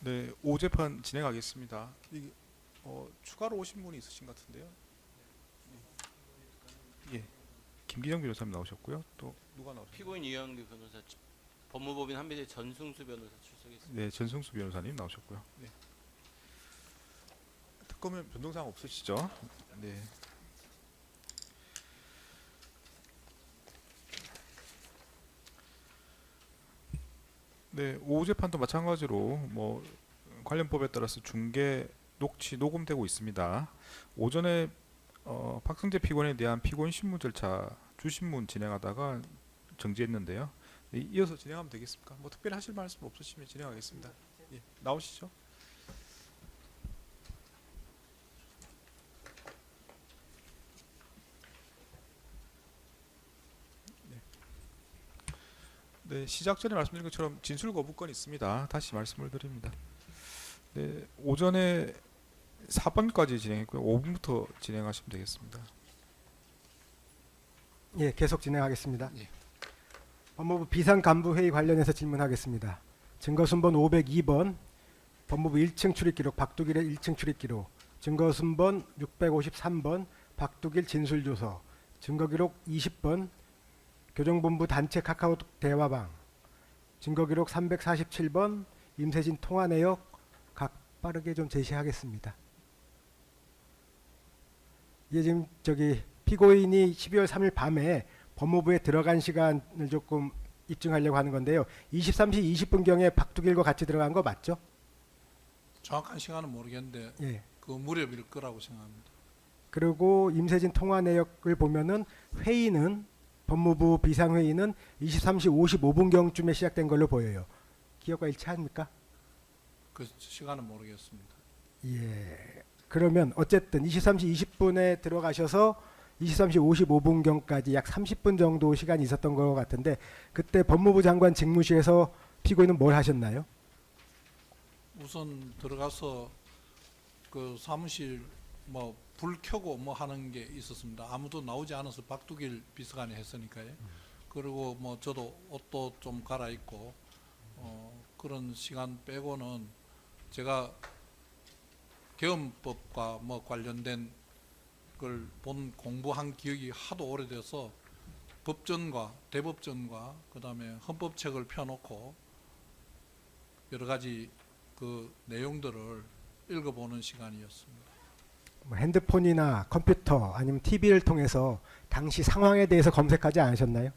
네, 오재판 진행하겠습니다. 추가로 오신 분이 있으신 것 같은데요. 예, 김기정 변호사님 나오셨고요. 또 누가 나오셨나요? 피고인 이영규 변호사, 법무법인 한비대 전승수 변호사 출석했습니다. 네, 전승수 변호사님 나오셨고요. 네. 특검은 변동사항 없으시죠? 네. 네, 오재판도 마찬가지로 뭐 관련 법에 따라서 중계 녹취 녹음되고 있습니다. 오전에 박승재 피고인에 대한 피고인 신문 절차 주신문 진행하다가 정지했는데요. 네, 이어서 진행하면 되겠습니까? 뭐 특별히 하실 말씀 없으시면 진행하겠습니다. 예, 나오시죠. 네, 시작 전에 말씀드린 것처럼 진술 거부권이 있습니다. 다시 말씀을 드립니다. 네, 오전에 4번까지 진행했고요. 5분부터 진행하시면 되겠습니다. 예, 계속 진행하겠습니다. 예. 법무부 비상간부회의 관련해서 질문하겠습니다. 증거순번 502번 법무부 1층 출입기록 박두길의 1층 출입기록, 증거순번 653번 박두길 진술조서, 증거기록 20번 교정본부 단체 카카오톡 대화방, 증거기록 347번 임세진 통화 내역 각 빠르게 좀 제시하겠습니다. 이게 지금 피고인이 12월 3일 밤에 법무부에 들어간 시간을 조금 입증하려고 하는 건데요. 23시 20분경에 박두길과 같이 들어간 거 맞죠? 정확한 시간은 모르겠는데 예. 그 무렵일 거라고 생각합니다. 그리고 임세진 통화 내역을 보면은 회의는 법무부 비상회의는 23시 55분경쯤에 시작된 걸로 보여요. 기억과 일치합니까? 그 시간은 모르겠습니다. 예. 그러면 어쨌든 23시 20분에 들어가셔서 23시 55분경까지 약 30분 정도 시간이 있었던 것 같은데, 그때 법무부 장관 직무실에서 피고인은 뭘 하셨나요? 우선 들어가서 그 사무실 뭐 불 켜고 뭐 하는 게 있었습니다. 아무도 나오지 않아서 박두길 비서관이 했으니까요. 그리고 뭐 저도 옷도 좀 갈아입고 그런 시간 빼고는 제가 계엄법과 뭐 관련된 걸 본 공부한 기억이 하도 오래돼서 법전과 대법전과 그다음에 헌법책을 펴놓고 여러 가지 그 내용들을 읽어보는 시간이었습니다. 뭐 핸드폰이나 컴퓨터 아니면 TV를 통해서 당시 상황에 대해서 검색하지 않으셨나요?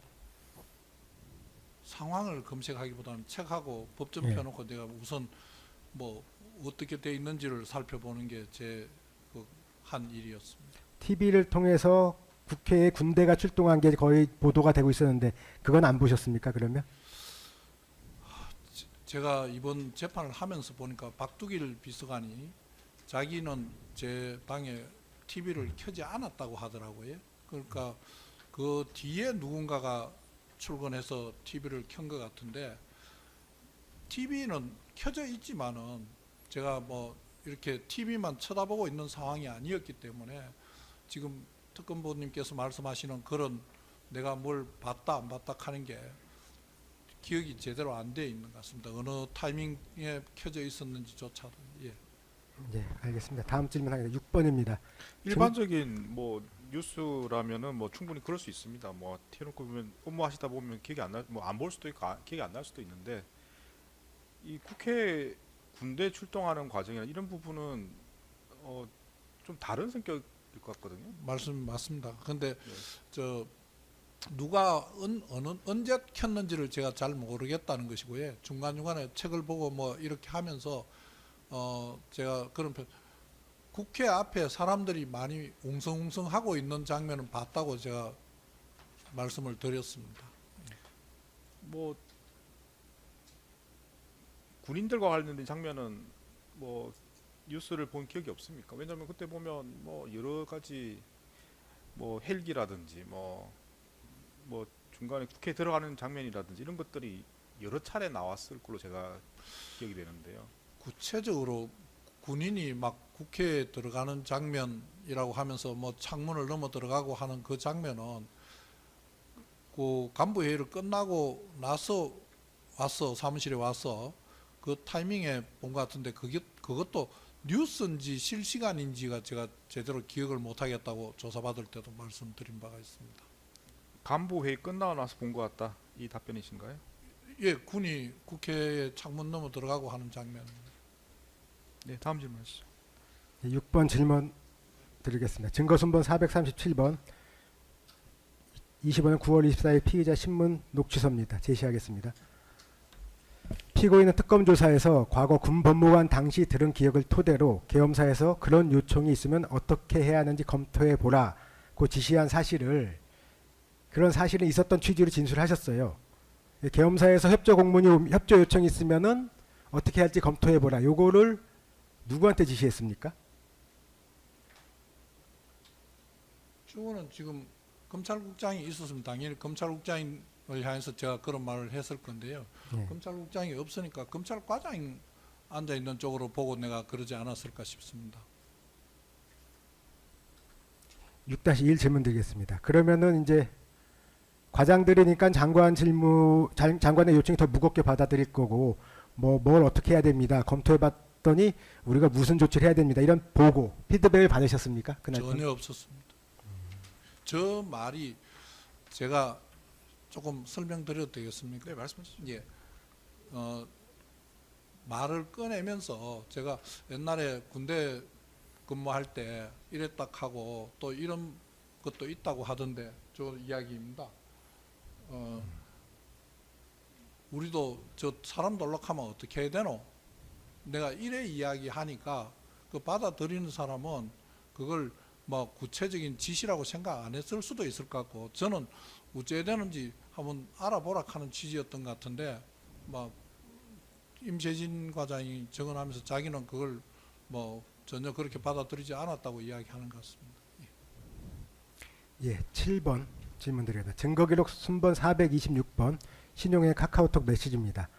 상황을 검색하기보다는 책하고 법전 예. 펴놓고 내가 우선 뭐 어떻게 돼 있는지를 살펴보는 게 제 한 일이었습니다. TV를 통해서 국회에 군대가 출동한 게 거의 보도가 되고 있었는데 그건 안 보셨습니까? 그러면? 제가 이번 재판을 하면서 보니까 박두길 비서관이 자기는 제 방에 TV를 켜지 않았다고 하더라고요. 그러니까 그 뒤에 누군가가 출근해서 TV를 켠 것 같은데, TV는 켜져 있지만은 제가 뭐 이렇게 TV만 쳐다보고 있는 상황이 아니었기 때문에 지금 특검보님께서 말씀하시는 그런 내가 뭘 봤다 안 봤다 하는 게 기억이 제대로 안 돼 있는 것 같습니다. 어느 타이밍에 켜져 있었는지조차도. 예. 네, 알겠습니다. 다음 질문 하겠습니다. 6번입니다. 일반적인 뭐 뉴스라면은 뭐 충분히 그럴 수 있습니다. 뭐 튀어놓고 보면 업무하시다 보면 기억이 안 나, 뭐 안 볼 수도 있고 기억이 안 날 수도 있는데, 이 국회 군대 출동하는 과정이나 이런 부분은 좀 다른 성격일 것 같거든요. 말씀 맞습니다. 근데 네. 저 누가 언제 켰는지를 제가 잘 모르겠다는 것이고요. 중간중간에 책을 보고 뭐 이렇게 하면서 제가 그런 국회 앞에 사람들이 많이 웅성웅성하고 있는 장면은 봤다고 제가 말씀을 드렸습니다. 뭐 군인들과 관련된 장면은 뭐 뉴스를 본 기억이 없습니까? 왜냐하면 그때 보면 뭐 여러 가지 뭐 헬기라든지 뭐 중간에 국회에 들어가는 장면이라든지 이런 것들이 여러 차례 나왔을 걸로 제가 기억이 되는데요. 구체적으로 군인이 막 국회에 들어가는 장면이라고 하면서 뭐 창문을 넘어 들어가고 하는 그 장면은 그 간부회의를 끝나고 나서 와서 사무실에 와서 그 타이밍에 본 것 같은데 그것도 뉴스인지 실시간인지가 제가 제대로 기억을 못하겠다고 조사받을 때도 말씀드린 바가 있습니다. 간부 회의 끝나고 나서 본 것 같다. 이 답변이신가요? 예, 군이 국회에 창문 넘어 들어가고 하는 장면. 네, 다음 질문하시죠. 6번 질문 드리겠습니다. 증거순번 437번 25년 9월 24일 피의자 신문 녹취서입니다. 제시하겠습니다. 피고인은 특검 조사에서 과거 군 법무관 당시 들은 기억을 토대로 계엄사에서 그런 요청이 있으면 어떻게 해야 하는지 검토해 보라고 지시한 사실을 그런 사실은 있었던 취지로 진술하셨어요. 계엄사에서 협조 공문이 협조 요청이 있으면은 어떻게 할지 검토해 보라. 요거를 누구한테 지시했습니까? 주어는 지금 검찰국장이 있었으면 당연히 검찰국장을 향해서 제가 그런 말을 했을 건데요. 예. 검찰국장이 없으니까 검찰과장이 앉아 있는 쪽으로 보고 내가 그러지 않았을까 싶습니다. 6-1 질문 드리겠습니다. 그러면은 이제 과장들이니까 장관의 요청이 더 무겁게 받아들일 거고 뭘 어떻게 해야 됩니다. 검토해 봤더니 우리가 무슨 조치를 해야 됩니다. 이런 보고, 피드백을 받으셨습니까? 그날 전혀 없었습니다. 저 말이 제가 조금 설명드려도 되겠습니까? 네, 말씀하시죠. 예. 말을 꺼내면서 제가 옛날에 군대 근무할 때 이랬다 하고 또 이런 것도 있다고 하던데 저 이야기입니다. 우리도 저 사람 놀락하면 어떻게 해야 되노? 내가 이래 이야기하니까 그 받아들이는 사람은 그걸 뭐 구체적인 지시라고 생각 안 했을 수도 있을 것 같고 저는 어찌해야 되는지 한번 알아보라 하는 취지였던 것 같은데 막 임세진 과장이 증언하면서 자기는 그걸 뭐 전혀 그렇게 받아들이지 않았다고 이야기하는 것 같습니다. 예, 7번 질문 드립니다. 증거기록 순번 426번 신용의 카카오톡 메시지입니다.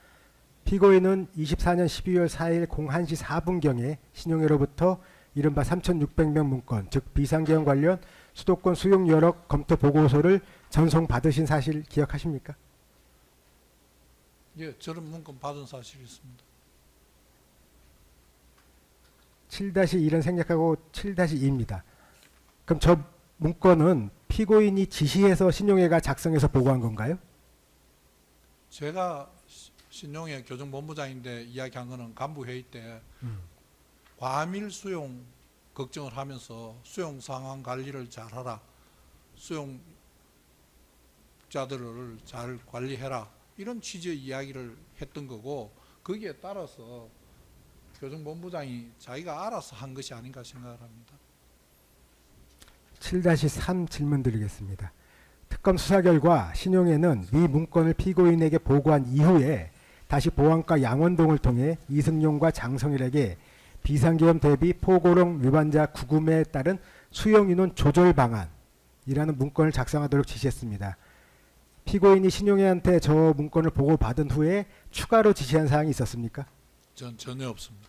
피고인은 24년 12월 4일 01시 4분경에 신용회로부터 이른바 3,600명 문건, 즉 비상계엄 관련 수도권 수용 여력 검토 보고서를 전송받으신 사실 기억하십니까? 예, 저런 문건 받은 사실이 있습니다. 7-1은 생략하고 7-2입니다. 그럼 저 문건은 피고인이 지시해서 신용회가 작성해서 보고한 건가요? 제가 신용회 교정본부장인데 이야기한 거는 간부회의 때 과밀 수용 걱정을 하면서 수용 상황 관리를 잘하라. 수용자들을 잘 관리해라. 이런 취지의 이야기를 했던 거고 거기에 따라서 교정본부장이 자기가 알아서 한 것이 아닌가 생각을 합니다. 7-3 질문 드리겠습니다. 특검 수사 결과 신용회는 위 문건을 피고인에게 보고한 이후에 다시 보안과 양원동을 통해 이승용과 장성일에게 비상계엄 대비 포고령 위반자 구금에 따른 수용인원 조절 방안이라는 문건을 작성하도록 지시했습니다. 피고인이 신용회한테 저 문건을 보고받은 후에 추가로 지시한 사항이 있었습니까? 전 전혀 없습니다.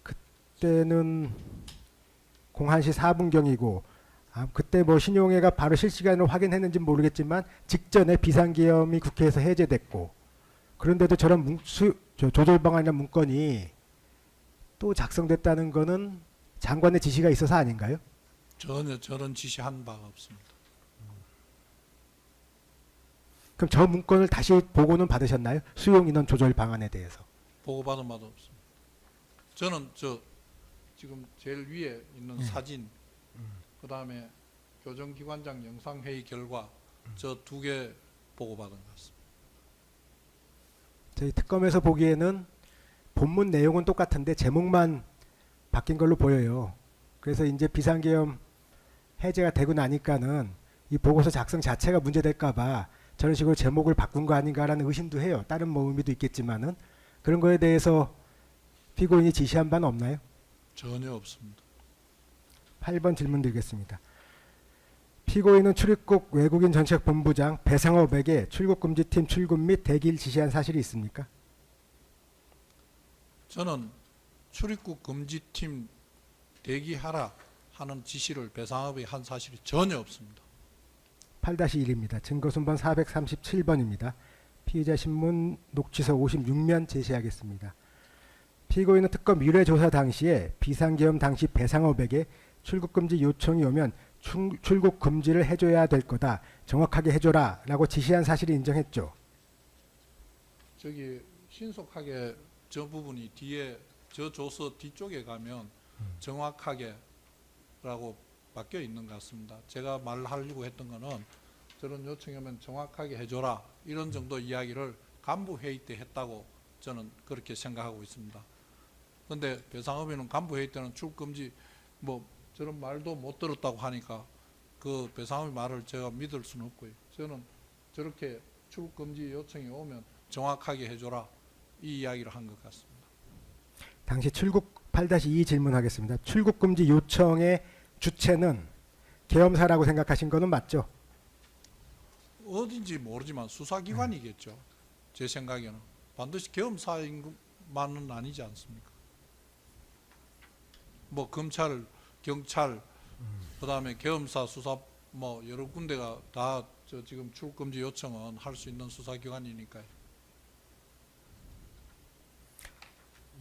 그때는 01시 4분경이고 그때 뭐 신용회가 바로 실시간으로 확인했는지 모르겠지만 직전에 비상계엄이 국회에서 해제됐고 그런데도 저런 조절 방안이나 문건이 또 작성됐다는 거는 장관의 지시가 있어서 아닌가요? 전혀 저런 지시한 바가 없습니다. 그럼 저 문건을 다시 보고는 받으셨나요? 수용인원 조절 방안에 대해서. 보고받은 바도 없습니다. 저는 저 지금 제일 위에 있는 사진, 그 다음에 교정기관장 영상회의 결과 저 2개 보고받은 것 같습니다. 저희 특검에서 보기에는 본문 내용은 똑같은데 제목만 바뀐 걸로 보여요. 그래서 이제 비상계엄 해제가 되고 나니까는 이 보고서 작성 자체가 문제될까봐 저런 식으로 제목을 바꾼 거 아닌가라는 의심도 해요. 다른 뭐 의미도 있겠지만은 그런 거에 대해서 피고인이 지시한 바는 없나요? 전혀 없습니다. 8번 질문 드리겠습니다. 피고인은 출입국 외국인 정책본부장 배상업에게 출국금지팀 출국 및 대기를 지시한 사실이 있습니까? 저는 출입국 금지팀 대기하라 하는 지시를 배상업이 한 사실이 전혀 없습니다. 8-1입니다. 증거순번 437번입니다. 피의자 신문 녹취서 56면 제시하겠습니다. 피고인은 특검 미래조사 당시에 비상계엄 당시 배상업에게 출국금지 요청이 오면 출국금지를 해줘야 될 거다. 정확하게 해줘라 라고 지시한 사실을 인정했죠. 저기 신속하게 저 부분이 뒤에 저 조서 뒤쪽에 가면 정확하게라고 바뀌어 있는 것 같습니다. 제가 말하려고 했던 거는 저런 요청이 오면 정확하게 해줘라 이런 정도 이야기를 간부 회의 때 했다고 저는 그렇게 생각하고 있습니다. 그런데 배상업위는 간부 회의 때는 출금지 뭐 저런 말도 못 들었다고 하니까 그 배상업위 말을 제가 믿을 수는 없고요. 저는 저렇게 출금지 요청이 오면 정확하게 해줘라 이 이야기를 한 것 같습니다. 당시 출국 8-2 질문하겠습니다. 출국금지 요청의 주체는 계엄사라고 생각하신 거는 맞죠? 어딘지 모르지만 수사기관이겠죠. 제 생각에는 반드시 계엄사인만은 아니지 않습니까? 뭐 검찰, 경찰, 그다음에 계엄사 수사 뭐 여러 군데가 다 저 지금 출국금지 요청은 할 수 있는 수사기관이니까요.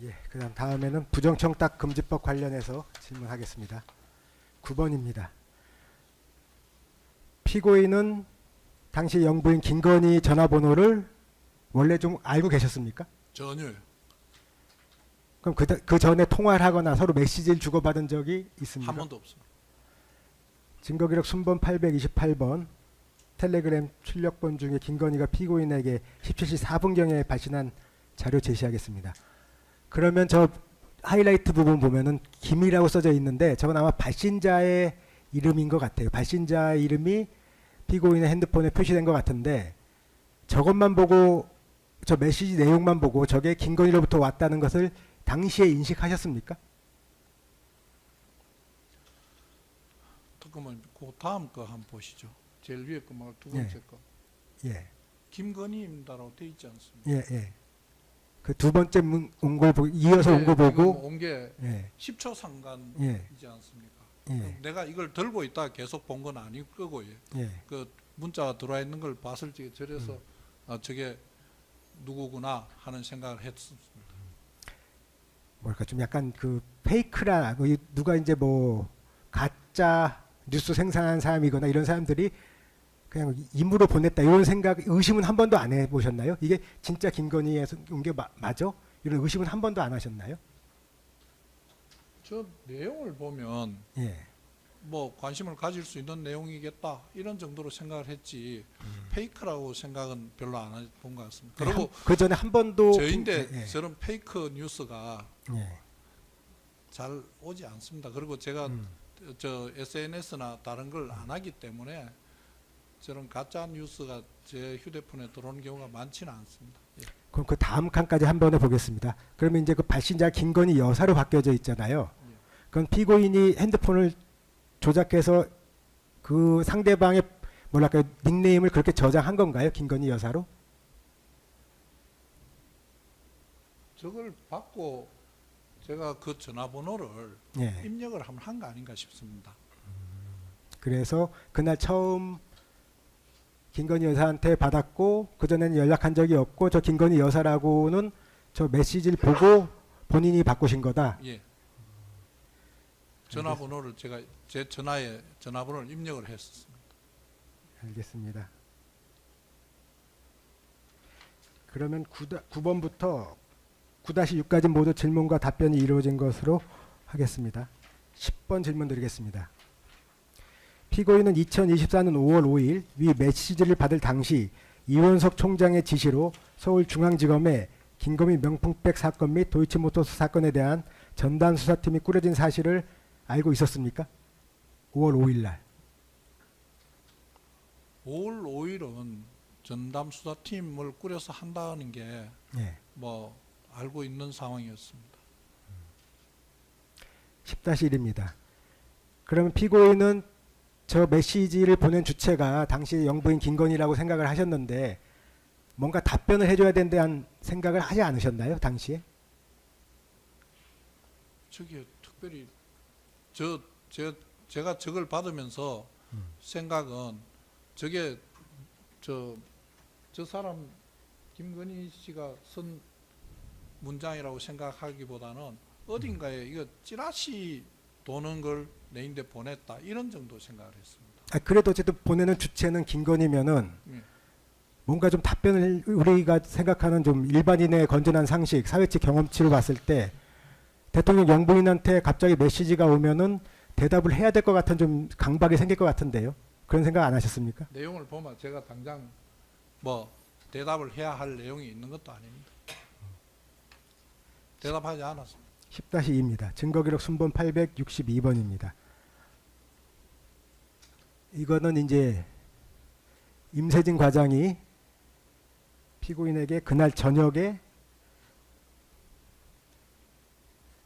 예, 그다음 다음에는 부정청탁금지법 관련해서 질문하겠습니다. 9번입니다. 피고인은 당시 영부인 김건희 전화번호를 원래 좀 알고 계셨습니까? 전혀요. 그럼 그 전에 통화를 하거나 서로 메시지를 주고받은 적이 있습니까? 한 번도 없습니다. 증거기록 순번 828번 텔레그램 출력본 중에 김건희가 피고인에게 17시 4분경에 발신한 자료 제시하겠습니다. 그러면 저 하이라이트 부분 보면은 김이라고 써져 있는데 저건 아마 발신자의 이름인 것 같아요. 발신자의 이름이 피고인의 핸드폰에 표시된 것 같은데 저것만 보고 저 메시지 내용만 보고 저게 김건희로부터 왔다는 것을 당시에 인식하셨습니까? 잠깐만 그 다음 거 한번 보시죠. 제일 위에 거 말고 두 번째 거. 예, 김건희입니다라고 돼 있지 않습니까? 예, 예. 그 두 번째 온 걸 보고 이어서 온 거 보고 온게 예, 10초 상간이지 예, 않습니까? 예, 내가 이걸 들고 있다 계속 본 건 아닐 거고요. 예. 그 문자가 들어와 있는 걸 봤을 때 저래서 저게 누구구나 하는 생각을 했습니다. 뭐랄까 좀 약간 그 페이크라 뭐 누가 이제 뭐 가짜 뉴스 생산한 사람이거나 이런 사람들이 그냥 임으로 보냈다 이런 생각 의심은 한 번도 안 해보셨나요? 이게 진짜 김건희에서 온 게 맞아? 이런 의심은 한 번도 안 하셨나요? 저 내용을 보면 예. 뭐 관심을 가질 수 있는 내용이겠다 이런 정도로 생각을 했지 페이크라고 생각은 별로 안 본 것 같습니다. 그리고 그 전에 한 번도 저인데 예, 저런 페이크 뉴스가 예. 잘 오지 않습니다. 그리고 제가 저 SNS나 다른 걸 안 하기 때문에 저런 가짜 뉴스가 제 휴대폰에 들어오는 경우가 많지는 않습니다. 예. 그럼 그 다음 칸까지 한 번에 보겠습니다. 그러면 이제 그 발신자 김건희 여사로 바뀌어져 있잖아요. 그건 피고인이 핸드폰을 조작해서 그 상대방의 뭐랄까요 닉네임을 그렇게 저장한 건가요? 김건희 여사로? 저걸 받고 제가 그 전화번호를 예. 입력을 한 거 아닌가 싶습니다. 그래서 그날 처음 김건희 여사한테 받았고 그전에는 연락한 적이 없고 저 김건희 여사라고는 저 메시지를 보고 본인이 바꾸신 거다. 예. 전화번호를 제가 제 전화에 전화번호를 입력을 했었습니다. 알겠습니다. 그러면 9번부터 9-6까지 모두 질문과 답변이 이루어진 것으로 하겠습니다. 10번 질문 드리겠습니다. 피고인은 2024년 5월 5일 위 메시지를 받을 당시 이원석 총장의 지시로 서울중앙지검에 김건희 명품백 사건 및 도이치모터스 사건에 대한 전담 수사팀이 꾸려진 사실을 알고 있었습니까? 5월 5일 날. 5월 5일은 전담 수사팀을 꾸려서 한다는 게 예. 뭐 알고 있는 상황이었습니다. 10-1입니다. 그러면 피고인은 저 메시지를 보낸 주체가 당시 영부인 김건희라고 생각을 하셨는데 뭔가 답변을 해줘야 된다는 생각을 하지 않으셨나요? 당시에? 저게 특별히 제가 저걸 받으면서 생각은 저게 저 사람 김건희 씨가 쓴 문장이라고 생각하기보다는 어딘가에 이거 찌라시 도는 걸 내인데 보냈다 이런 정도 생각을 했습니다. 그래도 어쨌든 보내는 주체는 김건희면은 예. 뭔가 좀 답변을 우리가 생각하는 좀 일반인의 건전한 상식, 사회적 경험치로 봤을 때 대통령 영부인한테 갑자기 메시지가 오면은 대답을 해야 될 것 같은 좀 강박이 생길 것 같은데요. 그런 생각 안 하셨습니까? 내용을 보면 제가 당장 뭐 대답을 해야 할 내용이 있는 것도 아닙니다. 대답하지 않았습니다. 10-2입니다. 증거기록 순번 862번입니다. 이거는 이제 임세진 과장이 피고인에게 그날 저녁에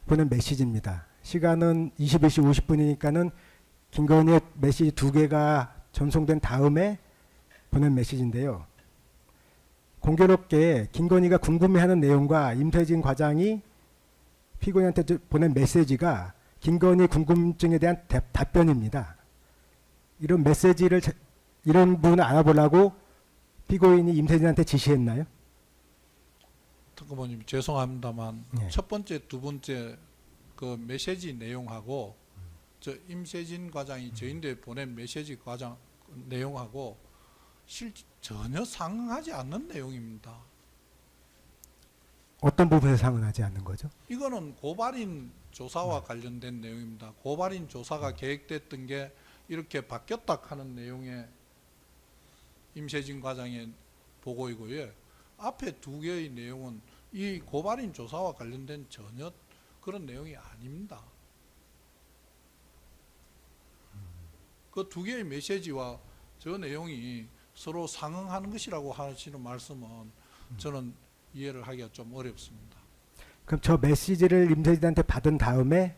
보낸 메시지입니다. 시간은 21시 50분이니까는 김건희의 메시지 2개가 전송된 다음에 보낸 메시지인데요. 공교롭게 김건희가 궁금해하는 내용과 임세진 과장이 피고인한테 보낸 메시지가 김건희 궁금증에 대한 답변입니다. 이런 메시지를 이런 부분을 알아보려고 피고인이 임세진한테 지시했나요? 특검원님 죄송합니다만 네. 첫 번째, 두 번째 그 메시지 내용하고 저 임세진 과장이 저인데 보낸 메시지 과장 내용하고 전혀 상응하지 않는 내용입니다. 어떤 부분에서 상응하지 않는 거죠? 이거는 고발인 조사와 관련된 내용입니다. 고발인 조사가 계획됐던 게 이렇게 바뀌었다 하는 내용의 임세진 과장의 보고이고요. 앞에 두 개의 내용은 이 고발인 조사와 관련된 전혀 그런 내용이 아닙니다. 그 두 개의 메시지와 저 내용이 서로 상응하는 것이라고 하시는 말씀은 저는 이해를 하기가 좀 어렵습니다. 그럼 저 메시지를 임세진한테 받은 다음에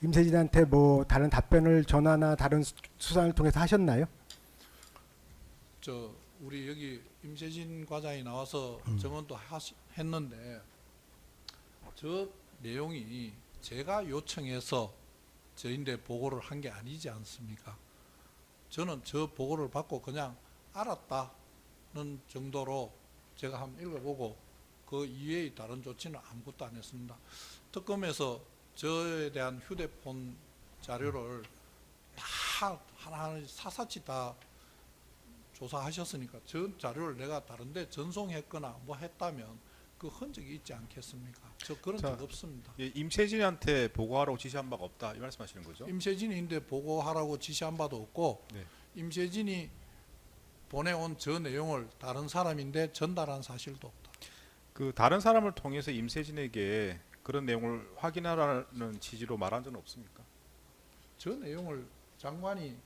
임세진한테 뭐 다른 답변을 전화나 다른 수단을 통해서 하셨나요? 저 우리 여기 임세진 과장이 나와서 증언도 했는데 저 내용이 제가 요청해서 저인데 보고를 한 게 아니지 않습니까? 저는 저 보고를 받고 그냥 알았다는 정도로 제가 한번 읽어보고 그 이외의 다른 조치는 아무것도 안 했습니다. 특검에서 저에 대한 휴대폰 자료를 다 하나하나 사사치 다 조사하셨으니까 저 자료를 내가 다른데 전송했거나 뭐 했다면 그 흔적이 있지 않겠습니까? 저 그런 자, 적 없습니다. 예, 임세진한테 보고하라고 지시한 바가 없다 이 말씀하시는 거죠? 임세진인데 보고하라고 지시한 바도 없고 네. 임세진이 보내온 저 내용을 다른 사람인데 전달한 사실도 없다. 그 다른 사람을 통해서 임세진에게 그런 내용을 확인하라는 취지로 말한 적은 없습니까? 저 내용을 장관이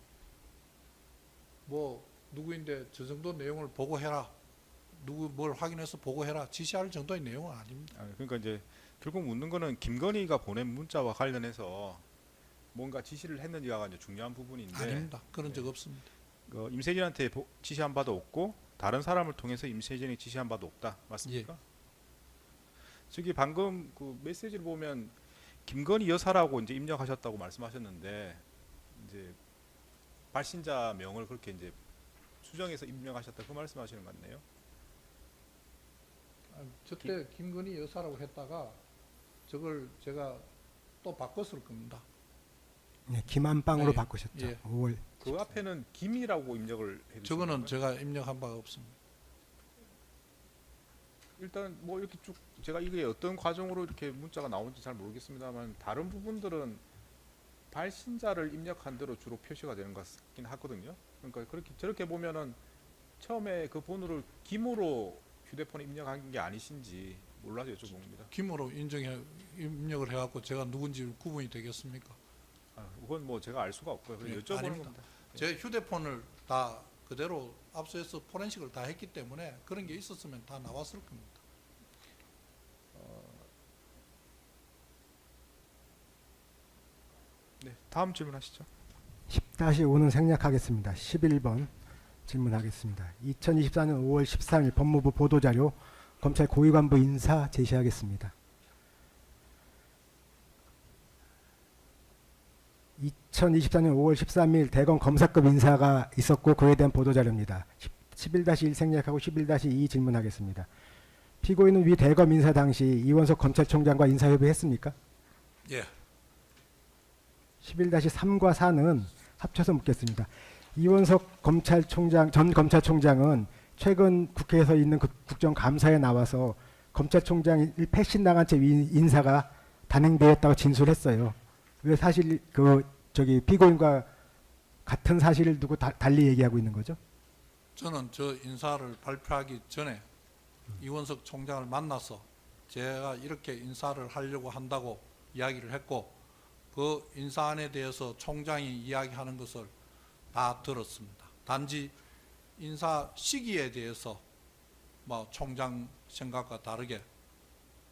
뭐 누구인데 저 정도 내용을 보고해라, 누구 뭘 확인해서 보고해라 지시할 정도의 내용은 아닙니다. 그러니까 이제 결국 묻는 거는 김건희가 보낸 문자와 관련해서 뭔가 지시를 했는지가 이제 중요한 부분인데 아닙니다. 그런 적 없습니다. 임세진한테 지시한 바도 없고 다른 사람을 통해서 임세진이 지시한 바도 없다 맞습니까? 저기 방금 그 메시지를 보면 김건희 여사라고 이제 입력하셨다고 말씀하셨는데 이제 발신자 명을 그렇게 이제 수정해서 입력하셨다 그 말씀하시는 것 같네요. 저때 김건희 여사라고 했다가 저걸 제가 또 바꿨을 겁니다. 네, 김한빵으로 네, 바꾸셨죠. 예. 5월. 그 앞에는 김이라고 입력을 해주신 저거는 건가요? 제가 입력한 바가 없습니다. 일단 뭐 이렇게 쭉 제가 이게 어떤 과정으로 이렇게 문자가 나온지 잘 모르겠습니다만 다른 부분들은 발신자를 입력한 대로 주로 표시가 되는 것 같긴 하거든요. 그러니까 그렇게 저렇게 보면은 처음에 그 번호를 김으로 휴대폰에 입력한 게 아니신지 몰라서 여쭤봅니다. 김으로 입력을 해갖고 제가 누군지 구분이 되겠습니까? 그건 뭐 제가 알 수가 없고요. 그래서 네, 여쭤보는 아닙니다. 겁니다. 제 휴대폰을 다 그대로 압수해서 포렌식을 다 했기 때문에 그런 게 있었으면 다 나왔을 겁니다. 네, 다음 질문하시죠. 10-5는 생략하겠습니다. 11번 질문하겠습니다. 2024년 5월 13일 법무부 보도자료 검찰 고위관부 인사 제시하겠습니다. 2024년 5월 13일 대검 검사급 인사가 있었고 그에 대한 보도자료입니다. 11-1 생략하고 11-2 질문하겠습니다. 피고인은 위 대검 인사 당시 이원석 검찰총장과 인사협의했습니까? 예. 11-3과 4는 합쳐서 묻겠습니다. 이원석 전 검찰총장은 최근 국회에서 있는 국정감사에 나와서 검찰총장이 패신당한 채 인사가 단행되었다고 진술했어요. 왜 사실 피고인과 같은 사실을 두고 달리 얘기하고 있는 거죠? 저는 저 인사를 발표하기 전에 이원석 총장을 만나서 제가 이렇게 인사를 하려고 한다고 이야기를 했고 그 인사안에 대해서 총장이 이야기하는 것을 다 들었습니다. 단지 인사 시기에 대해서 뭐 총장 생각과 다르게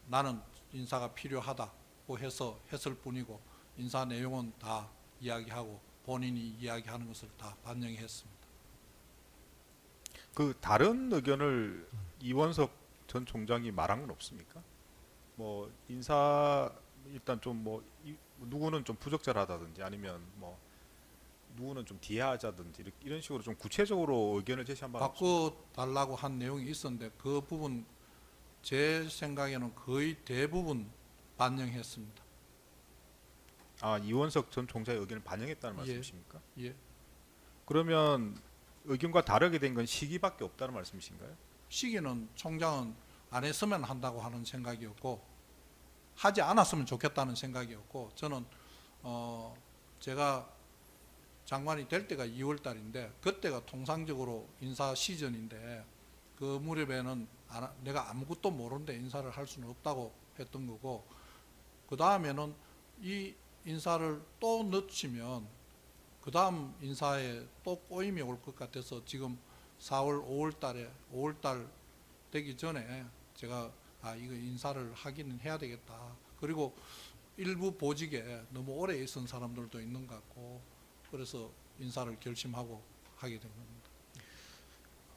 나는 인사가 필요하다고 해서 했을 뿐이고 인사 내용은 다 이야기하고 본인이 이야기하는 것을 다 반영했습니다. 그 다른 의견을 이원석 전 총장이 말한 건 없습니까? 뭐 인사 일단 좀 뭐 누구는 좀 부적절하다든지 아니면 뭐 누구는 좀 뒤에 하자든지 이런 식으로 좀 구체적으로 의견을 제시한 바 바꿔 달라고 한 내용이 있었는데 그 부분 제 생각에는 거의 대부분 반영했습니다. 아, 이원석 전 총장의 의견을 반영했다는 예. 말씀이십니까? 예. 그러면 의견과 다르게 된 건 시기밖에 없다는 말씀이신가요? 시기는 총장은 안 했으면 한다고 하는 생각이었고 하지 않았으면 좋겠다는 생각이었고 저는 제가 장관이 될 때가 2월 달인데 그때가 통상적으로 인사 시즌인데 그 무렵에는 내가 아무것도 모르는데 인사를 할 수는 없다고 했던 거고 그 다음에는 이 인사를 또 늦추면 그 다음 인사에 또 꼬임이 올 것 같아서 지금 4월 5월 달 되기 전에 제가 이거 인사를 하기는 해야 되겠다. 그리고 일부 보직에 너무 오래 있은 사람들도 있는 것 같고 그래서 인사를 결심하고 하게 된 겁니다.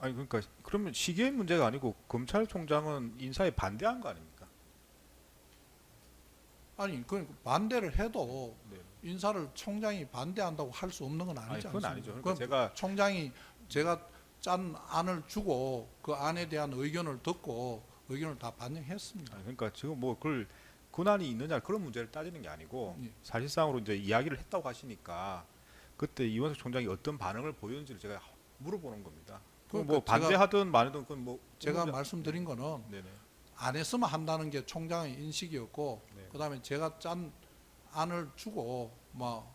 아니 그러니까 그러면 시기의 문제가 아니고 검찰총장은 인사에 반대한 거 아닙니까? 아니 그 반대를 해도 네. 인사를 총장이 반대한다고 할 수 없는 건 아니 아니지 그건 않습니까? 아니죠. 그러니까 그건 제가 총장이 제가 짠 안을 주고 그 안에 대한 의견을 듣고 의견을 다 반영했습니다. 아니, 그러니까 지금 뭐 그걸 권한이 있느냐 그런 문제를 따지는 게 아니고 예. 사실상으로 이제 이야기를 했다고 하시니까 그때 이원석 총장이 어떤 반응을 보였는지를 제가 물어보는 겁니다. 그러니까 뭐 반대하든 말든 그건 뭐 제가 의문이- 말씀드린 거는 네네. 안 했으면 한다는 게 총장의 인식이었고 네. 그다음에 제가 짠 안을 주고 뭐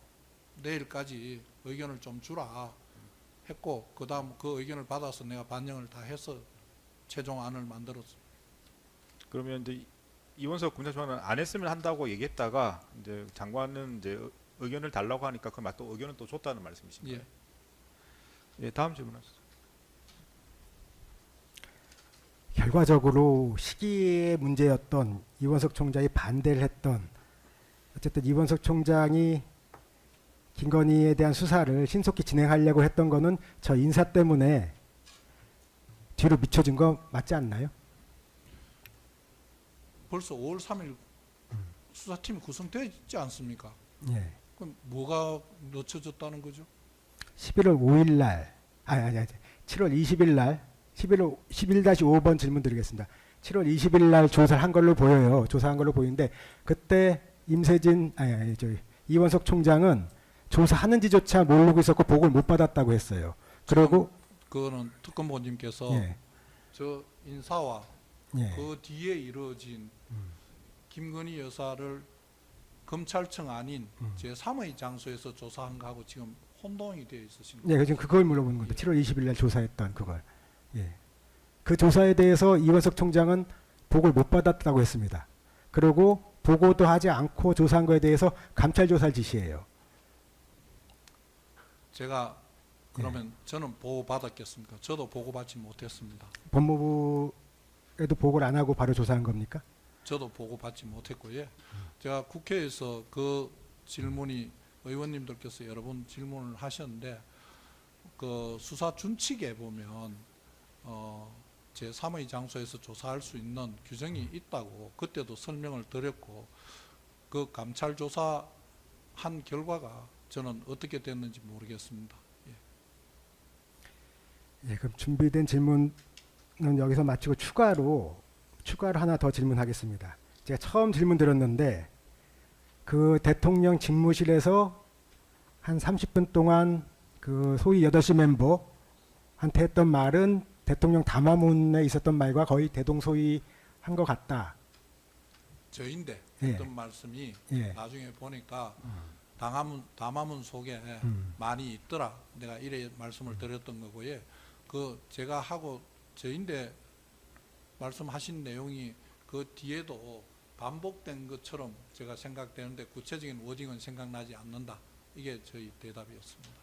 내일까지 의견을 좀 주라 했고 그다음 그 의견을 받아서 내가 반영을 다 해서 최종 안을 만들었습니다. 그러면 이제 이원석 검찰총장은 안 했으면 한다고 얘기했다가 이제 장관은 이제 의견을 달라고 하니까 그 맞또 의견은 또 줬다는 말씀이신가요? 예. 예, 다음 질문하시죠. 결과적으로 시기의 문제였던 이원석 총장이 반대를 했던 어쨌든 이원석 총장이 김건희에 대한 수사를 신속히 진행하려고 했던 거는 저 인사 때문에 뒤로 미쳐진 거 맞지 않나요? 벌써 5월 3일 수사팀이 구성되어 있지 않습니까? 예. 그럼 뭐가 늦춰졌다는 거죠? 11월 5일 날, 7월 20일 날, 11-5번 질문 드리겠습니다. 7월 20일 날 조사를 한 걸로 보여요. 조사한 걸로 보이는데 그때 이원석 총장은 조사하는지조차 모르고 있었고 보고를 못 받았다고 했어요. 그리고 그거는 특검보님께서 예, 저 인사와 예, 그 뒤에 이루어진 김건희 여사를 검찰청 아닌 제3의 장소에서 조사한 거하고 지금 혼동이 되어 있으신 거예요. 예, 지금 그걸 물어보는 겁니다. 7월 20일 날 조사했던 그걸. 예. 그 조사에 대해서 이원석 총장은 보고를 못 받았다고 했습니다. 그리고 보고도 하지 않고 조사한 거에 대해서 감찰 조사를 지시해요. 제가 그러면 저는 보고 받았겠습니까? 저도 보고 받지 못했습니다. 법무부에도 보고를 안 하고 바로 조사한 겁니까? 저도 보고 받지 못했고요. 제가 국회에서 그 질문이 의원님들께서 여러 번 질문을 하셨는데 그 수사 준칙에 보면 제3의 장소에서 조사할 수 있는 규정이 있다고 그때도 설명을 드렸고 그 감찰 조사한 결과가 저는 어떻게 됐는지 모르겠습니다. 예, 그럼 준비된 질문은 여기서 마치고 추가로 하나 더 질문하겠습니다. 제가 처음 질문 드렸는데 그 대통령 직무실에서 한 30분 동안 그 소위 8시 멤버한테 했던 말은 대통령 담화문에 있었던 말과 거의 대동소이한 것 같다. 저인데 예. 했던 말씀이 예. 나중에 보니까 담화문 속에 많이 있더라. 내가 이래 말씀을 드렸던 거고요. 그 제가 하고 저인데 말씀하신 내용이 그 뒤에도 반복된 것처럼 제가 생각되는데 구체적인 워딩은 생각나지 않는다. 이게 저희 대답이었습니다.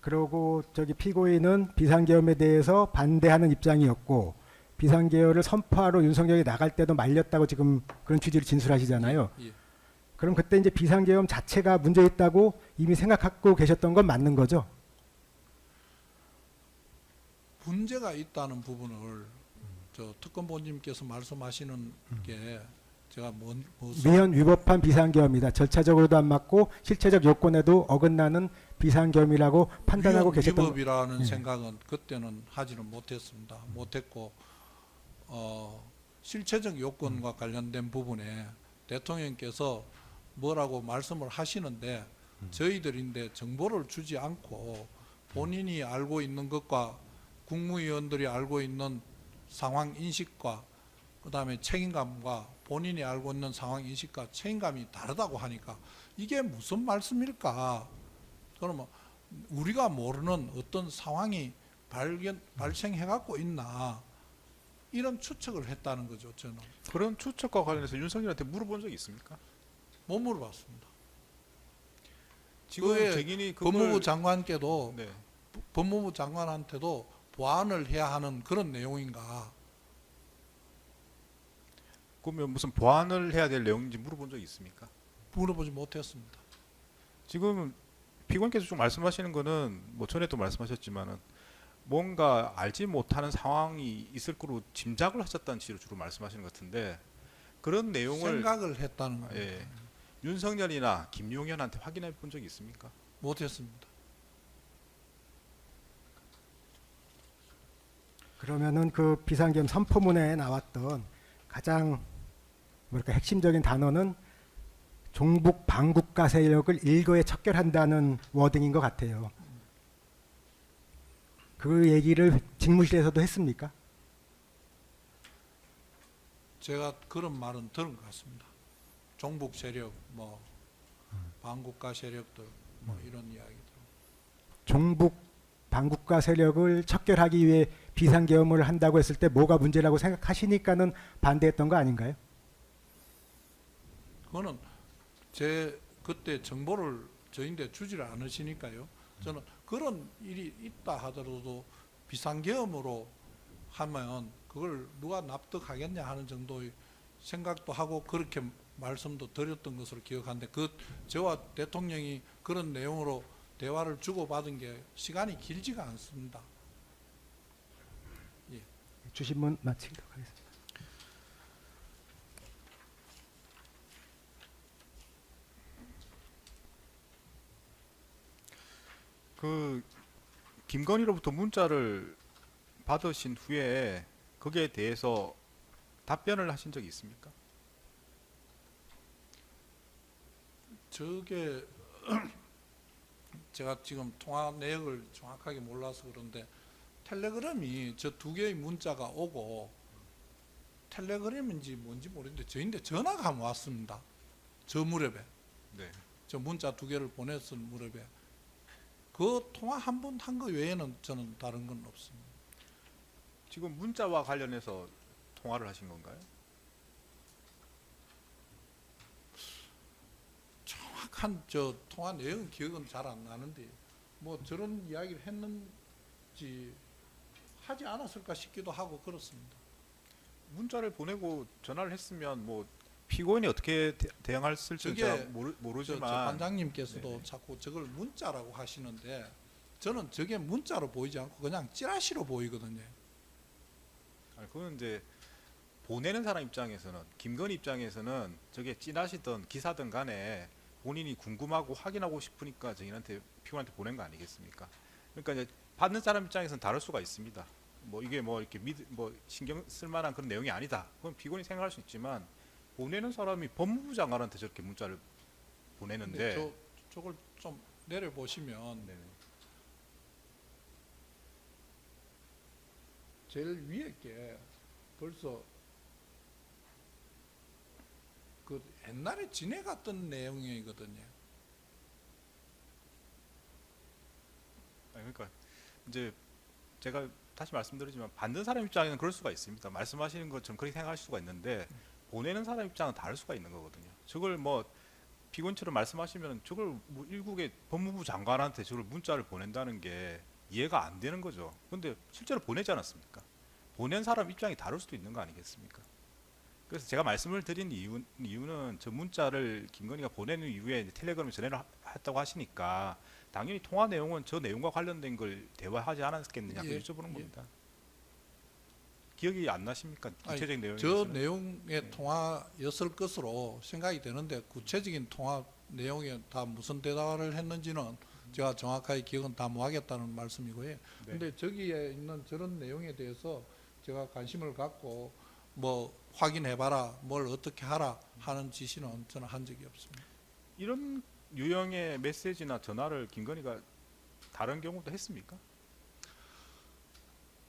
그리고 저기 피고인은 비상계엄에 대해서 반대하는 입장이었고 비상계엄을 선포하러 윤석열이 나갈 때도 말렸다고 지금 그런 취지로 진술하시잖아요. 예. 그럼 그때 이제 비상계엄 자체가 문제 있다고 이미 생각하고 계셨던 건 맞는 거죠? 문제가 있다는 부분을 저 특검본님께서 말씀하시는 게 제가 위헌 위법한 비상계엄이다. 절차적으로도 안 맞고 실체적 요건에도 어긋나는 비상계엄이라고 판단하고 계셨던 거. 위법이라는 예. 생각은 그때는 하지는 못했습니다. 못했고 실체적 요건과 관련된 부분에 대통령께서 뭐라고 말씀을 하시는데 저희들인데 정보를 주지 않고 본인이 알고 있는 것과 국무위원들이 알고 있는 상황 인식과 그다음에 책임감과 본인이 알고 있는 상황 인식과 책임감이 다르다고 하니까 이게 무슨 말씀일까? 그러면 우리가 모르는 어떤 상황이 발생해 갖고 있나 이런 추측을 했다는 거죠. 저는 그런 추측과 관련해서 윤석열한테 물어본 적이 있습니까? 못 물어봤습니다. 지금 그에 증인이 그걸 법무부 장관께도 네. 법무부 장관한테도 보완을 해야 하는 그런 내용인가? 그러면 무슨 보완을 해야 될 내용인지 물어본 적이 있습니까? 물어보지 못했습니다. 지금 피고인께서 좀 말씀하시는 거는 뭐 전에도 말씀하셨지만은 뭔가 알지 못하는 상황이 있을 거로 짐작을 하셨다는 취지로 주로 말씀하시는 것 같은데 그런 내용을 생각을 했다는 겁니다. 예, 윤석열이나 김용현한테 확인해 본 적이 있습니까? 못했습니다. 그러면은 그 비상계엄 선포문에 나왔던 가장 뭐랄까 핵심적인 단어는 종북 반국가 세력을 일거에 척결한다는 워딩인 것 같아요. 그 얘기를 직무실에서도 했습니까? 제가 그런 말은 들은 것 같습니다. 종북 세력, 뭐 반국가 세력들, 뭐 이런 이야기들. 종북 반국가 세력을 척결하기 위해 비상계엄을 한다고 했을 때 뭐가 문제라고 생각하시니까는 반대했던 거 아닌가요? 그거는 제 그때 정보를 저인데 주지를 않으시니까요. 저는 그런 일이 있다 하더라도 비상계엄으로 하면 그걸 누가 납득하겠냐 하는 정도의 생각도 하고 그렇게 말씀도 드렸던 것으로 기억하는데 그 저와 대통령이 그런 내용으로 대화를 주고받은 게 시간이 길지가 않습니다. 주신문 마치도록 하겠습니다. 그 김건희로부터 문자를 받으신 후에 거기에 대해서 답변을 하신 적이 있습니까? 저게 제가 지금 통화 내역을 정확하게 몰라서 그런데 텔레그램이 저 두 개의 문자가 오고 텔레그램인지 뭔지 모르겠는데 저인데 전화가 왔습니다. 저 무렵에 네. 저 문자 두 개를 보냈을 무렵에 그 통화 한 번 한 거 외에는 저는 다른 건 없습니다. 지금 문자와 관련해서 통화를 하신 건가요? 정확한 저 통화 내용은 기억은 잘 안 나는데 뭐 저런 이야기를 했는지 하지 않았을까 싶기도 하고 그렇습니다. 문자를 보내고 전화를 했으면 뭐 피고인이 어떻게 대응했을지 저게 제가 저 모르지만 관장님께서도 네네. 자꾸 저걸 문자라고 하시는데 저는 저게 문자로 보이지 않고 그냥 찌라시로 보이거든요. 아니, 그건 이제 보내는 사람 입장에서는 김건희 입장에서는 저게 찌라시든 기사든 간에 본인이 궁금하고 확인하고 싶으니까 저희한테 피고인한테 보낸 거 아니겠습니까? 그러니까 이제 받는 사람 입장에서는 다를 수가 있습니다. 뭐 이게 뭐 이렇게 뭐 신경 쓸 만한 그런 내용이 아니다. 그건 피고인이 생각할 수 있지만 보내는 사람이 법무부 장관한테 저렇게 문자를 보내는데 근데 저걸 좀 내려 보시면 네네. 제일 위에 게 벌써 그 옛날에 지내갔던 내용이거든요. 그러니까 이제 제가 다시 말씀드리지만 받는 사람 입장에는 그럴 수가 있습니다. 말씀하시는 것처럼 그렇게 생각할 수가 있는데 보내는 사람 입장은 다를 수가 있는 거거든요. 저걸 뭐 피고인처럼 말씀하시면 저걸 뭐 일국의 법무부 장관한테 저걸 문자를 보낸다는 게 이해가 안 되는 거죠. 근데 실제로 보내지 않았습니까? 보낸 사람 입장이 다를 수도 있는 거 아니겠습니까? 그래서 제가 말씀을 드린 이유는 저 문자를 김건희가 보내는 이후에 이제 텔레그램에 전해를 했다고 하시니까 당연히 통화 내용은 저 내용과 관련된 걸 대화하지 않았겠느냐 그 예, 여쭤보는 예. 겁니다. 기억이 안 나십니까? 구체적인 내용이 저 내용의 통화였을 것으로 생각이 되는데 구체적인 통화 내용이 다 무슨 대화를 했는지는 제가 정확하게 기억은 다 못하겠다는 말씀이고요. 근데 저기에 있는 저런 내용에 대해서 제가 관심을 갖고 뭐 확인해봐라, 뭘 어떻게 하라 하는 지시는 저는 한 적이 없습니다. 이런 유형의 메시지나 전화를 김건희가 다른 경우도 했습니까?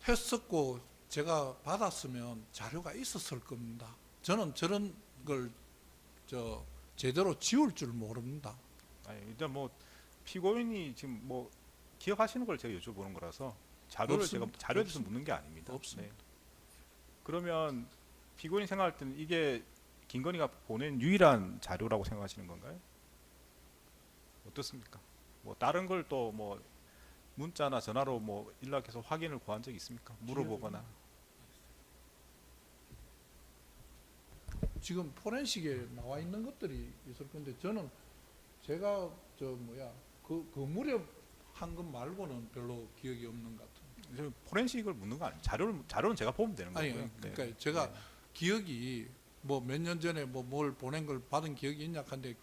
했었고 제가 받았으면 자료가 있었을 겁니다. 저는 저런 걸 제대로 지울 줄 모릅니다. 아니 일단 뭐 피고인이 지금 뭐 기억하시는 걸 제가 여쭤보는 거라서 자료를 없습니다. 제가 자료에 대해서 없습니다. 묻는 게 아닙니다. 없습니다. 그러면 피고인이 생각할 때는 이게 김건희가 보낸 유일한 자료라고 생각하시는 건가요? 어떻습니까? 뭐 다른 걸 또 뭐 문자나 전화로 뭐 연락해서 확인을 구한 적이 있습니까? 물어보거나. 지금 포렌식에 나와 있는 것들이 있을 건데 저는 제가 그 무렵 한 것 말고는 별로 기억이 없는 것 같아요. 포렌식을 묻는 거 아니에요. 자료는 제가 보면 되는 아니 거고요. 그러니까 네. 제가 네. 기억이 뭐 몇 년 전에 뭐 뭘 보낸 걸 받은 기억이 있냐 한데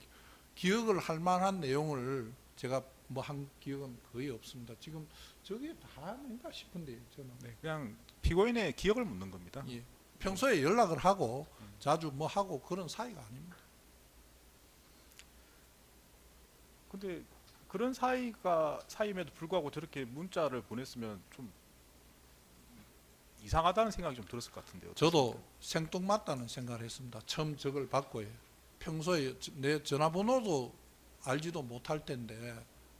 기억을 할 만한 내용을 제가 뭐 한 기억은 거의 없습니다. 지금 저게 다인가 싶은데 저는 네, 그냥 피고인의 기억을 묻는 겁니다. 예. 평소에 연락을 하고 자주 뭐 하고 그런 사이가 아닙니다. 근데 그런 사이임에도 불구하고 저렇게 문자를 보냈으면 좀 이상하다는 생각이 좀 들었을 것 같은데요. 저도 생뚱맞다는 생각을 했습니다. 처음 저걸 받고요. 평소에 내 전화번호도 알지도 못할 텐데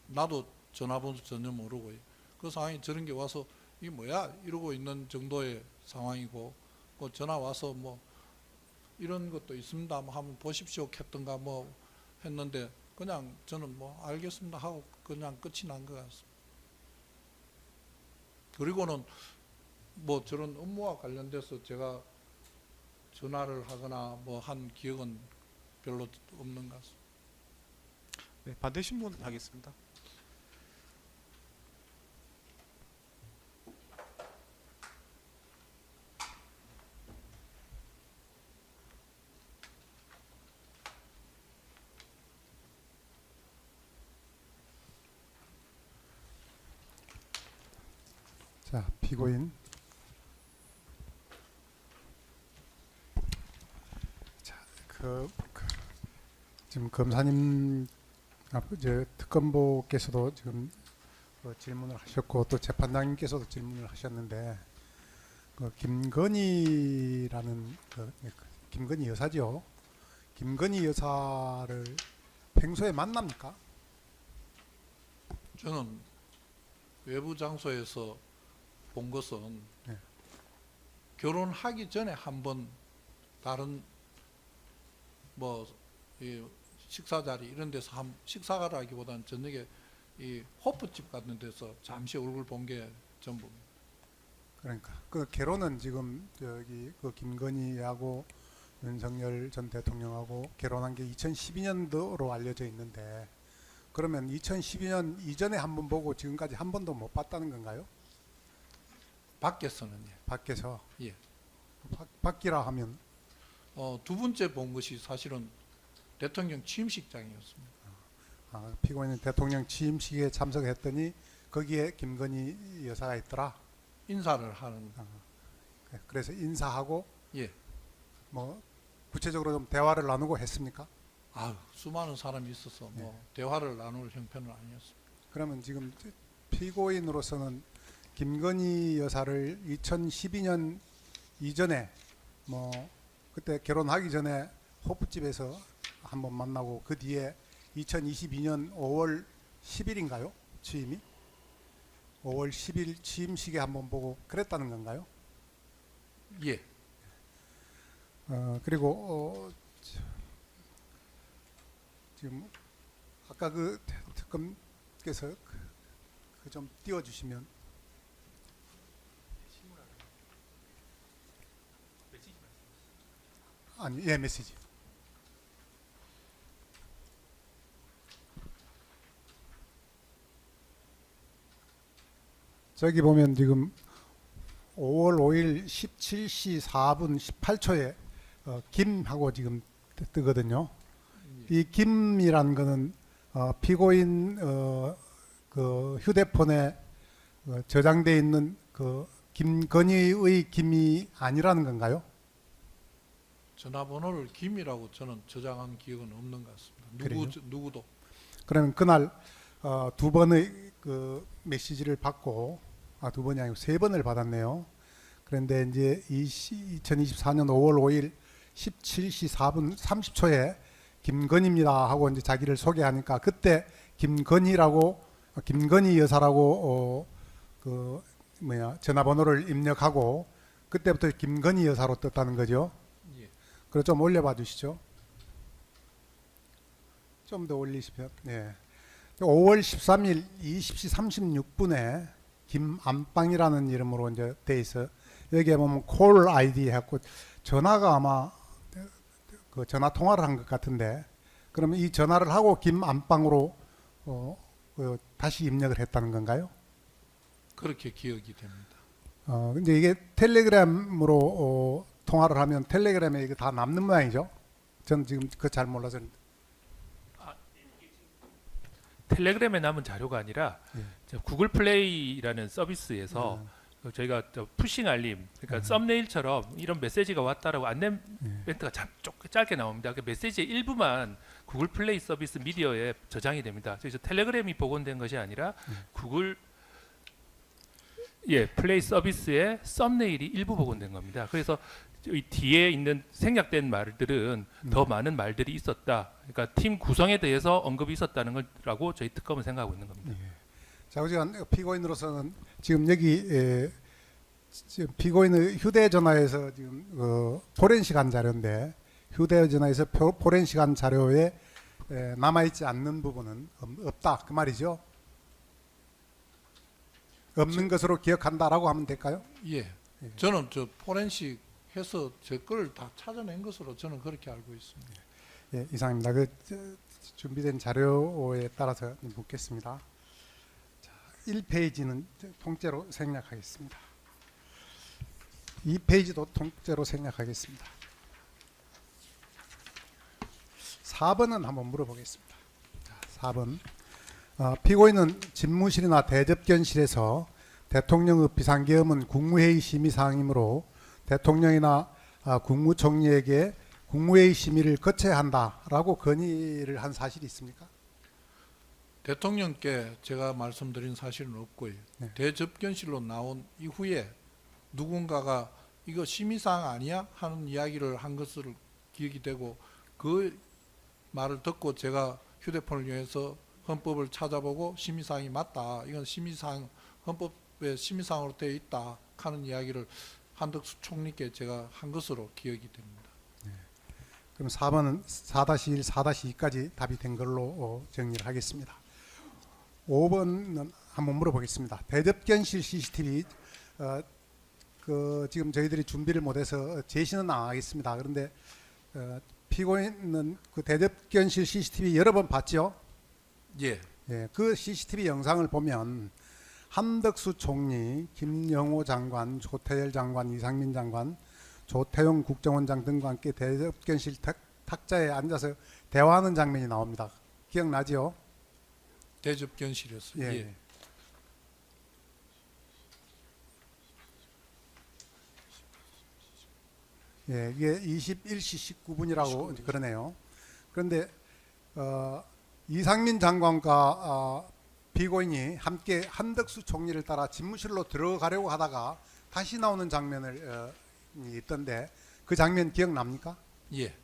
나도 전화번호 전혀 모르고요. 그 상황에 저런 게 와서 이게 뭐야 이러고 있는 정도의 상황이고 뭐 전화 와서 뭐 이런 것도 있습니다. 뭐 한번 보십시오 했던가 뭐 했는데 그냥 저는 뭐 알겠습니다 하고 그냥 끝이 난 것 같습니다. 그리고는 뭐 저런 업무와 관련돼서 제가 전화를 하거나 뭐 한 기억은 별로 없는 것 같습니다. 네, 반대 신문 하겠습니다. 자, 피고인. 자, 지금 검사님, 특검보께서도 지금 질문을 하셨고 또 재판장님께서도 질문을 하셨는데 김건희라는 김건희 여사죠. 김건희 여사를 평소에 만납니까? 저는 외부 장소에서 본 것은 네. 결혼하기 전에 한번 다른 뭐 이 식사 자리 이런 데서 식사라기보다는 저녁에 이 호프집 같은 데서 잠시 얼굴 본 게 전부입니다. 그러니까 그 결혼은 지금 김건희하고 윤석열 전 대통령하고 결혼한 게 2012년도로 알려져 있는데 그러면 2012년 이전에 한 번 보고 지금까지 한 번도 못 봤다는 건가요? 밖에서는 밖에서. 예. 밖이라 하면 두 번째 본 것이 사실은 대통령 취임식장이었습니다. 피고인은 대통령 취임식에 참석했더니 거기에 김건희 여사가 있더라. 인사를 하는. 그래서 인사하고 예. 뭐 구체적으로 좀 대화를 나누고 했습니까? 아, 수많은 사람이 있어서 뭐 네. 대화를 나눌 형편은 아니었습니다. 그러면 지금 피고인으로서는 김건희 여사를 2012년 이전에 뭐 그때 결혼하기 전에 호프집에서 한번 만나고 그 뒤에 2022년 5월 10일인가요? 취임이? 5월 10일 취임식에 한번 보고 그랬다는 건가요? 예. 그리고 지금 아까 그 특검께서 그 좀 띄워주시면 아니 예 메시지 저기 보면 지금 5월 5일 17시 4분 18초에 김하고 지금 뜨거든요. 이 김이란 거는 피고인 그 휴대폰에 저장돼 있는 그 김건희의 김이 아니라는 건가요? 전화번호를 김이라고 저는 저장한 기억은 없는 것 같습니다. 그래요? 누구도. 그러면 그날 두 번의 그 메시지를 받고 두 번이 아니고 세 번을 받았네요. 그런데 이제 2024년 5월 5일 17시 4분 30초에 김건희입니다 하고 이제 자기를 소개하니까 그때 김건희 여사라고 그 뭐야 전화번호를 입력하고 그때부터 김건희 여사로 떴다는 거죠. 예. 그래 좀 올려봐 주시죠. 좀 더 올리시면. 네. 5월 13일 20시 36분에 김안방이라는 이름으로 이제 돼 있어. 여기에 보면 콜 아이디 해갖고 전화가 아마 그 전화 통화를 한 것 같은데 그러면 이 전화를 하고 김안방으로 다시 입력을 했다는 건가요? 그렇게 기억이 됩니다. 근데 이게 텔레그램으로 통화를 하면 텔레그램에 이거 다 남는 모양이죠? 저는 지금 그거 잘 몰라서. 텔레그램에 남은 자료가 아니라 저 구글 플레이라는 서비스에서 저희가 저 푸싱 알림, 그러니까 썸네일처럼 이런 메시지가 왔다라고 안내 멘트가 짧게 나옵니다. 그 메시지의 일부만 구글 플레이 서비스 미디어에 저장이 됩니다. 그래서 텔레그램이 복원된 것이 아니라 구글 플레이 서비스의 썸네일이 일부 복원된 겁니다. 그래서 이 뒤에 있는 생략된 말들은 더 많은 말들이 있었다. 그러니까 팀 구성에 대해서 언급이 있었다는 거라고 저희 특검은 생각하고 있는 겁니다. 자우지간 피고인으로서는 지금 여기 지금 피고인의 휴대전화에서 지금 포렌식한 자료인데 휴대전화에서 포렌식한 자료에 남아있지 않는 부분은 없다 그 말이죠. 없는 것으로 기억한다라고 하면 될까요? 예. 저는 저 포렌식 해서 제 걸 다 찾아낸 것으로 저는 그렇게 알고 있습니다. 예, 이상입니다. 준비된 자료에 따라서 묻겠습니다. 자, 1페이지는 통째로 생략하겠습니다. 2페이지도 통째로 생략하겠습니다. 4번은 한번 물어보겠습니다. 자, 4번. 피고인은 집무실이나 대접견실에서 대통령의 비상계엄은 국무회의 심의사항이므로 대통령이나 국무총리에게 국무회의 심의를 거쳐야 한다라고 건의를 한 사실이 있습니까? 대통령께 제가 말씀드린 사실은 없고요. 네. 대접견실로 나온 이후에 누군가가 이거 심의사항 아니야? 하는 이야기를 한 것을 기억이 되고 그 말을 듣고 제가 휴대폰을 이용해서 헌법을 찾아보고 심의사항이 맞다. 이건 심의사항 헌법에 심의사항으로 되어 있다 하는 이야기를 한덕수 총리께 제가 한 것으로 기억이 됩니다. 그럼 4번은 4-1, 4-2까지 답이 된 걸로 정리를 하겠습니다. 5번은 한번 물어보겠습니다. 대접견실 CCTV 지금 저희들이 준비를 못해서 제시는 안 하겠습니다. 그런데 피고인은 그 대접견실 CCTV 여러 번 봤죠? 예. 예, 그 CCTV 영상을 보면 한덕수 총리, 김영호 장관, 조태열 장관, 이상민 장관, 조태용 국정원장 등과 함께 대접견실 탁자에 앉아서 대화하는 장면이 나옵니다. 기억나죠? 대접견실이었어요. 예. 예. 예, 이게 21시 19분이라고 그러네요. 그런데 이상민 장관과 피고인이 함께 한덕수 총리를 따라 집무실로 들어가려고 하다가 다시 나오는 장면을 있던데 그 장면 기억납니까? 예.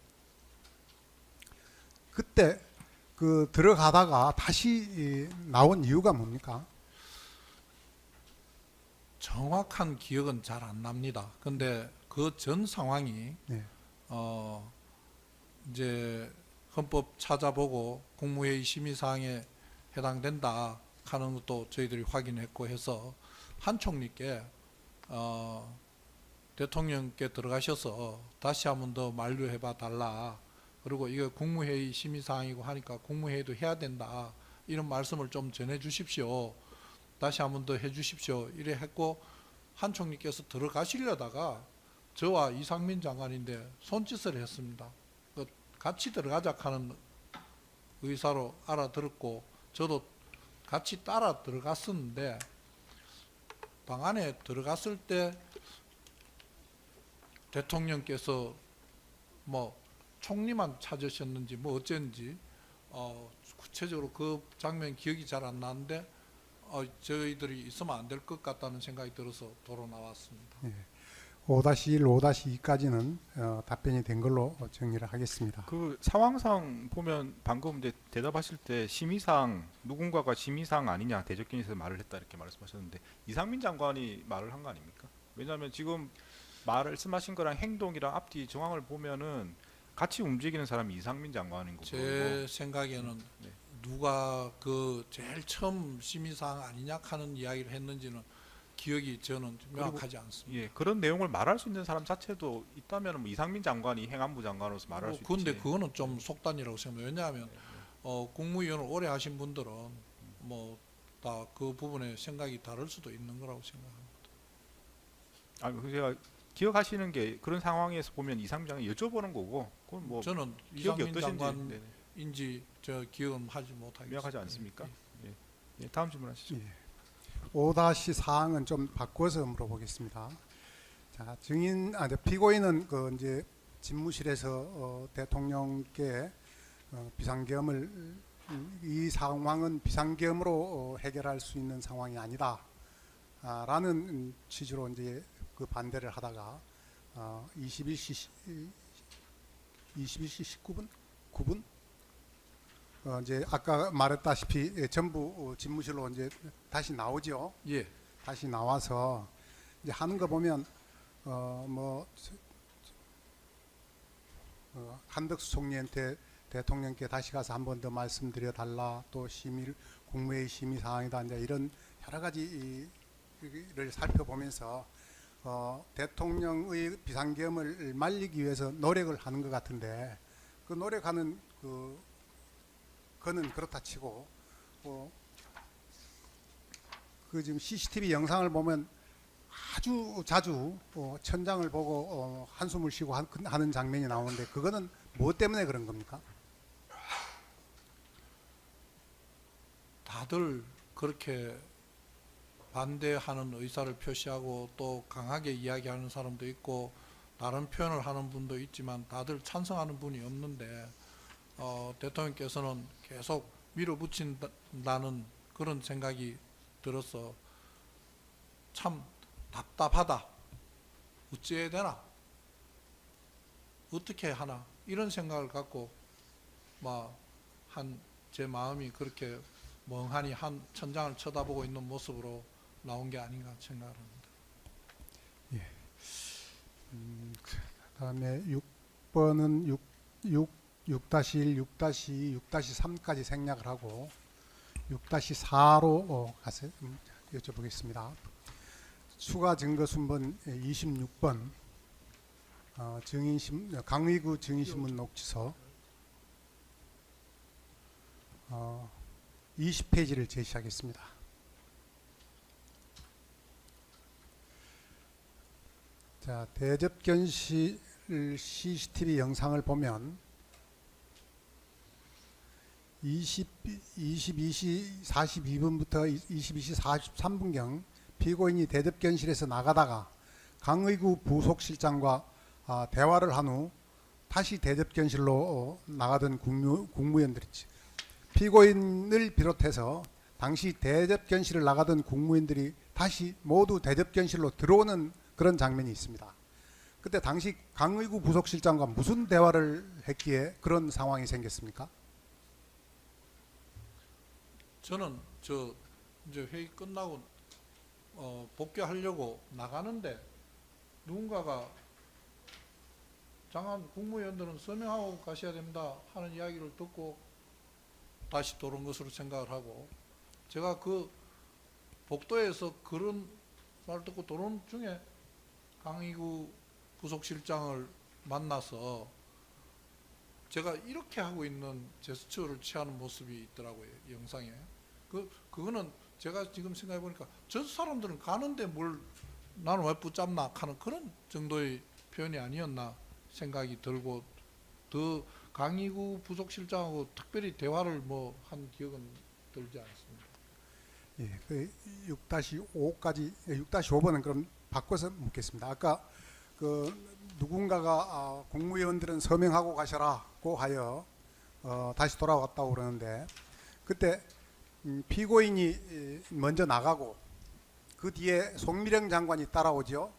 그때 그 들어가다가 다시 나온 이유가 뭡니까? 정확한 기억은 잘 안 납니다. 근데 그 전 상황이 네. 이제 헌법 찾아보고 국무회의 심의사항에 해당된다 하는 것도 저희들이 확인했고 해서 한 총리께 대통령께 들어가셔서 다시 한 번 더 만류해봐 달라. 그리고 이거 국무회의 심의사항이고 하니까 국무회의도 해야 된다. 이런 말씀을 좀 전해 주십시오. 다시 한 번 더 해 주십시오. 이래 했고 한 총리께서 들어가시려다가 저와 이상민 장관인데 손짓을 했습니다. 같이 들어가자 하는 의사로 알아들었고 저도 같이 따라 들어갔었는데 방 안에 들어갔을 때 대통령께서 뭐 총리만 찾으셨는지 뭐 어쩐지 구체적으로 그 장면 기억이 잘 안 나는데 저희들이 있으면 안 될 것 같다는 생각이 들어서 도로 나왔습니다. 5-1, 5-2까지는 답변이 된 걸로 정리를 하겠습니다. 그 상황상 보면 방금 이제 대답하실 때 심의상 누군가가 심의상 아니냐 대적견에서 말을 했다 이렇게 말씀하셨는데 이상민 장관이 말을 한 거 아닙니까? 왜냐하면 지금 말씀하신 거랑 행동이랑 앞뒤 정황을 보면은 같이 움직이는 사람이 이상민 장관인 거고. 제 생각에는 네. 누가 그 제일 처음 심의사항 아니냐 하는 이야기를 했는지는 기억이 저는 명확하지 않습니다. 예, 그런 내용을 말할 수 있는 사람 자체도 있다면 뭐 이상민 장관이 행안부 장관으로서 말할 수 있지. 그런데 그거는 좀 속단이라고 생각합니다. 왜냐하면 국무위원을 오래 하신 분들은 뭐 다 그 부분에 생각이 다를 수도 있는 거라고 생각합니다. 아, 제가 기억하시는 게 그런 상황에서 보면 이상민 장관이 여쭤보는 거고, 그건 뭐 저는 기억이 이상민 어떠신지 장관인지 저 기억은 하지 못하겠습니다. 명확하지 않습니까? 예, 다음 질문하시죠. 5-4항은 좀 바꿔서 물어보겠습니다. 자, 피고인은 그 이제 집무실에서 대통령께 비상계엄을 이 상황은 비상계엄으로 해결할 수 있는 상황이 아니다. 라는 취지로 이제 그 반대를 하다가 21시 19분? 9분? 이제 아까 말했다시피 전부 집무실로 이제 다시 나오죠. 예. 다시 나와서 이제 하는 거 보면 한덕수 총리한테 대통령께 다시 가서 한 번 더 말씀드려 달라. 또 국무회의 심의 사항이다. 이제 이런 여러 가지를 살펴보면서 대통령의 비상계엄을 말리기 위해서 노력을 하는 것 같은데 그 노력하는 그는 그렇다 치고 그 지금 CCTV 영상을 보면 아주 자주 천장을 보고 한숨을 쉬고 하는 장면이 나오는데 그거는 뭐 때문에 그런 겁니까? 다들 그렇게 반대하는 의사를 표시하고 또 강하게 이야기하는 사람도 있고 다른 표현을 하는 분도 있지만 다들 찬성하는 분이 없는데 대통령께서는 계속 밀어붙인다는 그런 생각이 들어서 참 답답하다. 어찌해야 되나? 어떻게 하나? 이런 생각을 갖고 제 마음이 그렇게 멍하니 한 천장을 쳐다보고 있는 모습으로 나온 게 아닌가 생각합니다. 그다음에 6번은 6-1, 6-2, 6-3까지 생략을 하고 6-4로 가서 여쭤보겠습니다. 추가 증거 순번 26번 강의구 증인신문 녹취서 20페이지를 제시하겠습니다. 자, 대접견실 CCTV 영상을 보면 22시 42분부터 22시 43분경 피고인이 대접견실에서 나가다가 강의구 부속실장과 대화를 한 후 다시 대접견실로 나가던 국무위원들이 피고인을 비롯해서 당시 대접견실을 나가던 국무위원들이 다시 모두 대접견실로 들어오는 그런 장면이 있습니다. 그때 당시 강의구 부속실장과 무슨 대화를 했기에 그런 상황이 생겼습니까? 저는 이제 회의 끝나고 복귀하려고 나가는데 누군가가 장관 국무위원들은 서명하고 가셔야 됩니다 하는 이야기를 듣고 다시 돌아온 것으로 생각을 하고, 제가 그 복도에서 그런 말 듣고 돌아온 중에 강의구 부속실장을 만나서 제가 이렇게 하고 있는 제스처를 취하는 모습이 있더라고요, 영상에. 그거는 제가 지금 생각해 보니까 저 사람들은 가는데 뭘 나는 왜 붙잡나 하는 그런 정도의 표현이 아니었나 생각이 들고, 더 강의구 부속실장하고 특별히 대화를 뭐 한 기억은 들지 않습니다. 예, 그 6-5까지 6-5번은 그럼 바꿔서 묻겠습니다. 아까 그 누군가가 국무위원들은 서명하고 가셔라고 하여 다시 돌아왔다고 그러는데, 그때 피고인이 먼저 나가고 그 뒤에 송미령 장관이 따라오죠.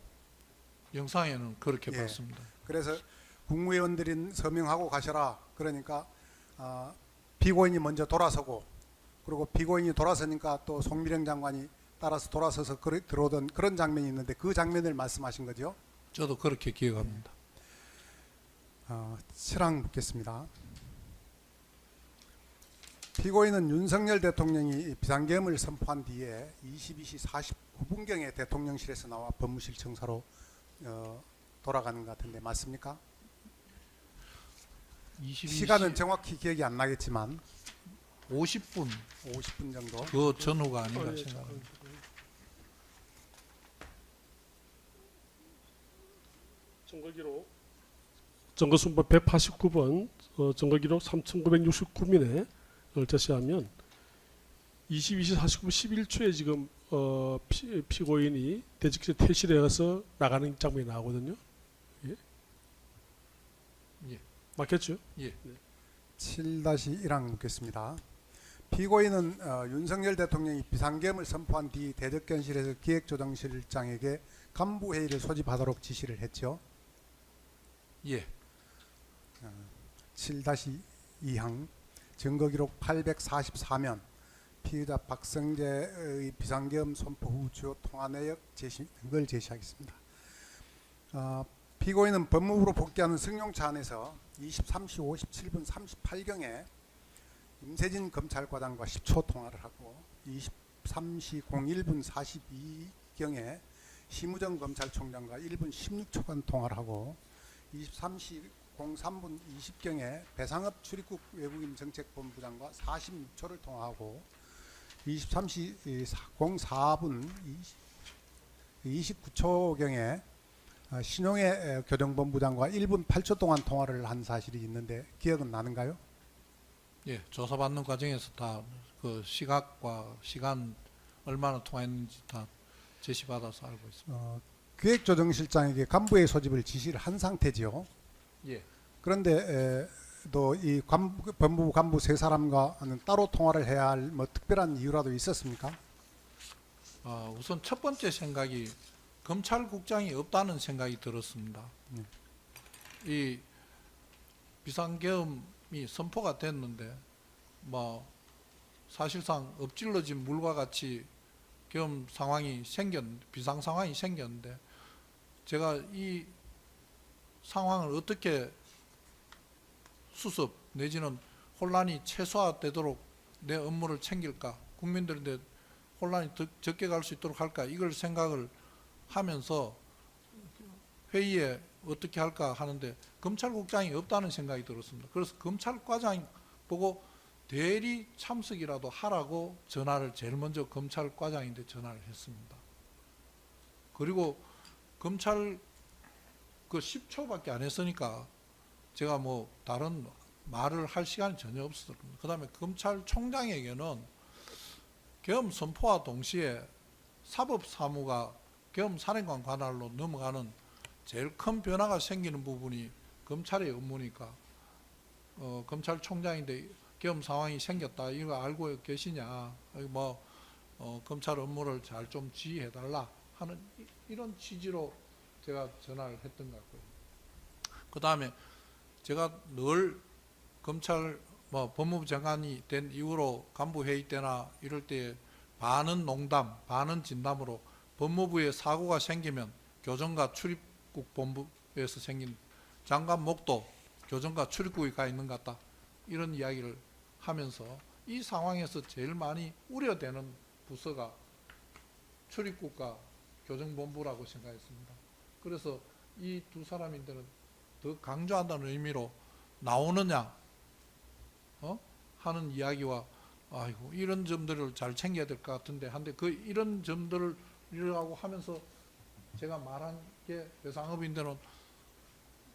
영상에는 그렇게 예. 봤습니다. 그래서 국무위원들은 서명하고 가셔라 그러니까 피고인이 먼저 돌아서고, 그리고 피고인이 돌아서니까 또 송미령 장관이 따라서 돌아서서 들어오던 그런 장면이 있는데 그 장면을 말씀하신 거죠? 저도 그렇게 기억합니다. 실황 묻겠습니다. 피고인은 윤석열 대통령이 비상계엄을 선포한 뒤에 22시 49분경에 대통령실에서 나와 법무실 청사로 돌아가는 것 같은데 맞습니까? 22시 시간은 정확히 기억이 안 나겠지만 50분 50분 정도. 그 전후가 아닌가 생각합니다. 정거순번 189번 정거기록 3969민에 제시하면 22시 49분 11초에 지금 피고인이 대직실 퇴실에 가서 나가는 장면이 나오거든요. 예? 예. 맞겠죠? 예. 7-1항 묻겠습니다. 피고인은 윤석열 대통령이 비상계엄을 선포한 뒤 대접견실에서 기획조정실장에게 간부회의를 소집하도록 지시를 했죠. 예. 7-2항 증거기록 844면 피의자 박성재의 비상계엄 선포 후 주요 통화 내역 등을 제시하겠습니다. 피고인은 법무부로 복귀하는 승용차 안에서 23시 57분 38경에 임세진 검찰과장과 10초 통화를 하고 23시 01분 42경에 심우정 검찰총장과 1분 16초간 통화를 하고 23시 03분 20경에 배상업 출입국 외국인 정책본부장과 46초를 통화하고 23시 04분 29초경에 신용의 교정본부장과 1분 8초 동안 통화를 한 사실이 있는데 기억은 나는가요? 예. 조사받는 과정에서 다 그 시각과 시간 얼마나 통화했는지 다 제시받아서 알고 있습니다. 기획조정실장에게 간부의 소집을 지시를 한 상태지요. 예. 그런데 또 이 법무부 간부 세 사람과는 따로 통화를 해야 할 뭐 특별한 이유라도 있었습니까? 우선 첫 번째 생각이 검찰국장이 없다는 생각이 들었습니다. 이 비상계엄이 선포가 됐는데 뭐 사실상 엎질러진 물과 같이 계엄 상황이 비상 상황이 생겼는데 제가 이 상황을 어떻게 수습 내지는 혼란이 최소화되도록 내 업무를 챙길까, 국민들한테 혼란이 더 적게 갈 수 있도록 할까, 이걸 생각을 하면서 회의에 어떻게 할까 하는데 검찰국장이 없다는 생각이 들었습니다. 그래서 검찰과장 보고 대리 참석이라도 하라고 전화를 제일 먼저 검찰과장인데 전화를 했습니다. 그리고 검찰 그 10초밖에 안 했으니까 제가 뭐 다른 말을 할 시간이 전혀 없었습니다. 그 다음에 검찰총장에게는 계엄 선포와 동시에 사법사무가 계엄 사령관 관할로 넘어가는 제일 큰 변화가 생기는 부분이 검찰의 업무니까 검찰총장인데 계엄 상황이 생겼다 이거 알고 계시냐 검찰 업무를 잘 좀 지휘해달라 하는 이런 취지로 제가 전화를 했던 것 같고요. 그 다음에 제가 늘 검찰 법무부 장관이 된 이후로 간부 회의 때나 이럴 때 반은 농담, 반은 진담으로 법무부에 사고가 생기면 교정과 출입국 본부에서 생긴 장관 목도 교정과 출입국에 가 있는 것 같다 이런 이야기를 하면서 이 상황에서 제일 많이 우려되는 부서가 출입국과 교정본부라고 생각했습니다. 그래서 이 두 사람인들은 더 강조한다는 의미로 나오느냐 하는 이야기와 아이고 이런 점들을 잘 챙겨야 될 것 같은데 한데 이런 점들이라고 하면서 제가 말한 게 배상업인들은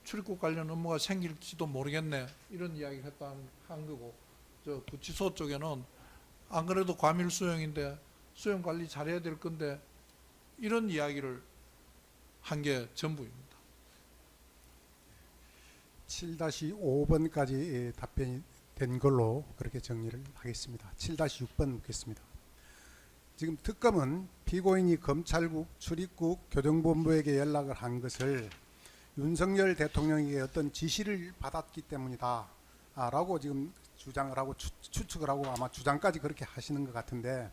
출입국 관련 업무가 생길지도 모르겠네 이런 이야기를 한 거고 저 구치소 쪽에는 안 그래도 과밀 수용인데 수용 관리 잘해야 될 건데 이런 이야기를 한 게 전부입니다. 7-5번까지 답변이 된 걸로 그렇게 정리를 하겠습니다. 7-6번 묻겠습니다. 지금 특검은 피고인이 검찰국, 출입국, 교정본부에게 연락을 한 것을 윤석열 대통령에게 어떤 지시를 받았기 때문이다 라고 지금 주장을 하고 추측을 하고 아마 주장까지 그렇게 하시는 것 같은데,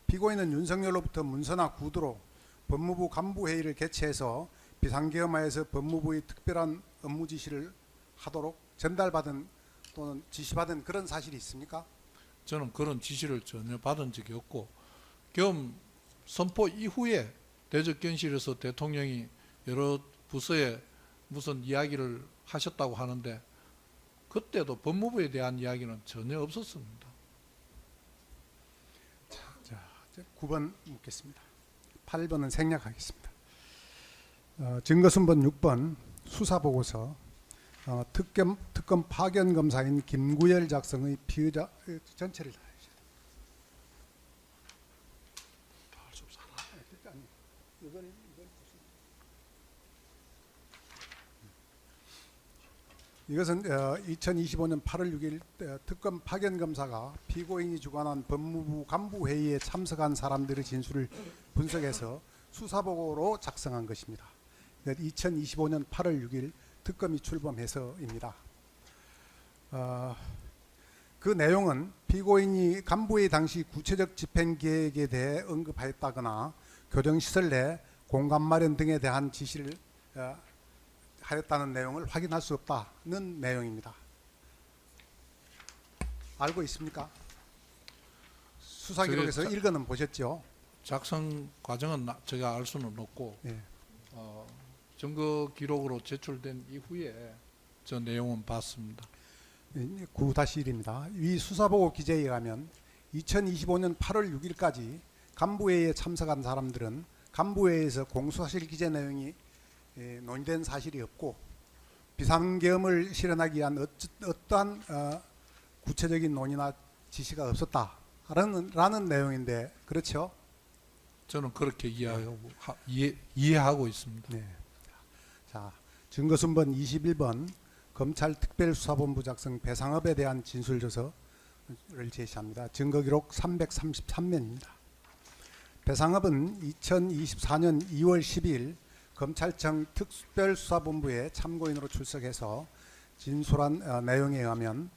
피고인은 윤석열로부터 문서나 구두로 법무부 간부회의를 개최해서 비상계엄하에서 법무부의 특별한 업무 지시를 하도록 전달받은 또는 지시받은 그런 사실이 있습니까? 저는 그런 지시를 전혀 받은 적이 없고, 계엄 선포 이후에 대적견실에서 대통령이 여러 부서에 무슨 이야기를 하셨다고 하는데 그때도 법무부에 대한 이야기는 전혀 없었습니다. 자, 9번 묻겠습니다. 8번은 생략하겠습니다. 증거순번 6번 수사보고서 특검 파견검사인 김구열 작성의 피의자 전체를 다 해주세요. 이것은 2025년 8월 6일 특검 파견검사가 피고인이 주관한 법무부 간부회의에 참석한 사람들의 진술을 분석해서 수사보고로 작성한 것입니다. 2025년 8월 6일 특검이 출범해서입니다. 그 내용은 피고인이 간부회의 당시 구체적 집행계획에 대해 언급하였다거나 교정시설 내 공간 마련 등에 대한 지시를 하였다는 내용을 확인할 수 없다는 내용입니다. 알고 있습니까? 수사기록에서 읽어는 보셨죠? 작성 과정은 제가 알 수는 없고 예. 증거 기록으로 제출된 이후에 저 내용은 봤습니다. 9-1입니다. 위 수사보고 기재에 의하면 2025년 8월 6일까지 간부회의에 참석한 사람들은 간부회의에서 공소사실 기재 내용이 논의된 사실이 없고 비상계엄을 실현하기 위한 어떠한 구체적인 논의나 지시가 없었다라는 내용인데 그렇죠? 저는 그렇게 이해하고 있습니다. 네. 자, 증거순번 21번 검찰특별수사본부 작성 배상업에 대한 진술조서를 제시합니다. 증거기록 333면입니다. 배상업은 2024년 2월 12일 검찰청 특별수사본부에 참고인으로 출석해서 진술한 내용에 의하면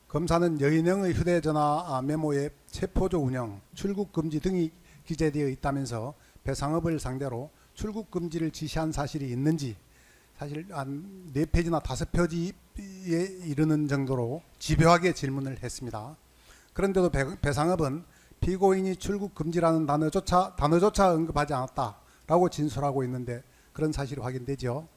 검사는 여인영의 휴대전화 메모에 체포조 운영, 출국금지 등이 기재되어 있다면서 배상업을 상대로 출국금지를 지시한 사실이 있는지 사실 한 4페이지나 5페이지에 이르는 정도로 집요하게 질문을 했습니다. 그런데도 배상업은 피고인이 출국금지라는 단어조차 언급하지 않았다라고 진술하고 있는데 그런 사실이 확인되죠.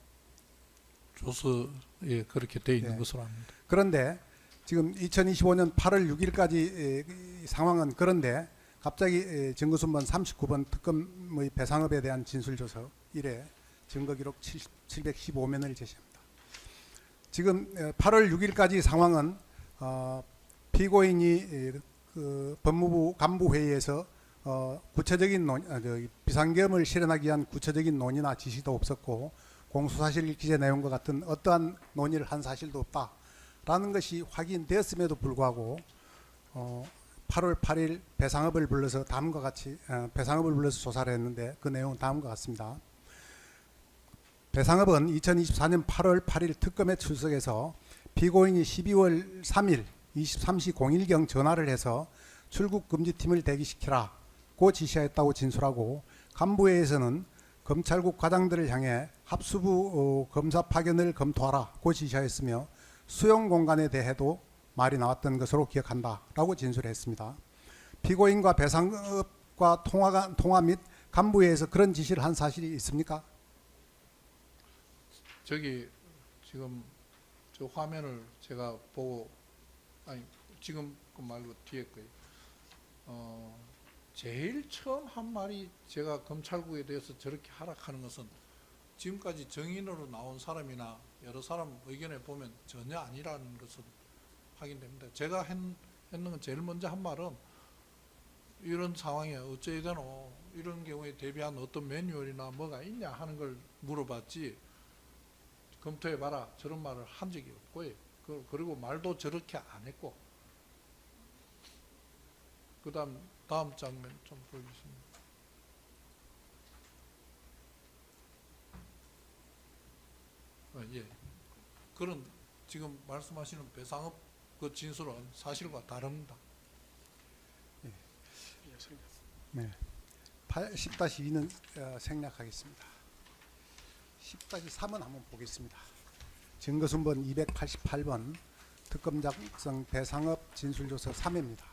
조서에 그렇게 되어 있는 것으로 압니다. 그런데 지금 2025년 8월 6일까지 상황은 그런데 갑자기 증거순번 39번 특검의 배상업에 대한 진술조서 1회 증거기록 715면을 제시합니다. 지금 8월 6일까지 상황은 피고인이 그 법무부 간부회의에서 구체적인 비상계엄을 실현하기 위한 구체적인 논의나 지시도 없었고 공소사실 기재 내용과 같은 어떠한 논의를 한 사실도 없다라는 것이 확인되었음에도 불구하고 8월 8일 배상업을 불러서 다음과 같이 배상업을 불러서 조사를 했는데 그 내용은 다음과 같습니다. 배상업은 2024년 8월 8일 특검에 출석해서 피고인이 12월 3일 23시 01경 전화를 해서 출국 금지팀을 대기시키라고 지시했다고 진술하고 간부회에서는 검찰국 과장들을 향해 합수부 검사 파견을 검토하라고 지시하였으며 수용 공간에 대해도 말이 나왔던 것으로 기억한다라고 진술했습니다. 피고인과 배상업과 통화 및 간부회에서 그런 지시를 한 사실이 있습니까? 저기 지금 저 화면을 제가 보고 아니 지금 그 말고 뒤에 거예요. 제일 처음 한 말이 제가 검찰국에 대해서 저렇게 하락하는 것은 지금까지 정인으로 나온 사람이나 여러 사람 의견에 보면 전혀 아니라는 것은 확인됩니다. 제가 했는 건 제일 먼저 한 말은 이런 상황에 어찌해야 되노, 이런 경우에 대비한 어떤 매뉴얼이나 뭐가 있냐 하는 걸 물어봤지 검토해봐라 저런 말을 한 적이 없고요. 그리고 말도 저렇게 안 했고. 그 다음 장면 좀 보여주십니다. 예. 그런 지금 말씀하시는 배상업 그 진술은 사실과 다릅니다. 네. 10-2는 생략하겠습니다. 10-3은 한번 보겠습니다. 증거순번 288번 특검 작성 배상업 진술조서 3회입니다.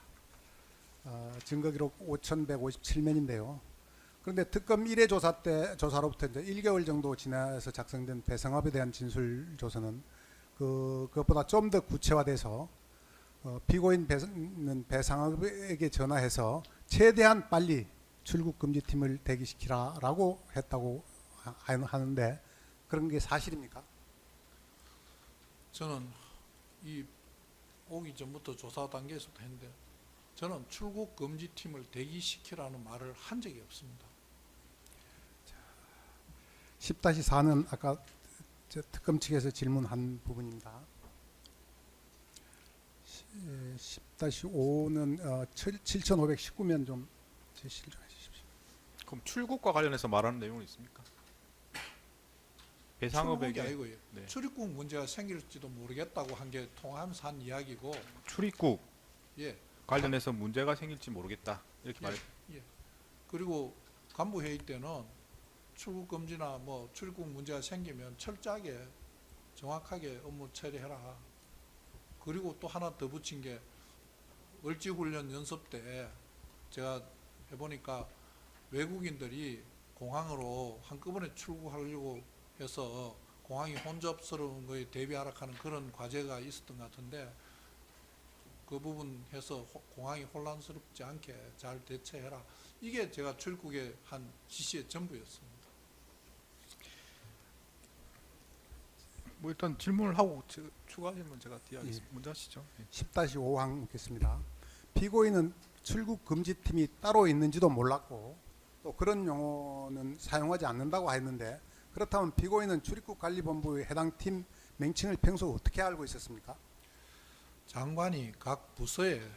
증거기록 5157면인데요. 그런데 특검 1회 조사 때 조사로부터 이제 1개월 정도 지나서 작성된 배상업에 대한 진술조서는 그것보다 좀 더 구체화돼서 피고인은 배상업에게 전화해서 최대한 빨리 출국 금지팀을 대기시키라라고 했다고 하는데 그런 게 사실입니까? 저는 이 오기 전부터 조사 단계에서도 했는데 저는 출국 금지팀을 대기시키라는 말을 한 적이 없습니다. 10-4는 아까 특검 측에서 질문한 부분입니다. 10-5는 7,519면 좀 제시를 좀 해주십시오. 그럼 출국과 관련해서 말하는 내용은 있습니까? 배상업에게 출국이 아니고요. 네. 출입국 문제가 생길지도 모르겠다고 한 게 통하면서 한 이야기고, 출입국 예. 관련해서 문제가 생길지 모르겠다 이렇게 예. 말. 예. 그리고 간부 회의 때는 출국 금지나 뭐 출입국 문제가 생기면 철저하게 정확하게 업무 처리해라. 그리고 또 하나 더 붙인 게 을지훈련 연습 때 제가 해보니까 외국인들이 공항으로 한꺼번에 출국하려고 해서 공항이 혼잡스러운 거에 대비하락하는 그런 과제가 있었던 것 같은데 그 부분 해서 공항이 혼란스럽지 않게 잘 대처해라. 이게 제가 출국에 한 지시의 전부였습니다. 뭐 일단 질문을 하고 추가하시면 제가 뒤에 하겠습니다. 예. 먼저 하시죠. 예. 10-5항 묻겠습니다. 피고인은 출국 금지팀이 따로 있는지도 몰랐고 또 그런 용어는 사용하지 않는다고 했는데 그렇다면 피고인은 출입국관리본부의 해당 팀 명칭을 평소 어떻게 알고 있었습니까? 장관이 각 부서의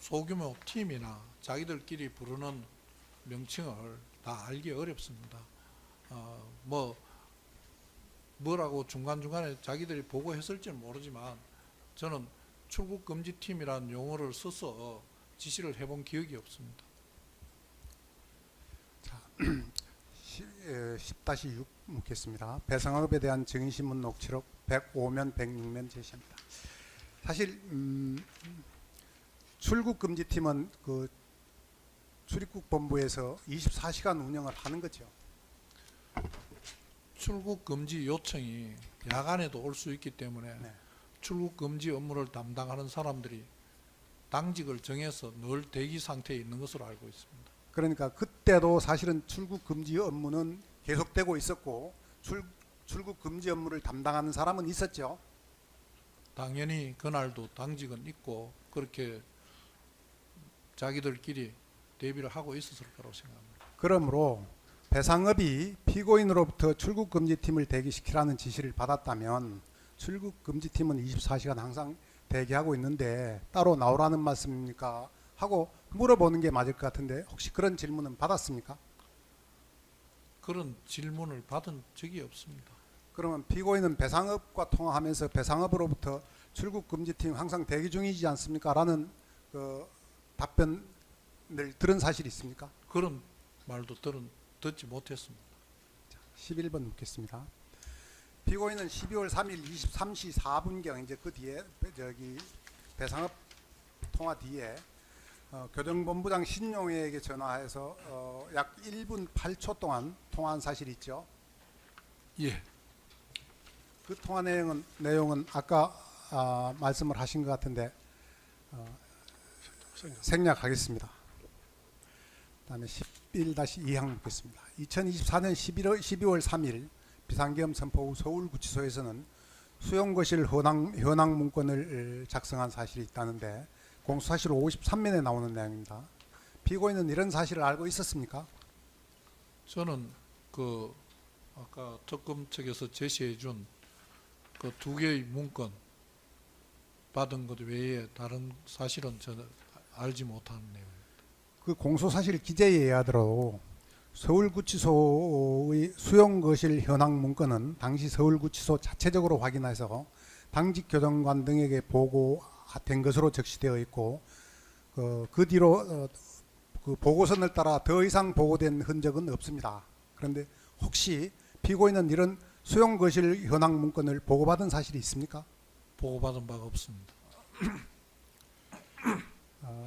소규모 팀이나 자기들끼리 부르는 명칭을 다 알기 어렵습니다. 뭐라고 중간중간에 자기들이 보고했을지는 모르지만 저는 출국금지팀이라는 용어를 써서 지시를 해본 기억이 없습니다. 10-6 묻겠습니다. 배상업에 대한 증인신문 녹취록 105면 106면 제시합니다. 사실 출국금지팀은 그 출입국본부에서 24시간 운영을 하는 거죠. 출국금지 요청이 야간에도 올 수 있기 때문에 네. 출국금지 업무를 담당하는 사람들이 당직을 정해서 늘 대기 상태에 있는 것으로 알고 있습니다. 그러니까 그때도 사실은 출국 금지 업무는 계속되고 있었고 출국 금지 업무를 담당하는 사람은 있었죠. 당연히 그날도 당직은 있고 그렇게 자기들끼리 대비를 하고 있었을 거라고 생각합니다. 그러므로 배상업이 피고인으로부터 출국금지팀을 대기시키라는 지시를 받았다면 출국금지팀은 24시간 항상 대기하고 있는데 따로 나오라는 말씀입니까? 하고 물어보는 게 맞을 것 같은데 혹시 그런 질문은 받았습니까? 그런 질문을 받은 적이 없습니다. 그러면 피고인은 배상업과 통화하면서 배상업으로부터 출국금지팀 항상 대기 중이지 않습니까? 라는 그 답변을 들은 사실이 있습니까? 그런 말도 듣지 못했습니다. 11번 묻겠습니다. 피고인은 12월 3일 23시 4분경 이제 그 뒤에 배상업 통화 뒤에 교정본부장 신용회에게 전화해서 약 1분 8초 동안 통화한 사실이 있죠. 예, 그 통화 내용은 아까 말씀을 하신 것 같은데 생략하겠습니다. 다음에 11-2항 묻겠습니다. 2024년 12월 3일 비상계엄 선포 후 서울구치소에서는 수용거실 현황 문건을 작성한 사실이 있다는데 공소사실 53면에 나오는 내용입니다. 피고인은 이런 사실을 알고 있었습니까? 저는 그 아까 특검 측에서 제시해준 그 2개의 문건 받은 것 외에 다른 사실은 저는 알지 못하는 내용입니다. 그 공소사실 기재에 의하더라도 서울구치소의 수용거실 현황 문건은 당시 서울구치소 자체적으로 확인해서 당직 교정관 등에게 보고된 것으로 적시되어 있고 그 뒤로 그 보고선을 따라 더 이상 보고된 흔적은 없습니다. 그런데 혹시 피고인은 이런 수용거실 현황 문건을 보고받은 사실이 있습니까? 보고받은 바가 없습니다.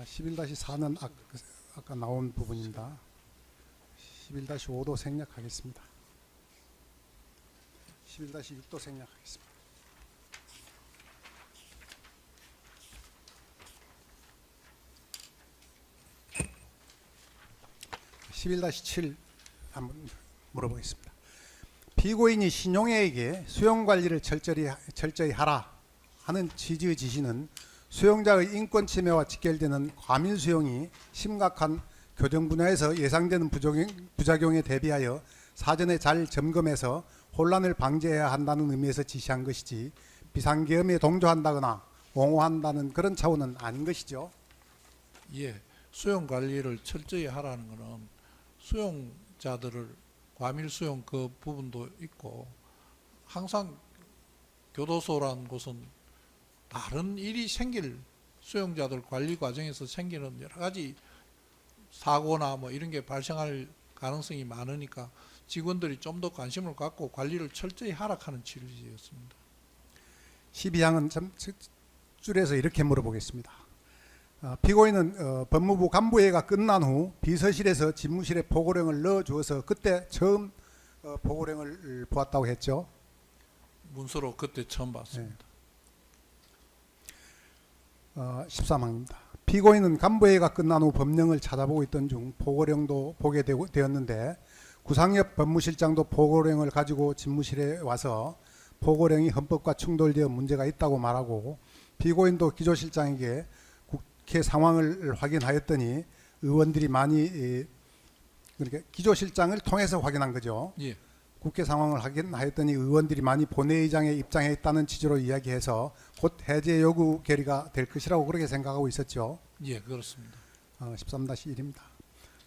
11-4는 아까 나온 부분입니다. 11-5도 생략하겠습니다. 11-6도 생략하겠습니다. 11-7 한번 물어보겠습니다. 피고인이 신용회에게 수용관리를 철저히 하라 하는 취지의 지시는 수용자의 인권 침해와 직결되는 과밀 수용이 심각한 교정 분야에서 예상되는 부작용에 대비하여 사전에 잘 점검해서 혼란을 방지해야 한다는 의미에서 지시한 것이지 비상계엄에 동조한다거나 옹호한다는 그런 차원은 아닌 것이죠. 예, 수용 관리를 철저히 하라는 것은 수용자들을 과밀 수용 그 부분도 있고 항상 교도소라는 곳은 다른 일이 생길 수용자들 관리 과정에서 생기는 여러 가지 사고나 뭐 이런 게 발생할 가능성이 많으니까 직원들이 좀 더 관심을 갖고 관리를 철저히 하락하는 취지였습니다. 12항은 좀 줄여서 이렇게 물어보겠습니다. 피고인은 법무부 간부회의가 끝난 후 비서실에서 집무실에 보고령을 넣어주어서 그때 처음 보고령을 보았다고 했죠. 문서로 그때 처음 봤습니다. 13항입니다. 피고인은 간부회의가 끝난 후 법령을 찾아보고 있던 중 보고령도 보게 되었는데 구상엽 법무실장도 보고령을 가지고 집무실에 와서 보고령이 헌법과 충돌되어 문제가 있다고 말하고 피고인도 기조실장에게 국회 상황을 확인하였더니 의원들이 많이 그러니까 기조실장을 통해서 확인한 거죠. 예. 국회 상황을 확인하였더니 의원들이 많이 본회의장에 입장해 있다는 취지로 이야기해서 곧 해제 요구 결의가 될 것이라고 그렇게 생각하고 있었죠. 예, 그렇습니다. 13-1입니다.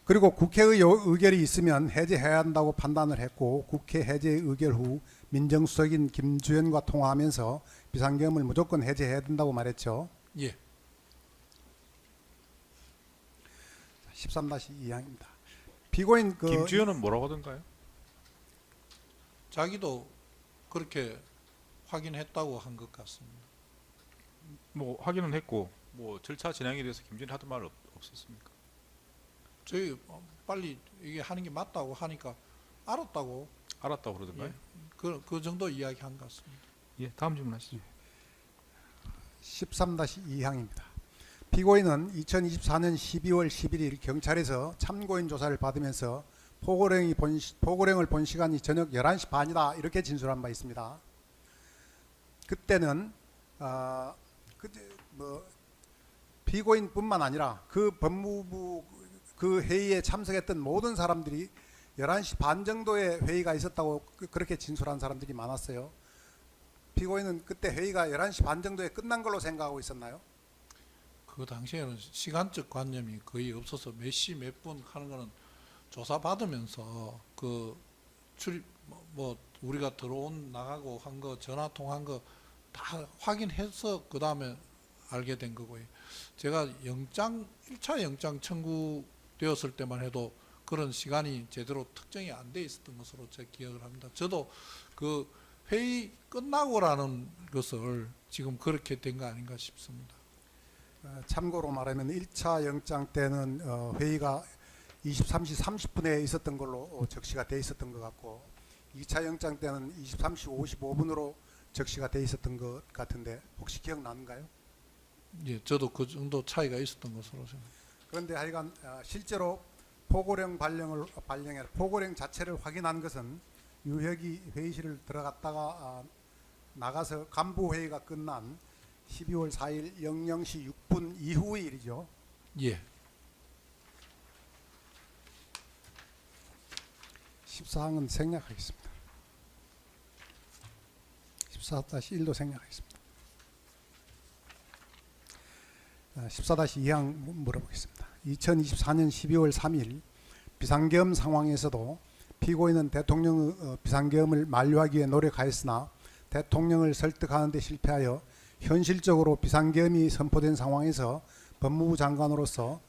그리고 국회의 의결이 있으면 해제해야 한다고 판단을 했고 국회 해제 의결 후 민정수석인 김주현과 통화하면서 비상계엄을 무조건 해제해야 된다고 말했죠. 예. 13-2항입니다. 피고인 김주현은 뭐라고 하던가요? 자기도 그렇게 확인했다고 한 것 같습니다. 뭐 확인은 했고 뭐 절차 진행에 대해서 김주현 하던 말 없었습니까? 저희 빨리 이게 하는 게 맞다고 하니까 알았다고 그러던가요? 그 정도 이야기한 것 같습니다. 예, 다음 질문하시죠. 13-2항입니다. 피고인은 2024년 12월 11일 경찰에서 참고인 조사를 받으면서 보고령을 본 시간이 저녁 11시 반이다 이렇게 진술한 바 있습니다. 그때는 피고인뿐만 아니라 그 법무부 그 회의에 참석했던 모든 사람들이 11시 반 정도에 회의가 있었다고 그렇게 진술한 사람들이 많았어요. 피고인은 그때 회의가 11시 반 정도에 끝난 걸로 생각하고 있었나요? 그 당시에는 시간적 관념이 거의 없어서 몇 시 몇 분 하는 거는 조사 받으면서 그 출입 뭐 우리가 들어온 나가고 한 거 전화 통한 거 다 확인해서 그 다음에 알게 된 거고요. 제가 1차 영장 청구되었을 때만 해도 그런 시간이 제대로 특정이 안 돼 있었던 것으로 제 기억을 합니다. 저도 그 회의 끝나고라는 것을 지금 그렇게 된 거 아닌가 싶습니다. 참고로 말하면 1차 영장 때는 회의가 23시 30분에 있었던 걸로 적시가 돼 있었던 것 같고 2차 영장 때는 23시 55분으로 적시가 돼 있었던 것 같은데 혹시 기억나는가요? 예, 저도 그 정도 차이가 있었던 것으로 생각합니다. 그런데 하여간 실제로 포고령 포고령 자체를 확인한 것은 유혁이 회의실을 들어갔다가 나가서 간부 회의가 끝난 12월 4일 00시 6분 이후의 일이죠. 예. 14항은 생략하겠습니다. 14-1도 생략하겠습니다. 14-2항 물어보겠습니다. 2024년 12월 3일 비상계엄 상황에서도 피고인은 대통령 비상계엄을 만료하기 위해 노력하였으나 대통령을 설득하는 데 실패하여 현실적으로 비상계엄이 선포된 상황에서 법무부 장관으로서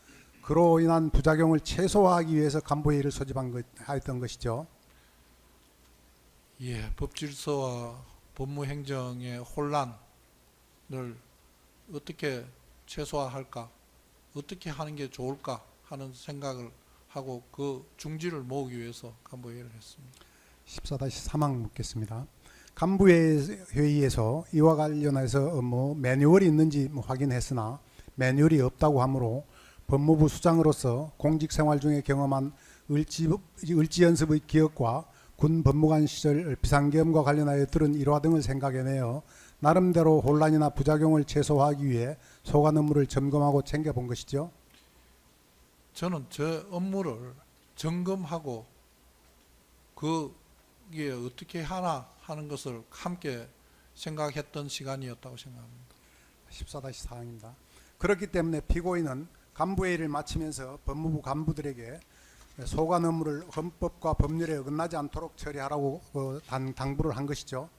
그로 인한 부작용을 최소화하기 위해서 간부회의를 소집하였던 것이죠. 예, 법질서와 법무행정의 혼란을 어떻게 최소화할까, 어떻게 하는 게 좋을까 하는 생각을 하고 그 중지를 모으기 위해서 간부회의를 했습니다. 14-3항 묻겠습니다. 간부회의에서 이와 관련해서 매뉴얼이 있는지 확인했으나 매뉴얼이 없다고 하므로 법무부 수장으로서 공직생활 중에 경험한 을지연습의 기억과 군 법무관 시절 비상계엄과 관련하여 들은 일화 등을 생각해내어 나름대로 혼란이나 부작용을 최소화하기 위해 소관 업무를 점검하고 챙겨본 것이죠. 저는 저 업무를 점검하고 그게 어떻게 하나 하는 것을 함께 생각했던 시간이었다고 생각합니다. 14-4항입니다. 그렇기 때문에 피고인은 간부회의를 마치면서 법무부 간부들에게 소관 업무를 헌법과 법률에 어긋나지 않도록 처리하라고 당부를 한 것이죠.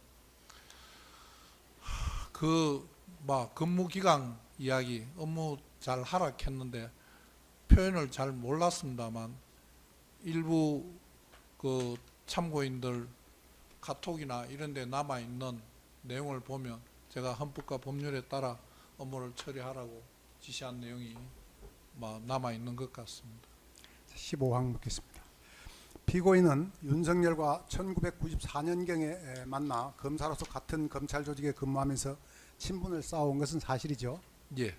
근무 기간 이야기 업무 잘 하라 했는데 표현을 잘 몰랐습니다만 일부 그 참고인들 카톡이나 이런 데 남아 있는 내용을 보면 제가 헌법과 법률에 따라 업무를 처리하라고 지시한 내용이 남아 있는 것 같습니다. 15항 묻겠습니다. 피고인은 윤석열과 1994년경에 만나 검사로서 같은 검찰 조직에 근무하면서 친분을 쌓아온 것은 사실이죠. 예.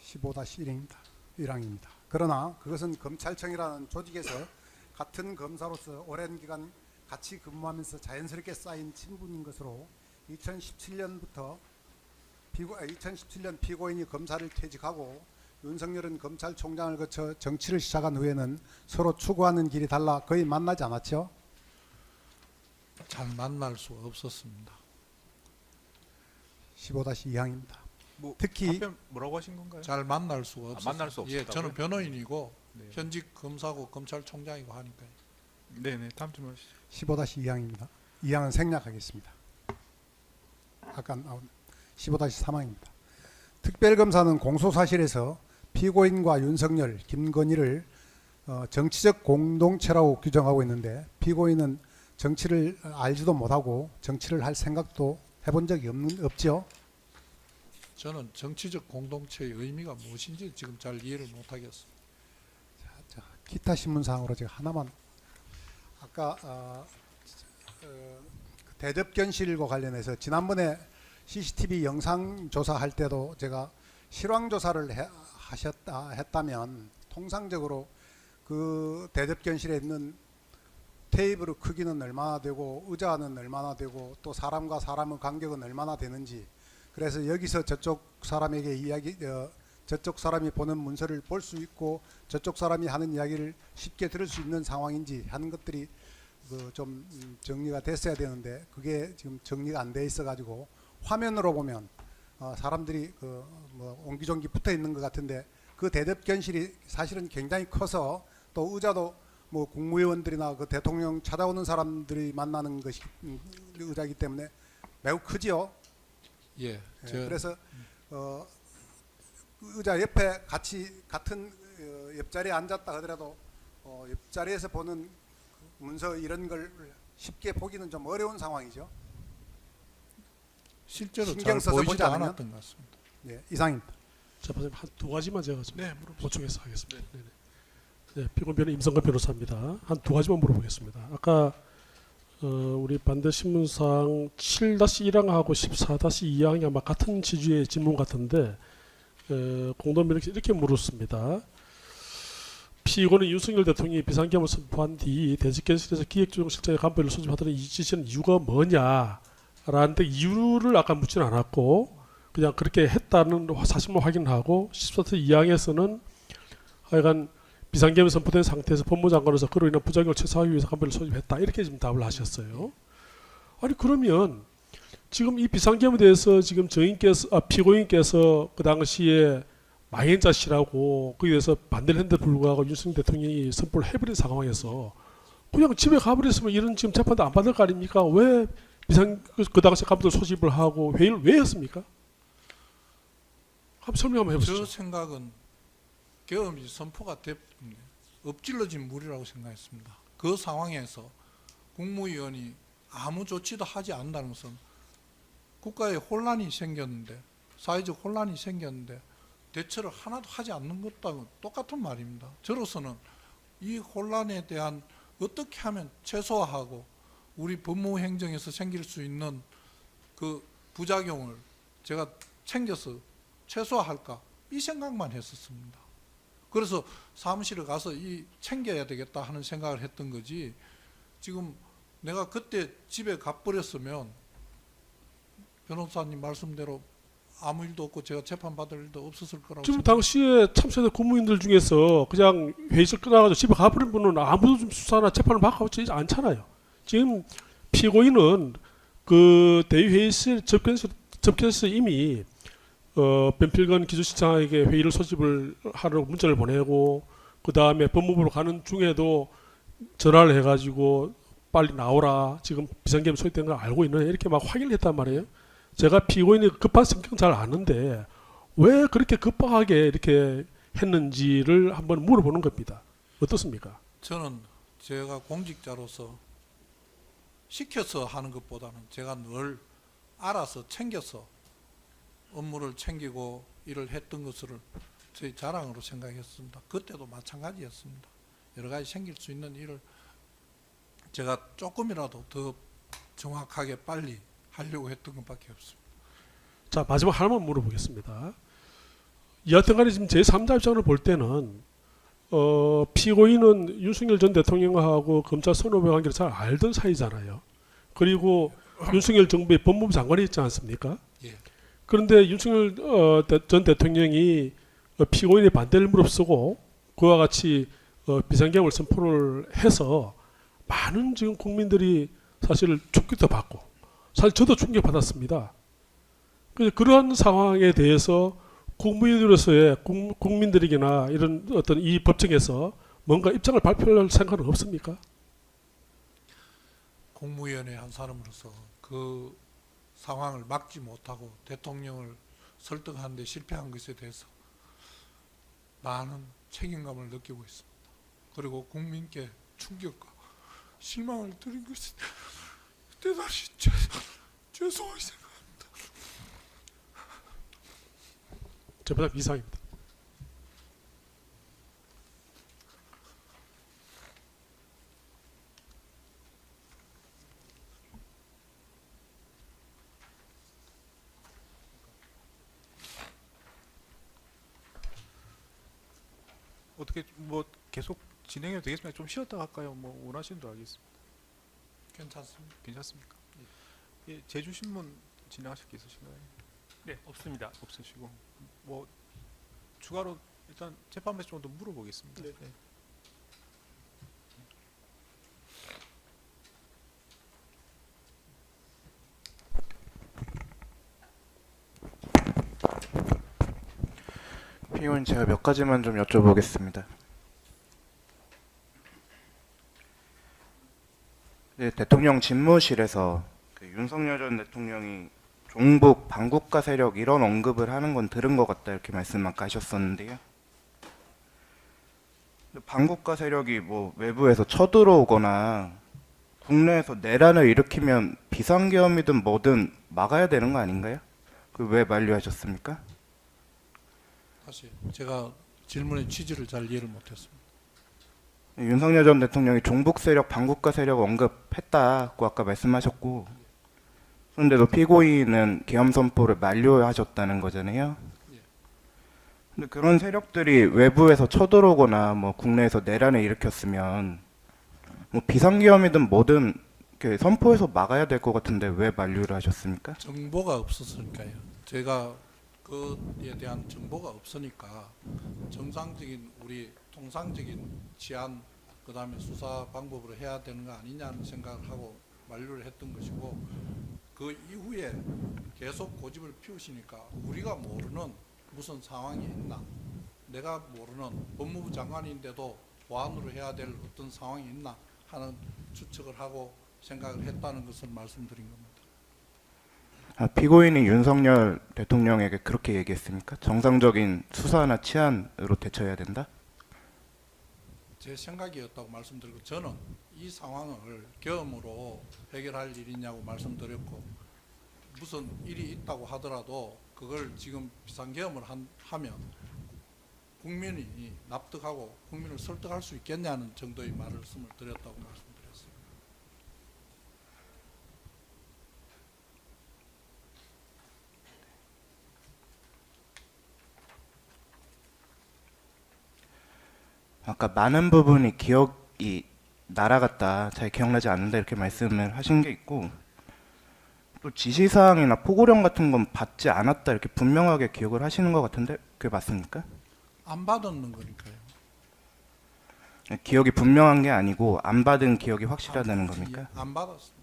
15-1입니다. 1항입니다. 그러나 그것은 검찰청이라는 조직에서 같은 검사로서 오랜 기간 같이 근무하면서 자연스럽게 쌓인 친분인 것으로 2017년 피고인이 검사를 퇴직하고 윤석열은 검찰총장을 거쳐 정치를 시작한 후에는 서로 추구하는 길이 달라 거의 만나지 않았죠. 잘 만날 수가 없었습니다. 15-2항입니다. 특히 답변 뭐라고 하신 건가요? 잘 만날 수가 없었어요. 만날 수 없었다고요? 예, 저는 변호인이고 네. 현직 검사고 검찰총장이고 하니까요. 네네, 다음 질문 하시죠. 15-2항입니다. 2항은 생략하겠습니다. 아까 나온 15-3항입니다. 특별검사는 공소사실에서 피고인과 윤석열, 김건희를 정치적 공동체라고 규정하고 있는데 피고인은 정치를 알지도 못하고 정치를 할 생각도 해본 적이 없죠. 저는 정치적 공동체의 의미가 무엇인지 지금 잘 이해를 못하겠습니다. 자, 기타 신문사항으로 제가 하나만 아까 대접견실과 관련해서 지난번에 CCTV 영상 조사할 때도 제가 실황 조사를 했다면 통상적으로 그 대접견실에 있는 테이블의 크기는 얼마나 되고 의자는 얼마나 되고 또 사람과 사람의 간격은 얼마나 되는지 그래서 여기서 저쪽 사람에게 저쪽 사람이 보는 문서를 볼 수 있고 저쪽 사람이 하는 이야기를 쉽게 들을 수 있는 상황인지 하는 것들이 좀 정리가 됐어야 되는데 그게 지금 정리가 안 돼 있어 가지고 화면으로 보면 사람들이 뭐 옹기종기 붙어 있는 것 같은데 그 대접견실이 사실은 굉장히 커서 또 의자도 뭐 국무위원들이나 그 대통령 찾아오는 사람들이 만나는 것이 의자이기 때문에 매우 크지요. 예. 그래서 의자 옆에 같은 옆자리에 앉았다 하더라도 옆자리에서 보는 문서 이런 걸 쉽게 보기는 좀 어려운 상황이죠. 실제로 잘 신경 써서 보지 보이지도 않으면? 않았던 것 같습니다. 네, 이상입니다. 자, 선생님 한 두 가지만 제가 좀 네, 물어보세요. 보충해서 하겠습니다. 네, 피고인 변호 임성근 변호사입니다. 한 두 가지만 물어보겠습니다. 아까 우리 반대 신문상 7-1항하고 14-2항이 아마 같은 취지의 질문 같은데 공동변호 이렇게 물었습니다. 피고는 윤석열 대통령이 비상계엄을 선포한 뒤 대직견실에서 기획조정실장의 간부를 소집하더니 이 지시는 이유가 뭐냐라는데 이유를 아까 묻지는 않았고 그냥 그렇게 했다는 사실만 확인하고 14-2항에서는 하여간 비상계엄이 선포된 상태에서 법무장관으로서 그로 인한 부작용을 최소화하기 위해서 간부를 소집했다 이렇게 지금 답을 하셨어요. 아니 그러면 지금 이 비상계엄에 대해서 지금 피고인께서 그 당시에 망행자시라고 거기에 대해서 반대를 했는데 불구하고 윤석열 대통령이 선포를 해버린 상황에서 그냥 집에 가버렸으면 이런 지금 재판도 안 받을 거 아닙니까? 왜 그 당시 간부들 소집을 하고 회의를 왜 했습니까? 한번 설명 한번 해보시죠. 저 생각은 계엄이 선포가 됐는데 엎질러진 물이라고 생각했습니다. 그 상황에서 국무위원이 아무 조치도 하지 않는다는 것은 국가에 혼란이 생겼는데 사회적 혼란이 생겼는데 대처를 하나도 하지 않는 것하고 똑같은 말입니다. 저로서는 이 혼란에 대한 어떻게 하면 최소화하고 우리 법무행정에서 생길 수 있는 그 부작용을 제가 챙겨서 최소화할까 이 생각만 했었습니다. 그래서 사무실에 가서 챙겨야 되겠다 하는 생각을 했던 거지 지금 내가 그때 집에 가버렸으면 변호사님 말씀대로 아무 일도 없고 제가 재판받을 일도 없었을 거라고 지금 생각합니다. 당시에 참여된 국무인들 중에서 그냥 회의실 끝나가지고 집에 가버린 분은 아무도 좀 수사나 재판을 받고 있지 않잖아요. 지금 피고인은 그 대의회의실 접견에서 이미 변필건 기조실장에게 회의를 소집을 하려고 문자를 보내고 그 다음에 법무부로 가는 중에도 전화를 해가지고 빨리 나오라 지금 비상계엄 소집된 걸 알고 있느냐 이렇게 막 확인을 했단 말이에요. 제가 피고인이 급한 성격 잘 아는데 왜 그렇게 급하게 이렇게 했는지를 한번 물어보는 겁니다. 어떻습니까? 저는 제가 공직자로서 시켜서 하는 것보다는 제가 늘 알아서 챙겨서 업무를 챙기고 일을 했던 것을 저희 자랑으로 생각했습니다. 그때도 마찬가지였습니다. 여러 가지 생길 수 있는 일을 제가 조금이라도 더 정확하게 빨리 하려고 했던 것밖에 없습니다. 자, 마지막 하나만 물어보겠습니다. 여하튼간에 지금 제3자 입장을 볼 때는 피고인은 윤석열 전 대통령하고 검찰 선후배 관계를 잘 알던 사이잖아요. 그리고 윤석열 정부의 법무부 장관이 있지 않습니까? 예. 그런데 윤석열 전 대통령이 피고인의 반대를 무릅쓰고 그와 같이 비상계엄을 선포를 해서 많은 지금 국민들이 사실 충격도 받고 사실 저도 충격받았습니다. 그러한 상황에 대해서 국무위원으로서의 국민들에게나 이런 어떤 이 법정에서 뭔가 입장을 발표할 생각은 없습니까? 국무위원회 한 사람으로서 그 상황을 막지 못하고 대통령을 설득하는 데 실패한 것에 대해서 많은 책임감을 느끼고 있습니다. 그리고 국민께 충격과 실망을 드린 것이 대단히 죄송하게 생각합니다. 저보다 이상입니다. 어떻게 뭐 계속 진행해도 되겠습니까? 좀 쉬었다 할까요? 뭐 원하시는 대로 하겠습니다. 괜찮습니다. 괜찮습니까? 예, 제주신문 진행하실 게 있으신가요? 네, 없습니다. 없으시고 뭐 추가로 일단 재판 배치 정도 물어보겠습니다. 네. 피고인 제가 몇 가지만 좀 여쭤보겠습니다. 네, 대통령 집무실에서 그 윤석열 전 대통령이 종북 반국가 세력 이런 언급을 하는 건 들은 것 같다 이렇게 말씀 아까 하셨었는데요. 반국가 세력이 뭐 외부에서 쳐들어오거나 국내에서 내란을 일으키면 비상계엄이든 뭐든 막아야 되는 거 아닌가요? 그 왜 만류하셨습니까? 다시 제가 질문의 취지를 잘 이해를 못했습니다. 윤석열 전 대통령이 종북 세력, 반국가 세력 언급했다고 아까 말씀하셨고, 그런데도 피고인은 계엄 선포를 만료하셨다는 거잖아요. 예. 근데 그런 세력들이 외부에서 쳐들어오거나 뭐 국내에서 내란을 일으켰으면 뭐 비상계엄이든 뭐든 이렇게 선포해서 막아야 될 것 같은데 왜 만류를 하셨습니까? 정보가 없었으니까요. 제가 그에 대한 정보가 없으니까 정상적인 우리 통상적인 치안 그다음에 수사 방법으로 해야 되는 거 아니냐는 생각을 하고 만류를 했던 것이고, 그 이후에 계속 고집을 피우시니까 우리가 모르는 무슨 상황이 있나, 내가 모르는 법무부 장관인데도 보안으로 해야 될 어떤 상황이 있나 하는 추측을 하고 생각을 했다는 것을 말씀드린 겁니다. 피고인이 윤석열 대통령에게 그렇게 얘기했습니까? 정상적인 수사나 치안으로 대처해야 된다? 제 생각이었다고 말씀드리고, 저는 이 상황을 계엄으로 해결할 일이냐고 말씀드렸고, 무슨 일이 있다고 하더라도 그걸 지금 비상계엄을 하면 국민이 납득하고 국민을 설득할 수 있겠냐는 정도의 말씀을 드렸다고 말씀드렸습니다. 아까 많은 부분이 기억이 날아갔다, 잘 기억나지 않는다 이렇게 말씀을 하신 게 있고, 또 지시사항이나 포고령 같은 건 받지 않았다 이렇게 분명하게 기억을 하시는 것 같은데 그게 맞습니까? 안 받았는 거니까요. 기억이 분명한 게 아니고 안 받은 기억이 확실하다는 겁니까? 안 받았습니다.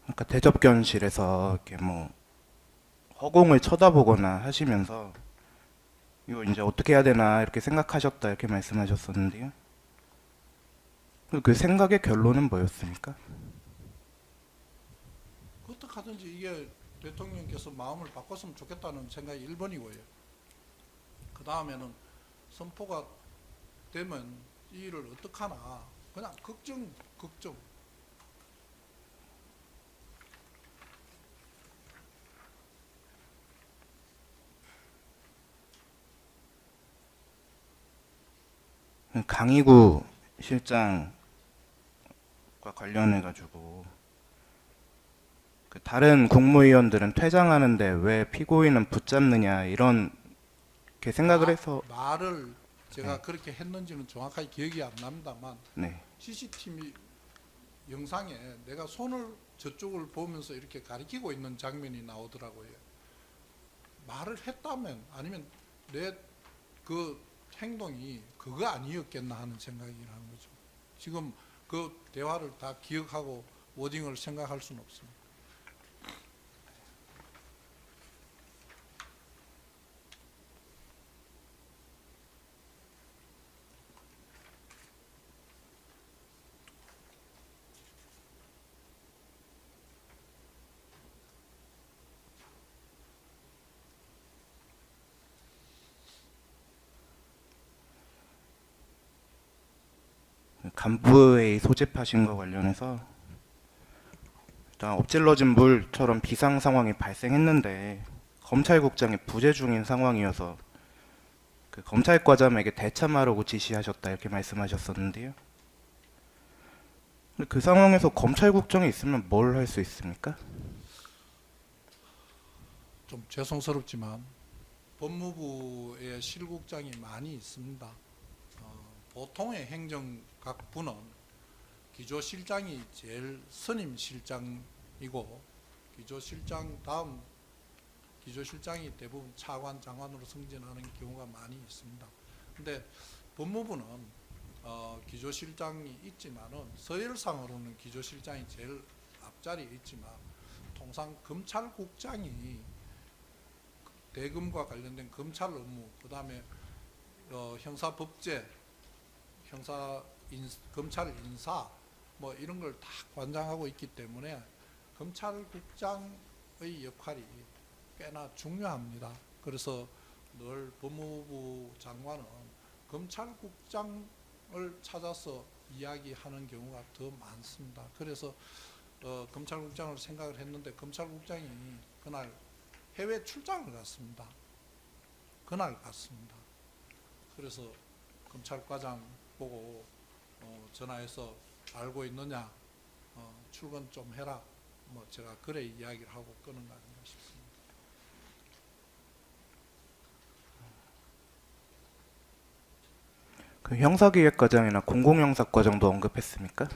아까 대접견실에서 이렇게 뭐 허공을 쳐다보거나 하시면서 이거 이제 어떻게 해야 되나 이렇게 생각하셨다 이렇게 말씀하셨었는데요. 그 생각의 결론은 뭐였습니까? 어떻게 하든지 이게 대통령께서 마음을 바꿨으면 좋겠다는 생각이 1번이고요. 그 다음에는 선포가 되면 이 일을 어떡하나, 그냥 걱정. 강희구 실장과 관련해 가지고 그 다른 국무위원들은 퇴장하는데 왜 피고인은 붙잡느냐 이런 게 생각을 해서 말을 제가 네. 그렇게 했는지는 정확하게 기억이 안 납니다만, 네. CCTV 영상에 내가 손을 저쪽을 보면서 이렇게 가리키고 있는 장면이 나오더라고요. 말을 했다면, 아니면 내 그 행동이 그거 아니었겠나 하는 생각이라는 거죠. 지금 그 대화를 다 기억하고 워딩을 생각할 수는 없습니다. 간부회의 소집하신 거 관련해서 일단 엎질러진 물처럼 비상 상황이 발생했는데 검찰국장이 부재 중인 상황이어서 그 검찰과장에게 대참하라고 지시하셨다 이렇게 말씀하셨었는데요. 근데 그 상황에서 검찰국장이 있으면 뭘 할 수 있습니까? 좀 죄송스럽지만 법무부에 실국장이 많이 있습니다. 보통의 행정각부는 기조실장이 제일 선임 실장이고 기조실장 다음 기조실장이 대부분 차관, 장관으로 승진하는 경우가 많이 있습니다. 근데 법무부는 기조실장이 있지만은 서열상으로는 기조실장이 제일 앞자리에 있지만 통상 검찰국장이 대검과 관련된 검찰 업무, 그다음에 형사법제, 검찰 인사 뭐 이런 걸 다 관장하고 있기 때문에 검찰국장의 역할이 꽤나 중요합니다. 그래서 늘 법무부 장관은 검찰국장을 찾아서 이야기하는 경우가 더 많습니다. 그래서 검찰국장을 생각을 했는데 검찰국장이 그날 해외 출장을 갔습니다. 그날 갔습니다. 그래서 검찰과장 보고 전화해서 알고 있느냐, 출근 좀 해라. 뭐 제가 그래 이야기를 하고 끄는 거 아닌가 싶습니다. 그 형사기획과장이나 공공형사과장도 언급했습니까?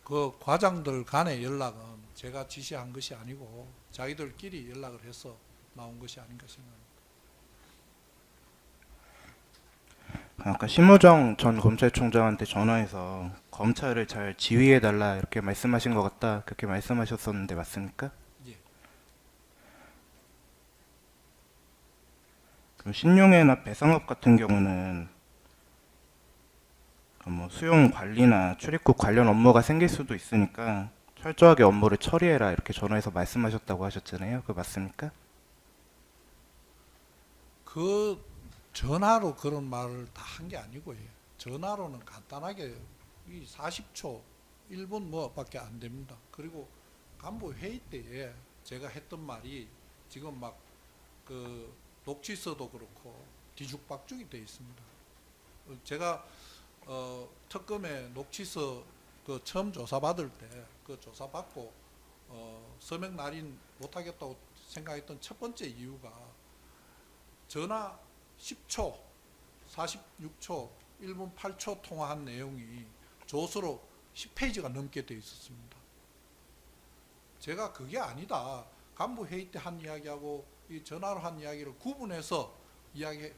그 과장들 간의 연락은 제가 지시한 것이 아니고 자기들끼리 연락을 해서 나온 것이 아닌가 생각합니다. 아까 심우정 전 검찰총장한테 전화해서 검찰을 잘 지휘해달라 이렇게 말씀하신 것 같다 그렇게 말씀하셨었는데 맞습니까? 예. 그럼 신용회나 배상업 같은 경우는 뭐 수용 관리나 출입국 관련 업무가 생길 수도 있으니까 철저하게 업무를 처리해라 이렇게 전화해서 말씀하셨다고 하셨잖아요. 그거 맞습니까? 그 전화로 그런 말을 다 한 게 아니고요. 전화로는 간단하게 이 40초, 1분 뭐밖에 안 됩니다. 그리고 간부 회의 때에 제가 했던 말이 지금 막 그 녹취서도 그렇고 뒤죽박죽이 돼 있습니다. 제가 특검에 녹취서 그 처음 조사받을 때 그 조사받고 서명 날인 못하겠다고 생각했던 첫 번째 이유가 전화 10초, 46초, 1분 8초 통화한 내용이 조서로 10페이지가 넘게 돼 있었습니다. 제가 그게 아니다. 간부 회의 때 한 이야기하고 이 전화로 한 이야기를 구분해서 이래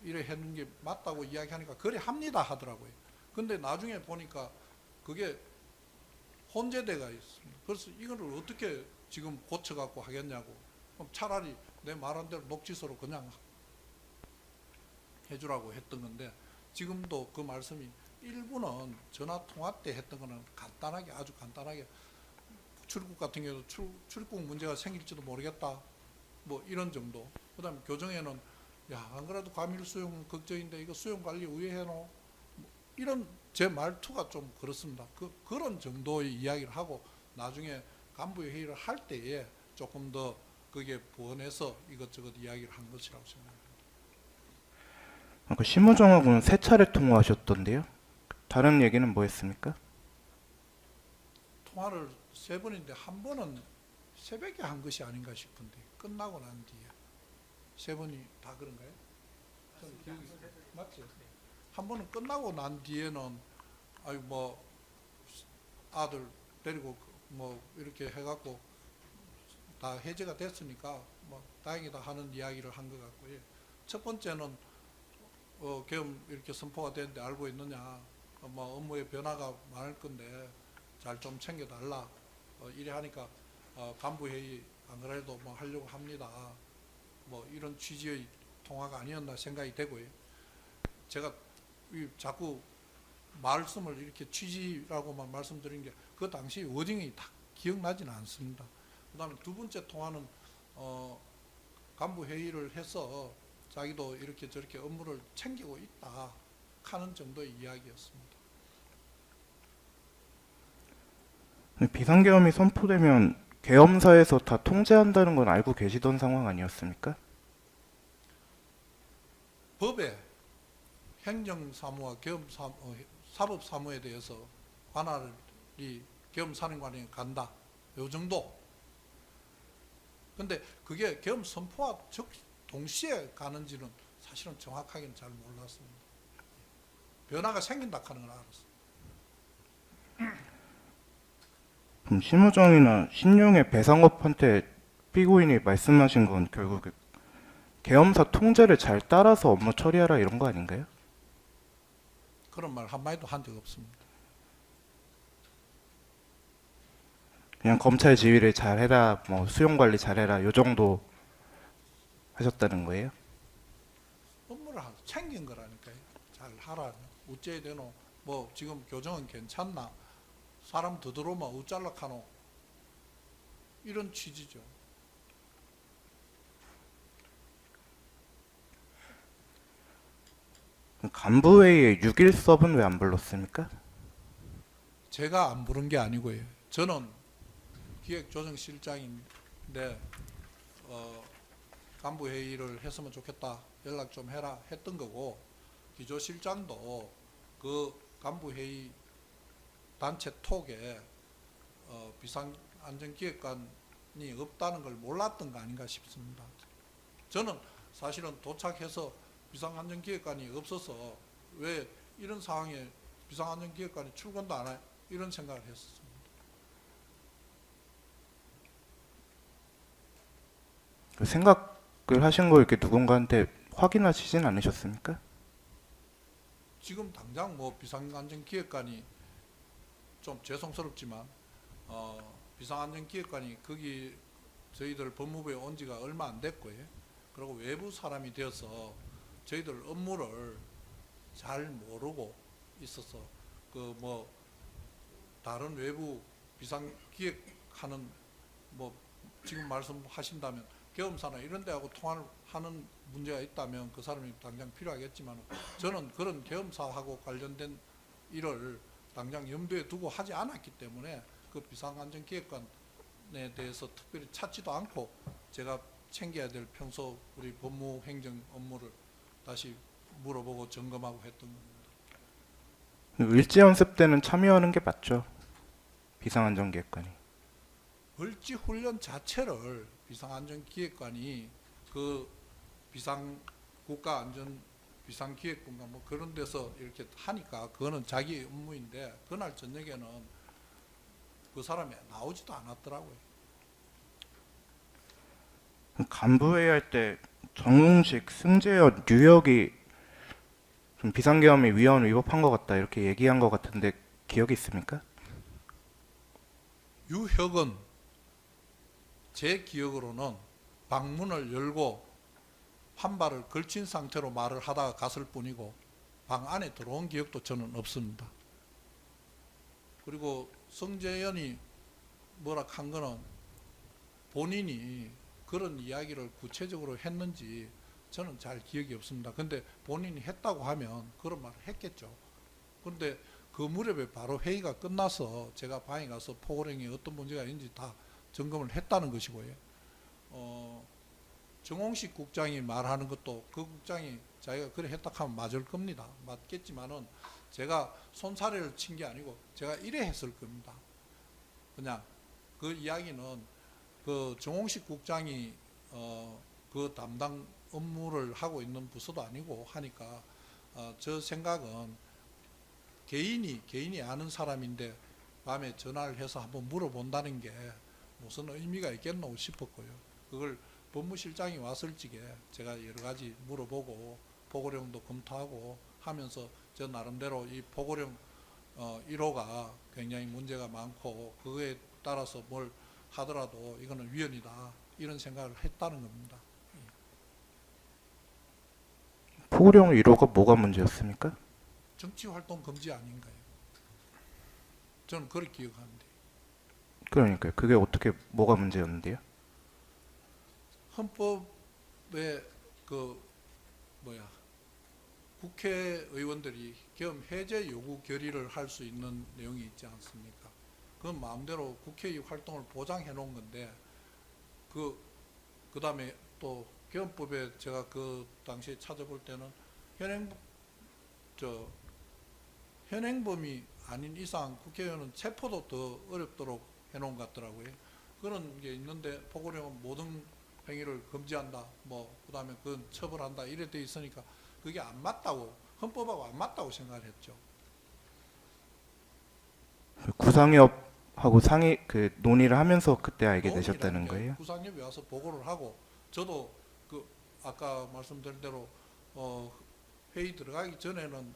했는 게 맞다고 이야기하니까 그래 합니다 하더라고요. 근데 나중에 보니까 그게 혼재돼가 있습니다. 그래서 이거를 어떻게 지금 고쳐갖고 하겠냐고. 그럼 차라리 내 말한 대로 녹취서로 그냥 해주라고 했던 건데 지금도 그 말씀이 일부는 전화 통화 때 했던 거는 간단하게 아주 간단하게 출입국 같은 경우도 출입국 문제가 생길지도 모르겠다 뭐 이런 정도. 그다음에 교정에는 야 안 그래도 과밀 수용 걱정인데 이거 수용 관리 의회해놓 뭐 이런 제 말투가 좀 그렇습니다. 그런 정도의 이야기를 하고 나중에 간부 회의를 할 때에 조금 더 그게 보완해서 이것저것 이야기를 한 것이라고 생각합니다. 아까 심우정하고는 3차례 통화하셨던데요? 다른 얘기는 뭐 했습니까? 통화를 3번인데 한 번은 새벽에 한 것이 아닌가 싶은데 끝나고 난 뒤에 3번이 다 그런가요? 좀 기억이 맞죠? 한 번은 끝나고 난 뒤에는 아유 뭐 아들 데리고 뭐 이렇게 해갖고 다 해제가 됐으니까 뭐 다행이다 하는 이야기를 한 것 같고요. 첫 번째는 계엄 이렇게 선포가 됐는데 알고 있느냐, 뭐 업무에 변화가 많을 건데 잘 좀 챙겨달라. 이래 하니까 간부 회의 안 그래도 뭐 하려고 합니다. 뭐 이런 취지의 통화가 아니었나 생각이 되고요. 제가 자꾸 말씀을 이렇게 취지라고만 말씀드린 게 그 당시 워딩이 다 기억나지는 않습니다. 그다음에 두 번째 통화는 간부 회의를 해서 자기도 이렇게 저렇게 업무를 챙기고 있다 하는 정도의 이야기였습니다. 비상계엄이 선포되면 계엄사에서 다 통제한다는 건 알고 계시던 상황 아니었습니까? 법에 행정사무와 사법사무에 대해서 관할이 계엄사령관이 간다. 요 정도. 근데 그게 계엄 선포와 동시에 가는지는 사실은 정확하게는 잘 몰랐습니다. 변화가 생긴다 하는 걸 알았어요. 그럼 심우정이나 신용의 배상업한테 피고인이 말씀하신 건 결국 계엄사 통제를 잘 따라서 업무 처리하라 이런 거 아닌가요? 그런 말 한마디도 한 적 없습니다. 그냥 검찰 지휘를 잘 해라, 뭐 수용 관리 잘 해라 요 정도 하셨다는 거예요? 업무를 챙긴 거라니까요. 잘 하라. 어째 되노? 뭐 지금 교정은 괜찮나? 사람 더 들어오면 어쩔락하노? 이런 취지죠. 간부회의에 6.1법은 왜 안 불렀습니까? 제가 안 부른 게 아니고요. 저는 기획조정실장인데 간부 회의를 했으면 좋겠다. 연락 좀 해라 했던 거고, 기조실장도 그 간부 회의 단체 톡에 비상안전기획관이 없다는 걸 몰랐던 거 아닌가 싶습니다. 저는 사실은 도착해서 비상안전기획관이 없어서 왜 이런 상황에 비상안전기획관이 출근도 안 해? 이런 생각을 했었습니다. 생각을 하신 거 이렇게 누군가한테 확인하시진 않으셨습니까? 지금 당장 뭐 비상안전기획관이 좀 죄송스럽지만 비상안전기획관이 거기 저희들 법무부에 온 지가 얼마 안 됐고요. 그리고 외부 사람이 되어서 저희들 업무를 잘 모르고 있어서 그 뭐 다른 외부 비상기획하는 뭐 지금 말씀하신다면 계엄사나 이런 데하고 통화를 하는 문제가 있다면 그 사람이 당장 필요하겠지만 저는 그런 계엄사하고 관련된 일을 당장 염두에 두고 하지 않았기 때문에 그 비상안전기획관에 대해서 특별히 찾지도 않고 제가 챙겨야 될 평소 우리 법무행정 업무를 다시 물어보고 점검하고 했던 겁니다. 을지연습 때는 참여하는 게 맞죠? 비상안전기획관이. 을지훈련 자체를 비상안전기획관이 그 국가안전 비상기획본가 뭐 그런 데서 이렇게 하니까 그거는 자기 업무인데 그날 저녁에는 그 사람이 나오지도 않았더라고요. 간부회의 할 때 정웅식, 승재현, 류혁이 좀 비상계엄에 위헌을 위법한 것 같다 이렇게 얘기한 것 같은데 기억이 있습니까? 유혁은 제 기억으로는 방문을 열고 한 발을 걸친 상태로 말을 하다가 갔을 뿐이고 방 안에 들어온 기억도 저는 없습니다. 그리고 성재현이 뭐라 한 거는 본인이 그런 이야기를 구체적으로 했는지 저는 잘 기억이 없습니다. 근데 본인이 했다고 하면 그런 말을 했겠죠. 그런데 그 무렵에 바로 회의가 끝나서 제가 방에 가서 포고령이 어떤 문제가 있는지 다 점검을 했다는 것이고요. 정홍식 국장이 말하는 것도 그 국장이 자기가 그래 했다 하면 맞을 겁니다. 맞겠지만은 제가 손사래를 친 게 아니고 제가 이래 했을 겁니다. 그냥 그 이야기는 그 정홍식 국장이 그 담당 업무를 하고 있는 부서도 아니고 하니까 저 생각은 개인이 아는 사람인데 밤에 전화를 해서 한번 물어본다는 게 무슨 의미가 있겠노 싶었고요. 그걸 법무실장이 왔을 적에 제가 여러 가지 물어보고 포고령도 검토하고 하면서 저 나름대로 이 포고령 1호가 굉장히 문제가 많고 그거에 따라서 뭘 하더라도 이거는 위헌이다 이런 생각을 했다는 겁니다. 포고령 1호가 뭐가 문제였습니까? 정치활동 금지 아닌가요? 저는 그렇게 기억하는데. 그러니까요. 그게 어떻게 뭐가 문제였는데요? 헌법에 국회의원들이 계엄 해제 요구 결의를 할 수 있는 내용이 있지 않습니까? 그건 마음대로 국회의 활동을 보장해 놓은 건데 그다음에 또 개헌법에 제가 그 당시에 찾아볼 때는 현행범이 아닌 이상 국회의원은 체포도 더 어렵도록 해놓은 것 같더라고요. 그런 게 있는데 포고령은 모든 행위를 금지한다, 뭐 그다음에 그건 처벌한다 이래 돼 있으니까 그게 안 맞다고, 헌법하고 안 맞다고 생각을 했죠. 구상협하고 상의 그 논의를 하면서 그때 알게 논의라는 되셨다는 게 거예요? 구상협에 와서 보고를 하고, 저도 그 아까 말씀드린 대로 회의 들어가기 전에는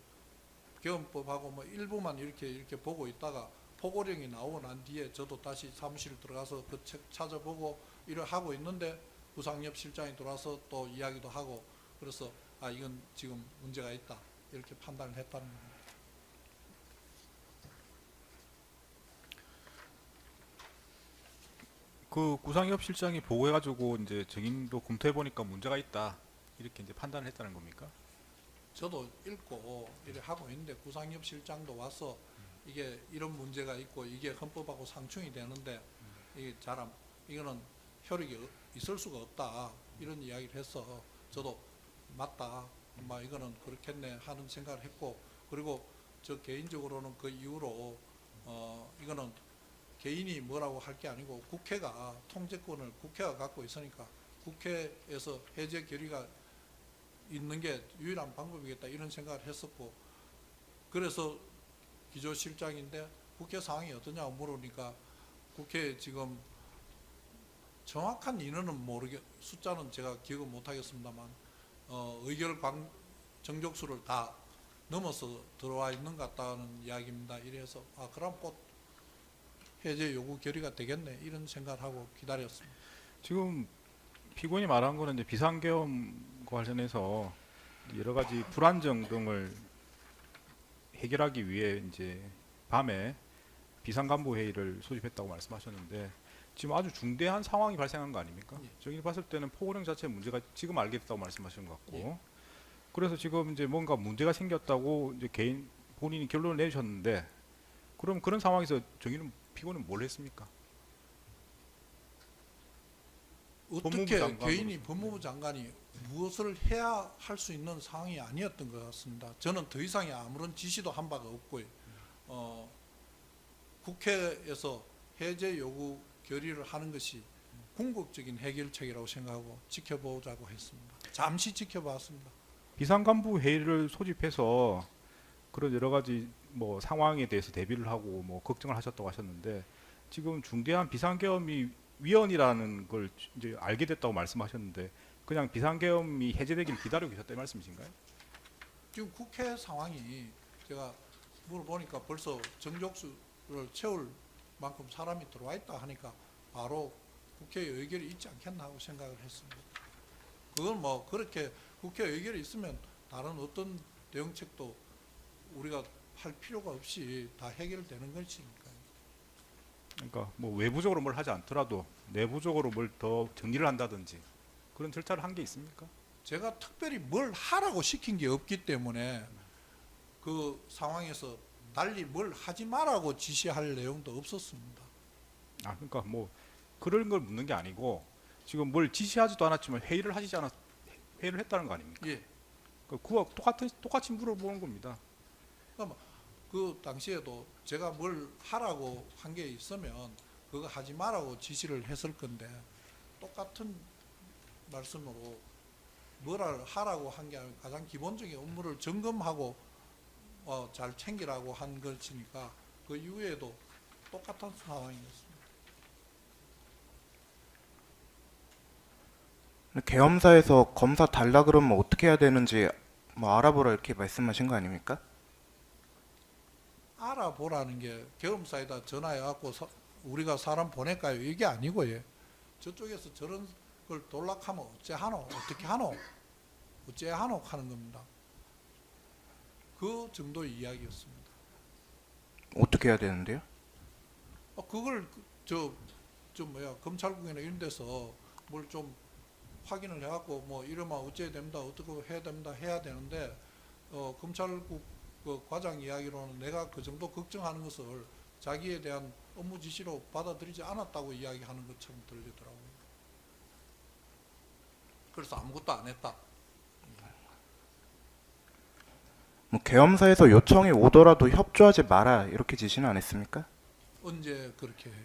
개헌법하고 뭐 일부만 이렇게 보고 있다가 포고령이 나오고 난 뒤에 저도 다시 사무실 들어가서 그 책 찾아보고 이래 하고 있는데 구상협 실장이 들어와서 또 이야기도 하고, 그래서 이건 지금 문제가 있다 이렇게 판단을 했다는 겁니다. 그 구상협 실장이 보고해가지고 이제 증인도 검토해 보니까 문제가 있다 이렇게 이제 판단을 했다는 겁니까? 저도 읽고 이래 하고 있는데 구상협 실장도 와서 이게 이런 문제가 있고 이게 헌법하고 상충이 되는데 이게 이거는 효력이 있을 수가 없다 이런 이야기를 해서 저도 맞다, 이거는 그렇겠네 하는 생각을 했고, 그리고 저 개인적으로는 그 이후로 이거는 개인이 뭐라고 할 게 아니고 국회가 통제권을 국회가 갖고 있으니까 국회에서 해제 결의가 있는 게 유일한 방법이겠다 이런 생각을 했었고, 그래서 기조실장인데 국회 상황이 어떠냐고 물으니까 국회 지금 정확한 인원은 숫자는 제가 기억을 못하겠습니다만 의결 정족수를 다 넘어서 들어와 있는 것 같다는 이야기입니다. 이래서 그럼 곧 해제 요구 결의가 되겠네 이런 생각을 하고 기다렸습니다. 지금 피고인이 말한 거는 이제 비상계엄과 관련해서 여러 가지 불안정 등을 해결하기 위해 이제 밤에 비상간부 회의를 소집했다고 말씀하셨는데 지금 아주 중대한 상황이 발생한 거 아닙니까? 예. 저기 봤을 때는 포고령 자체 문제가 지금 알게 됐다고 말씀하시는 것 같고, 예. 그래서 지금 이제 뭔가 문제가 생겼다고 이제 본인이 결론을 내주셨는데, 그럼 그런 상황에서 저기는 피고는 뭘 했습니까? 법무부 어떻게 장관으로서. 개인이 법무부 장관이 무엇을 해야 할 수 있는 상황이 아니었던 것 같습니다. 저는 더 이상의 아무런 지시도 한 바가 없고요. 국회에서 해제 요구 결의를 하는 것이 궁극적인 해결책이라고 생각하고 지켜보자고 했습니다. 잠시 지켜봤습니다. 비상간부 회의를 소집해서 그런 여러 가지 뭐 상황에 대해서 대비를 하고 뭐 걱정을 하셨다고 하셨는데, 지금 중대한 비상계엄이 위헌이라는 걸 이제 알게 됐다고 말씀하셨는데 그냥 비상계엄이 해제되기를 기다리고 계셨다 이 말씀이신가요? 지금 국회 상황이 제가 물어보니까 벌써 정족수를 채울 만큼 사람이 들어와 있다 하니까 바로 국회 의결이 있지 않겠나 하고 생각을 했습니다. 그건 뭐 그렇게 국회 의결이 있으면 다른 어떤 대응책도 우리가 할 필요가 없이 다 해결되는 것이니까요. 그러니까 뭐 외부적으로 뭘 하지 않더라도 내부적으로 뭘 더 정리를 한다든지 그런 절차를 한 게 있습니까? 제가 특별히 뭘 하라고 시킨 게 없기 때문에 그 상황에서 달리 뭘 하지 말라고 지시할 내용도 없었습니다. 그러니까 뭐 그런 걸 묻는 게 아니고 지금 뭘 지시하지도 않았지만 회의를 했다는 거 아닙니까? 예. 그와 똑같이 물어보는 겁니다. 그러니까 그 당시에도 제가 뭘 하라고 한 게 있으면 그거 하지 말라고 지시를 했을 건데 똑같은 말씀으로 뭐를 하라고 한 게 아니라 가장 기본적인 업무를 점검하고 잘 챙기라고 한 것이니까 그 이후에도 똑같은 상황이었습니다. 계엄사에서 검사 달라 그러면 어떻게 해야 되는지 뭐 알아보라 이렇게 말씀하신 거 아닙니까? 알아보라는 게 계엄사에다 전화해갖고 우리가 사람 보낼까요? 이게 아니고요. 저쪽에서 저런 걸 돌락하면 어떻게 하노 하는 겁니다. 그 정도의 이야기였습니다. 어떻게 해야 되는데요? 그걸 검찰국이나 이런 데서 뭘 좀 확인을 해갖고 뭐 이러면 어째야 됩니다, 어떻게 해야 됩니다 해야 되는데 검찰국 그 과장 이야기로는 내가 그 정도 걱정하는 것을 자기에 대한 업무 지시로 받아들이지 않았다고 이야기하는 것처럼 들리더라고요. 그래서 아무것도 안 했다. 뭐 계엄사에서 요청이 오더라도 협조하지 마라 이렇게 지시는 안 했습니까? 언제 그렇게 해요?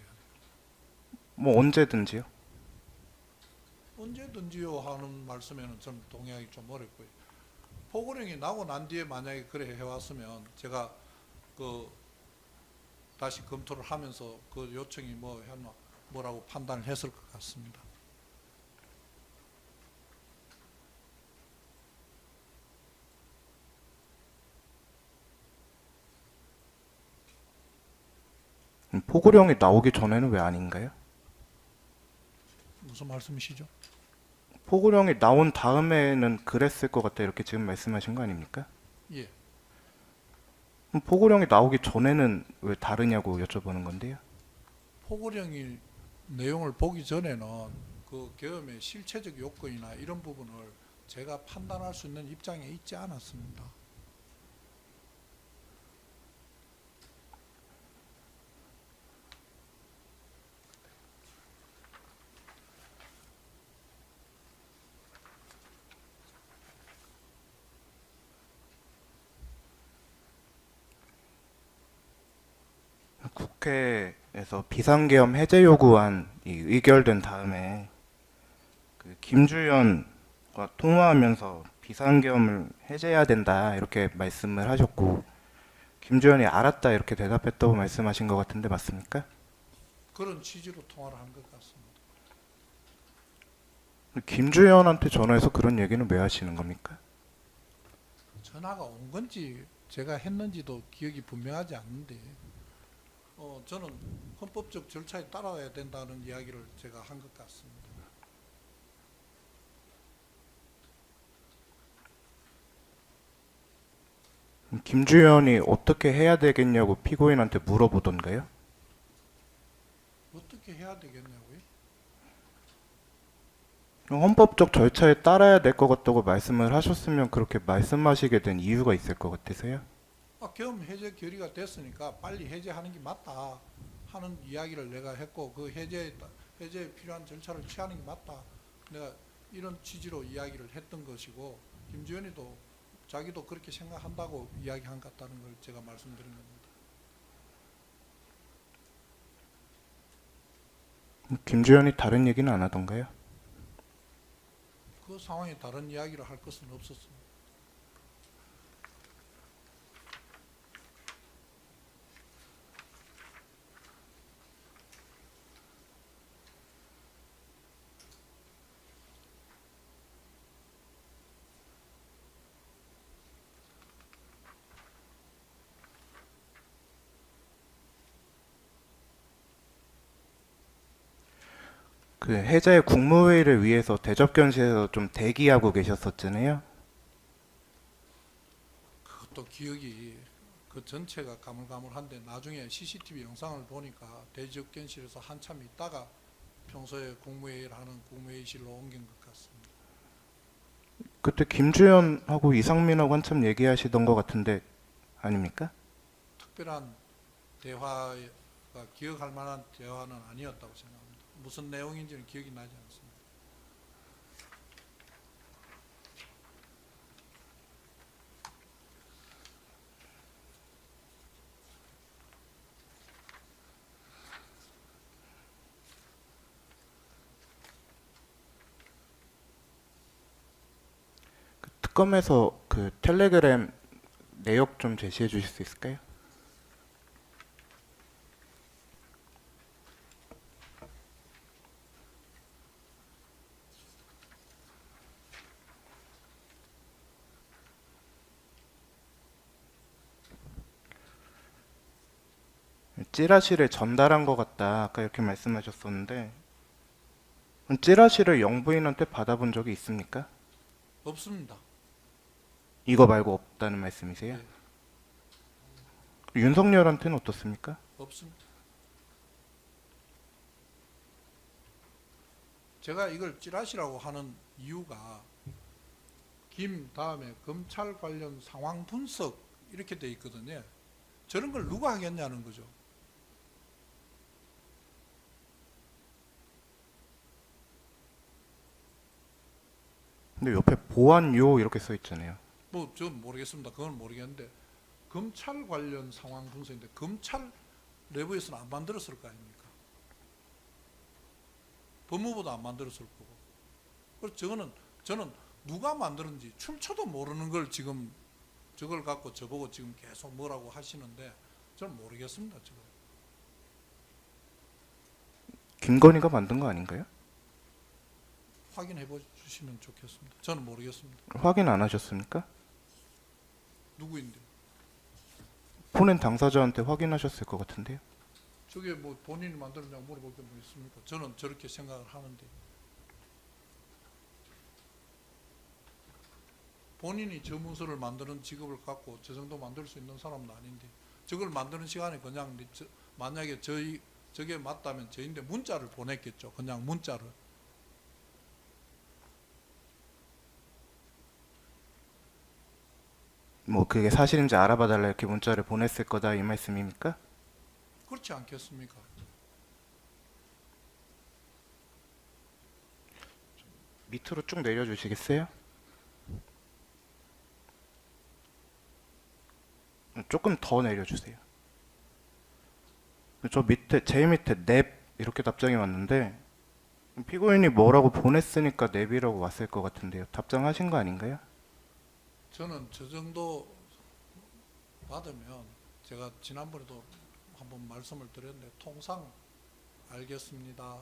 뭐 언제든지요. 언제든지요 하는 말씀에는 좀 동의하기 좀 어렵고요. 포고령이 나고 난 뒤에 만약에 그래 해왔으면 제가 그 다시 검토를 하면서 그 요청이 뭐라고 판단을 했을 것 같습니다. 포고령이 나오기 전에는 왜 아닌가요? 무슨 말씀이시죠? 포고령이 나온 다음에는 그랬을 것 같다 이렇게 지금 말씀하신 거 아닙니까? 예. 그럼 포고령이 나오기 전에는 왜 다르냐고 여쭤보는 건데요. 포고령이 내용을 보기 전에는 그 계엄의 실체적 요건이나 이런 부분을 제가 판단할 수 있는 입장에 있지 않았습니다. 국회에서 비상계엄 해제 요구안이 의결된 다음에 그 김주현과 통화하면서 비상계엄을 해제해야 된다 이렇게 말씀을 하셨고 김주현이 알았다 이렇게 대답했다고 말씀하신 것 같은데 맞습니까? 그런 취지로 통화를 한 것 같습니다. 김주현한테 전화해서 그런 얘기는 왜 하시는 겁니까? 전화가 온 건지 제가 했는지도 기억이 분명하지 않는데 저는 헌법적 절차에 따라야 된다는 이야기를 제가 한 것 같습니다. 김주현이 어떻게 해야 되겠냐고 피고인한테 물어보던가요? 어떻게 해야 되겠냐고요? 헌법적 절차에 따라야 될 것 같다고 말씀을 하셨으면 그렇게 말씀하시게 된 이유가 있을 것 같으세요? 계엄 해제 결의가 됐으니까 빨리 해제하는 게 맞다 하는 이야기를 내가 했고 그 해제에 필요한 절차를 취하는 게 맞다. 내가 이런 취지로 이야기를 했던 것이고 김주현이도 자기도 그렇게 생각한다고 이야기한 것 같다는 걸 제가 말씀드린 겁니다. 김주현이 다른 얘기는 안 하던가요? 그 상황에 다른 이야기를 할 것은 없었습니다. 그 해제 국무회의를 위해서 대접견실에서 좀 대기하고 계셨었잖아요. 그것도 기억이 그 전체가 가물가물한데 나중에 CCTV 영상을 보니까 대지역견실에서 한참 있다가 평소에 국무회의를 하는 국무회의실로 옮긴 것 같습니다. 그때 김주현하고 이상민하고 한참 얘기하시던 것 같은데 아닙니까? 특별한 대화가 기억할 만한 대화는 아니었다고 생각합니다. 무슨 내용인지는 기억이 나지 않습니다. 그 특검에서 그 텔레그램 내역 좀 제시해 주실 수 있을까요? 찌라시를 전달한 것 같다 아까 이렇게 말씀하셨었는데 찌라시를 영부인한테 받아본 적이 있습니까? 없습니다. 이거 말고 없다는 말씀이세요? 네. 윤석열한테는 어떻습니까? 없습니다. 제가 이걸 찌라시라고 하는 이유가 김 다음에 검찰 관련 상황 분석 이렇게 돼 있거든요. 저런 걸 누가 하겠냐는 거죠. 근데 옆에 보안요 이렇게 써 있잖아요. 뭐 전 모르겠습니다. 그건 모르겠는데 검찰 관련 상황 분석인데 검찰 내부에서는 안 만들었을 거 아닙니까? 법무부도 안 만들었을 거고. 그래서 저는 누가 만들었는지 출처도 모르는 걸 지금 저걸 갖고 저보고 지금 계속 뭐라고 하시는데 저는 모르겠습니다. 저거. 김건희가 만든 거 아닌가요? 확인해 주시면 좋겠습니다. 저는 모르겠습니다. 확인 안 하셨습니까? 누구인데? 보낸 당사자한테 확인하셨을 것 같은데요. 저게 뭐 본인이 만들었냐고 물어볼 게 뭐 있습니까? 저는 저렇게 생각을 하는데 본인이 저 문서를 만드는 직업을 갖고 저 정도 만들 수 있는 사람은 아닌데 저걸 만드는 시간에 그냥 만약에 저게 맞다면 저인데 문자를 보냈겠죠. 그냥 문자를. 뭐 그게 사실인지 알아봐 달라 이렇게 문자를 보냈을 거다 이 말씀입니까? 그렇지 않겠습니까? 밑으로 쭉 내려주시겠어요? 조금 더 내려주세요. 저 밑에 제일 밑에 넵 이렇게 답장이 왔는데 피고인이 뭐라고 보냈으니까 넵이라고 왔을 것 같은데요. 답장하신 거 아닌가요? 저는 저 정도 받으면 제가 지난번에도 한번 말씀을 드렸는데 통상 알겠습니다.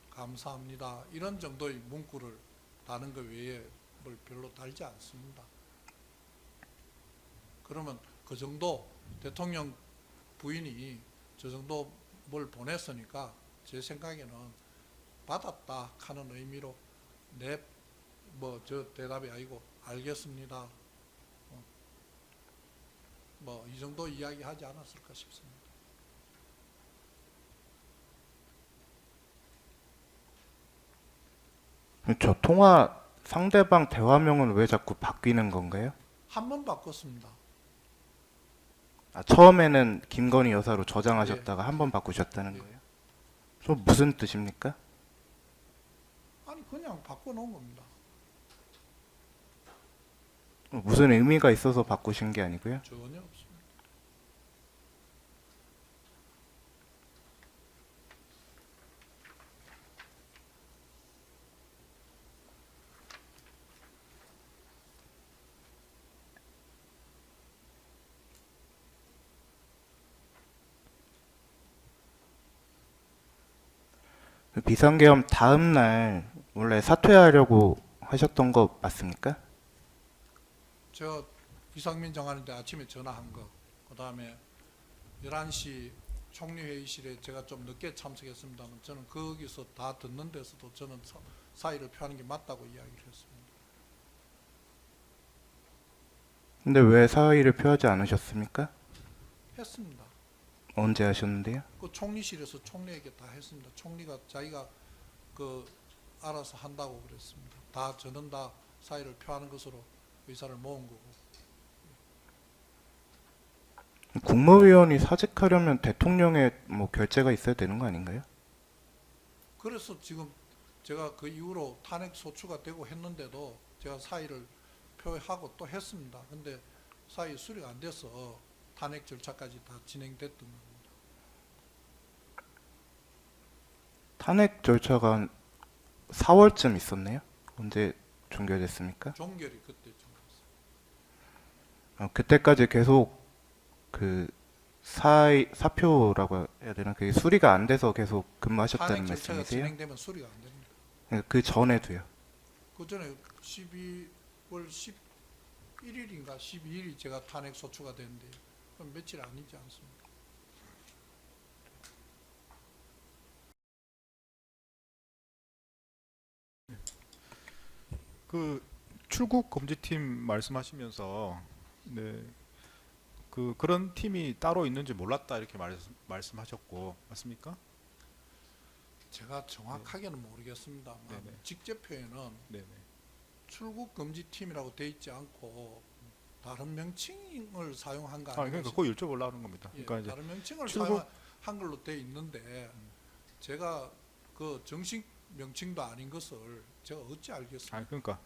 감사합니다. 이런 정도의 문구를 다는 것 외에 뭘 별로 달지 않습니다. 그러면 그 정도 대통령 부인이 저 정도 뭘 보냈으니까 제 생각에는 받았다 하는 의미로 네, 뭐 저 대답이 아니고 알겠습니다. 뭐 이 정도 이야기 하지 않았을까 싶습니다. 저 통화 상대방 대화명은 왜 자꾸 바뀌는 건가요? 한 번 바꿨습니다. 아, 처음에는 김건희 여사로 저장하셨다가 한 번 바꾸셨다는 예. 거예요? 저 무슨 뜻입니까? 아니 그냥 바꿔놓은 겁니다. 무슨 의미가 있어서 바꾸신 게 아니고요? 전혀 없습니다. 비상계엄 다음 날 원래 사퇴하려고 하셨던 거 맞습니까? 저 이상민 장관한테 아침에 전화한 거, 그 다음에 11시 총리회의실에 제가 좀 늦게 참석했습니다만 저는 거기서 다 듣는 데서도 저는 사의를 표하는 게 맞다고 이야기를 했습니다. 근데 왜 사의를 표하지 않으셨습니까? 했습니다. 언제 하셨는데요? 그 총리실에서 총리에게 다 했습니다. 총리가 자기가 그 알아서 한다고 그랬습니다. 다 저는 다 사의를 표하는 것으로 의사를 모은 거고. 국무위원이 사직하려면 대통령의 뭐 결재가 있어야 되는 거 아닌가요? 그래서 지금 제가 그 이후로 탄핵 소추가 되고 했는데도 제가 사의를 표하고 또 했습니다. 근데 사의 수리가 안 돼서 탄핵 절차까지 다 진행됐던 겁니다. 탄핵 절차가 한 4월쯤 있었네요? 언제 종결됐습니까? 종결이 그때 종결했어요. 그때까지 계속 그 사표라고 해야 되나? 그게 수리가 안 돼서 계속 근무하셨다는 탄핵 절차가 말씀이세요? 진행되면 수리가 안 됩니다. 그 전에도요. 그 전에 12월 11일인가 12일이 제가 탄핵 소추가 됐는데 그건 며칠 아니지 않습니까? 그 출국 금지팀 말씀하시면서 네, 그런 팀이 따로 있는지 몰랐다 이렇게 말씀하셨고 맞습니까? 제가 정확하게는 모르겠습니다만 네네. 직제표에는 네네. 출국 금지 팀이라고 돼 있지 않고 다른 명칭을 사용한 거 아 아니에요? 그러니까 그거 여쭤보려는 겁니다. 예, 그러니까 이제 다른 명칭을 출국- 사용한 걸로 돼 있는데 제가 그 정식 명칭도 아닌 것을 제가 어찌 알겠습니까? 아 그러니까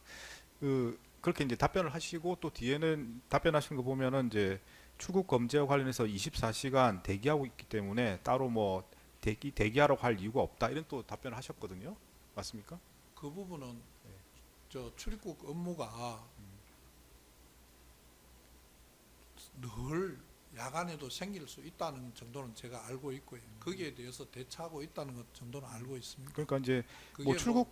그렇게 이제 답변을 하시고 또 뒤에는 답변하시는 거 보면은 이제 출국 검제와 관련해서 24시간 대기하고 있기 때문에 따로 뭐 대기하라고 할 이유가 없다 이런 또 답변을 하셨거든요. 맞습니까? 그 부분은 저 출입국 업무가 늘 야간에도 생길 수 있다는 정도는 제가 알고 있고요. 거기에 대해서 대처하고 있다는 것 정도는 알고 있습니다. 그러니까 이제 그게 뭐 출국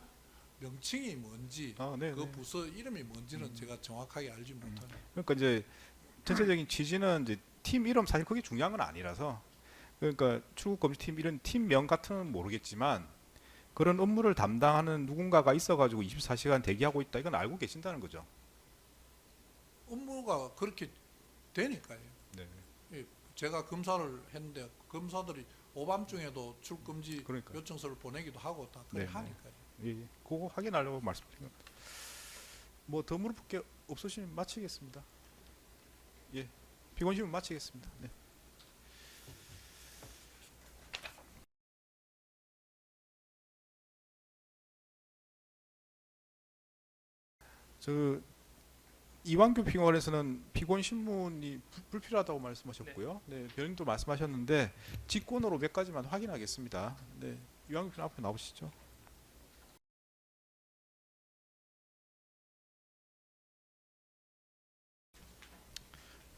명칭이 뭔지 네, 그 네. 부서 이름이 뭔지는 제가 정확하게 알지 못합니다. 그러니까 이제 전체적인 취지는 이제 팀 이름 사실 그게 중요한 건 아니라서 그러니까 출국 검지팀 이런 팀명 같은 건 모르겠지만 그런 업무를 담당하는 누군가가 있어가지고 24시간 대기하고 있다 이건 알고 계신다는 거죠. 업무가 그렇게 되니까요. 네. 예, 제가 검사를 했는데 검사들이 오밤중에도 출금지 그러니까요. 요청서를 보내기도 하고 다 그래 네, 네. 하니까요. 예, 그거 확인하려고 말씀드린 겁니다. 뭐 더 물어볼 게 없으시면 마치겠습니다. 예, 피곤심은 마치겠습니다. 네. 저 이완규 피고관에서는 피고인 신문이 불필요하다고 말씀하셨고요. 네, 변인도 말씀하셨는데 직권으로 몇 가지만 확인하겠습니다. 네, 이완규 피고관 앞에 나오시죠.